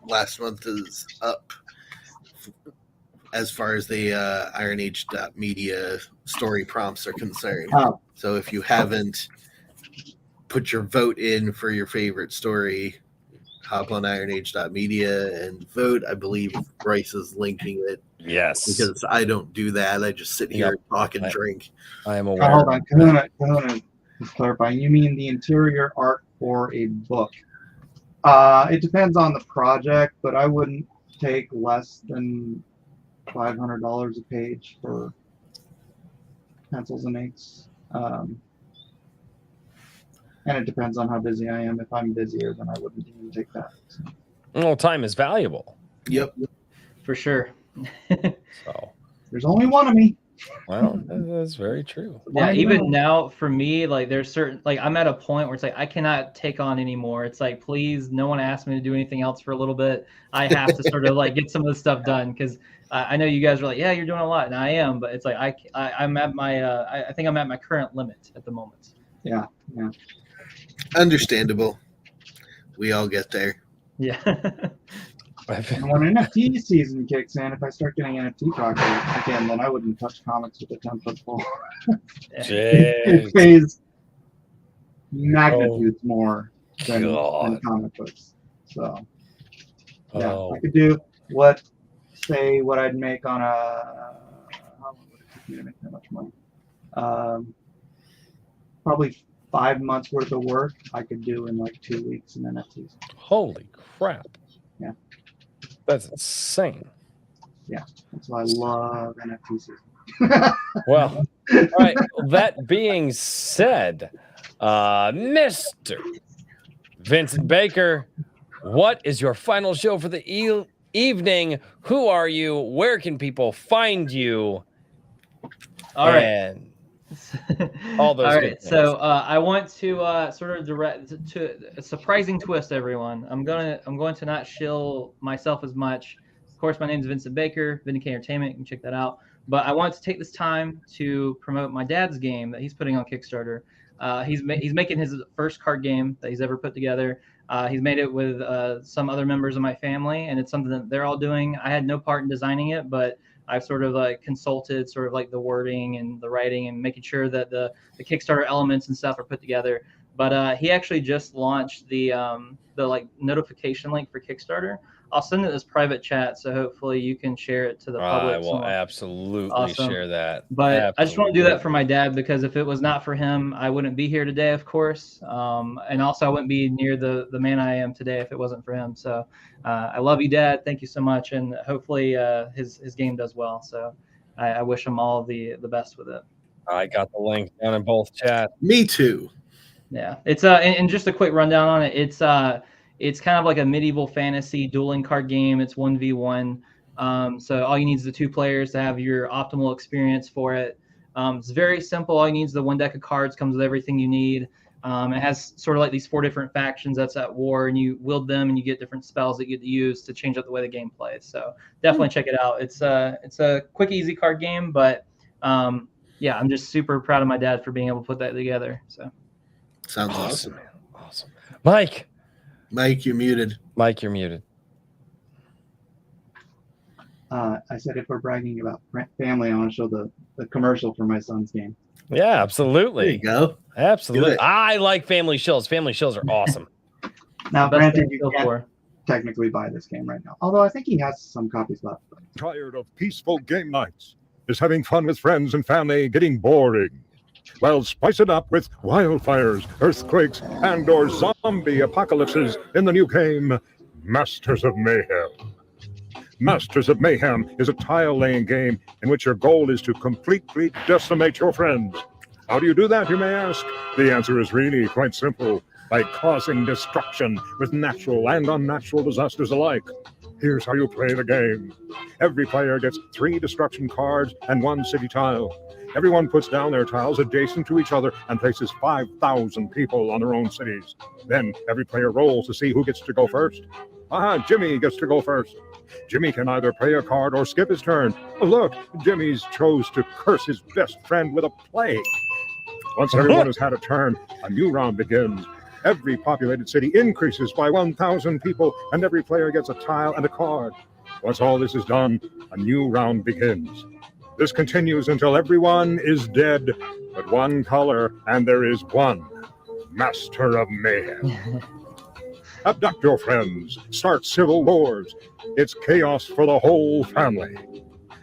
last month is up as far as the Iron Age media story prompts are concerned. Oh. So if you haven't put your vote in for your favorite story, hop on ironage.media and vote. I believe Bryce is linking it. Yes. Because I don't do that. I just sit here and talk and drink. I am Oh, aware. hold on, Kahuna, just clarifying. You mean the interior art for a book? It depends on the project, but I wouldn't take less than $500 a page for pencils and inks. And it depends on how busy I am. If I'm busier, then I wouldn't even take that. So. Well, time is valuable. Yep. For sure. So There's only one of me. well, that's very true. Yeah, even now for me, like there's certain, like I'm at a point where it's like I cannot take on anymore. It's like, please, no one asked me to do anything else for a little bit. I have to sort of like get some of this stuff done because I know you guys are like, yeah, you're doing a lot, and I am, but it's like I'm at my I think I'm at my current limit at the moment. Yeah. Understandable. We all get there. Yeah. And when NFT season kicks in, if I start getting NFT talk again, then I wouldn't touch comics with a 10-foot pole. It pays magnitudes more than comic books. So yeah, I could do what I'd make on a. How long would it take me to make that much money? Probably 5 months worth of work I could do in like 2 weeks in NFTs. Holy crap. Yeah. That's insane. Yeah. That's why I love NFT season. Well, all right. That being said, Mr. Vincent Baker, what is your final show for the evening? Who are you? Where can people find you? All right. All those. All right. So I want to sort of direct to a surprising twist, everyone. I'm going to not shill myself as much. Of course, my name is Vincent Baker, Vindicate Entertainment. You can check that out. But I want to take this time to promote my dad's game that he's putting on Kickstarter. He's making his first card game that he's ever put together. He's made it with some other members of my family, and it's something that they're all doing. I had no part in designing it, but I've sort of like consulted sort of like the wording and the writing and making sure that the Kickstarter elements and stuff are put together. But he actually just launched the like notification link for Kickstarter. I'll send it as private chat, so hopefully you can share it to the public. I will absolutely share that. But I just want to do that for my dad because if it was not for him, I wouldn't be here today, of course. And also I wouldn't be near the man I am today if it wasn't for him. So I love you, Dad. Thank you so much. And hopefully his game does well. So I wish him all the best with it. I got the link down in both chats. Me too. Yeah, it's and just a quick rundown on it. It's kind of like a medieval fantasy dueling card game. It's 1v1. So all you need is the 2 players to have your optimal experience for it. It's very simple. All you need is the 1 deck of cards, comes with everything you need. It has sort of like these 4 different factions that's at war, and you wield them, and you get different spells that you get to use to change up the way the game plays. So definitely check it out. It's a quick, easy card game, but yeah, I'm just super proud of my dad for being able to put that together. So sounds awesome. Man. Awesome. Mike, you're muted. Mike, you're muted. I said if we're bragging about family, I want to show the a commercial for my son's game. Yeah, There absolutely. you go. Absolutely. it. I like Family Shills. Family Shills are awesome. Now, Best granted, thing you to go can't for. technically buy this game right now. Although I think he has some copies left. Tired of peaceful game nights? Is having fun with friends and family getting boring? Well, spice it up with wildfires, earthquakes, and/or zombie apocalypses in the new game, Masters of Mayhem. Masters of Mayhem is a tile-laying game in which your goal is to completely decimate your friends. How do you do that, you may ask? The answer is really quite simple. By causing destruction with natural and unnatural disasters alike. Here's how you play the game. Every player gets 3 destruction cards and 1 city tile. Everyone puts down their tiles adjacent to each other and places 5,000 people on their own cities. Then every player rolls to see who gets to go first. Jimmy gets to go first. Jimmy can either play a card or skip his turn. Look, Jimmy's chose to curse his best friend with a plague. Once everyone has had a turn, a new round begins. Every populated city increases by 1,000 people, and every player gets a tile and a card. Once all this is done, a new round begins. This continues until everyone is dead, but one color, and there is one Master of Mayhem. Abduct your friends, start civil wars. It's chaos for the whole family.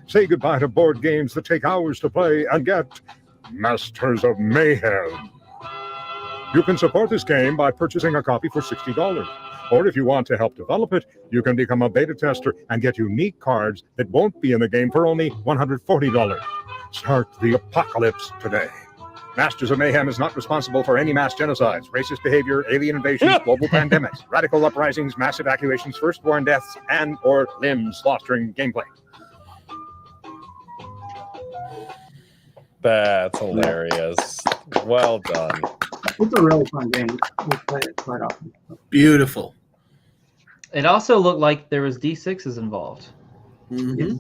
Say goodbye to board games that take hours to play and get Masters of Mayhem. You can support this game by purchasing a copy for $60. Or if you want to help develop it, you can become a beta tester and get unique cards that won't be in the game for only $140. Start the apocalypse today. Masters of Mayhem is not responsible for any mass genocides, racist behavior, alien invasions, global pandemics, radical uprisings, mass evacuations, firstborn deaths, and/or limbs lost during gameplay. That's hilarious. Well done. It's a really fun game. We play it quite often. Beautiful. It also looked like there was D6s involved. Mm-hmm.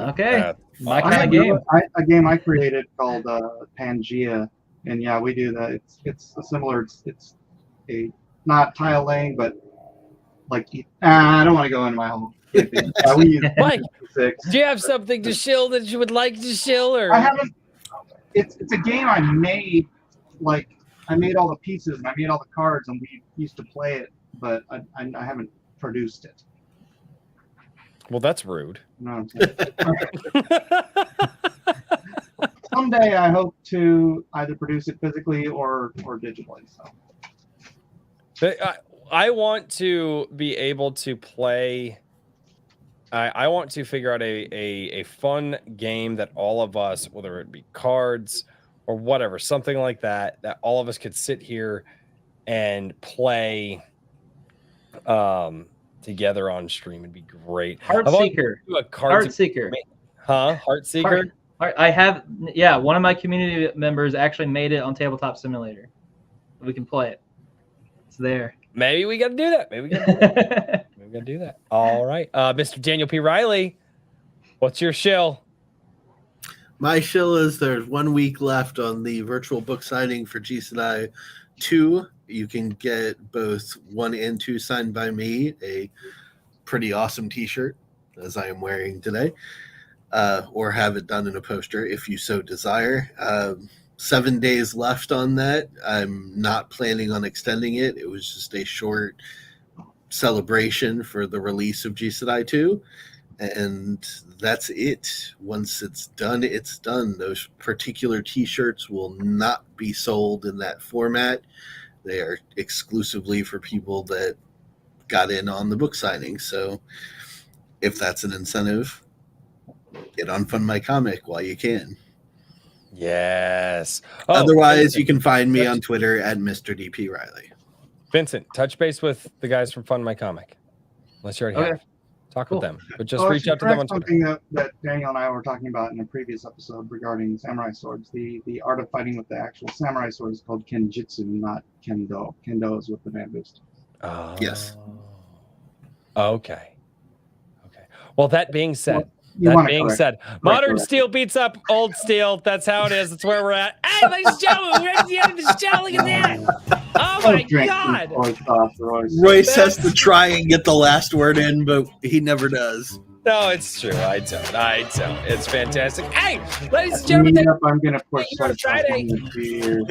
Okay. My I kind of have game. a game I created called Pangea, and yeah, we do that. It's a similar. It's a not tile laying, but like I don't want to go into my whole thing. We use Mike, D6. do you have something to shill that you would like to shill? Or I haven't. It's a game I made. Like I made all the pieces and I made all the cards, and we used to play it, but I haven't produced it. Well, that's rude. You know what I'm saying? Someday I hope to either produce it physically or digitally. So I want to be able to play. I want to figure out a fun game that all of us, whether it be cards or whatever, something like that, that all of us could sit here and play together on stream. It'd be great. Heartseeker. Heartseeker. Huh? Heartseeker? I have, one of my community members actually made it on Tabletop Simulator. We can play it. It's there. Maybe we got to do that. Maybe we got to do that. All right. Mr. Daniel P. Riley, what's your shill? My shill is there's 1 week left on the virtual book signing for G I 2. You can get both 1 and 2 signed by me, a pretty awesome t-shirt, as I am wearing today, or have it done in a poster if you so desire. 7 days left on that. I'm not planning on extending it. It was just a short celebration for the release of G I 2. And that's it. Once it's done, it's done. Those particular t-shirts will not be sold in that format. They are exclusively for people that got in on the book signing. So if that's an incentive, get on Fund My Comic while you can. Yes. Otherwise, Vincent, you can find me on Twitter at Mr. DP Riley. Vincent, touch base with the guys from Fund My Comic. Unless you already have. Talk with them. But just reach out to them on Twitter. Something that Daniel and I were talking about in a previous episode regarding samurai swords. The art of fighting with the actual samurai sword is called kenjutsu, not kendo. Kendo is with the bamboo sticks. Yes. Okay. Well, that being said, modern steel beats up old steel. That's how it is. That's where we're at. Hey, ladies and gentlemen, we're at the end of the show. Look at that. Oh my God. Royce has to try and get the last word in, but he never does. No, it's true. I don't. It's fantastic. Hey, ladies and gentlemen, Meetup, I'm gonna pour thank you on soy sauce Friday. in your beer.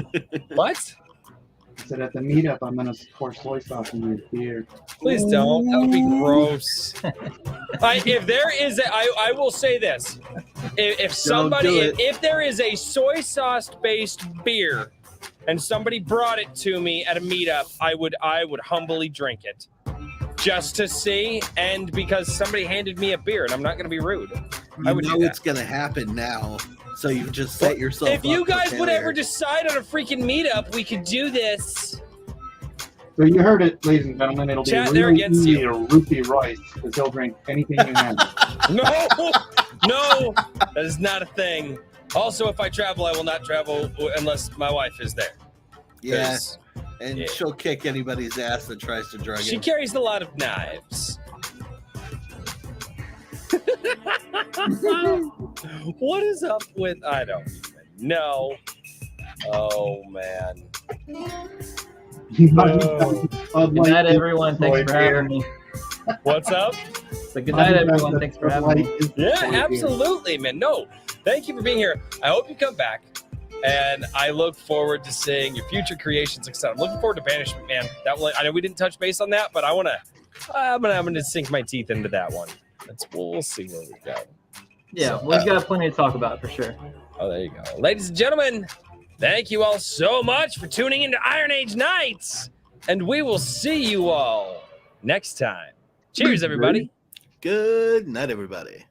What? I said at the meetup, I'm gonna pour soy sauce in your beer. Please don't. That would be gross. If there is, I will say this: if somebody, if there is a soy sauce based beer, and somebody brought it to me at a meetup, I would humbly drink it, just to see, and because somebody handed me a beer, and I'm not going to be rude. I would know it's going to happen now, so you just set yourself. If you guys would ever decide on a freaking meetup, we could do this. So you heard it, ladies and gentlemen. It'll Chat, be they're against you. Ruthie Royce, because he'll drink anything you have. No, that is not a thing. Also, if I travel, I will not travel unless my wife is there. Yes, and she'll kick anybody's ass that tries to drug it. She carries a lot of knives. What is up with? I don't even know. Oh man. Good night, everyone. Thanks for having me. What's up? So good night, everyone. Thanks for having me. Yeah, absolutely, man. No, thank you for being here. I hope you come back, and I look forward to seeing your future creations. Like I said, I'm looking forward to Banishment, man. That one, I know we didn't touch base on that, but I'm gonna sink my teeth into that one. We'll see where we go. Yeah, we've got plenty to talk about for sure. Oh, there you go, ladies and gentlemen. Thank you all so much for tuning into Iron Age Nights, and we will see you all next time. Cheers, everybody. Good night, everybody.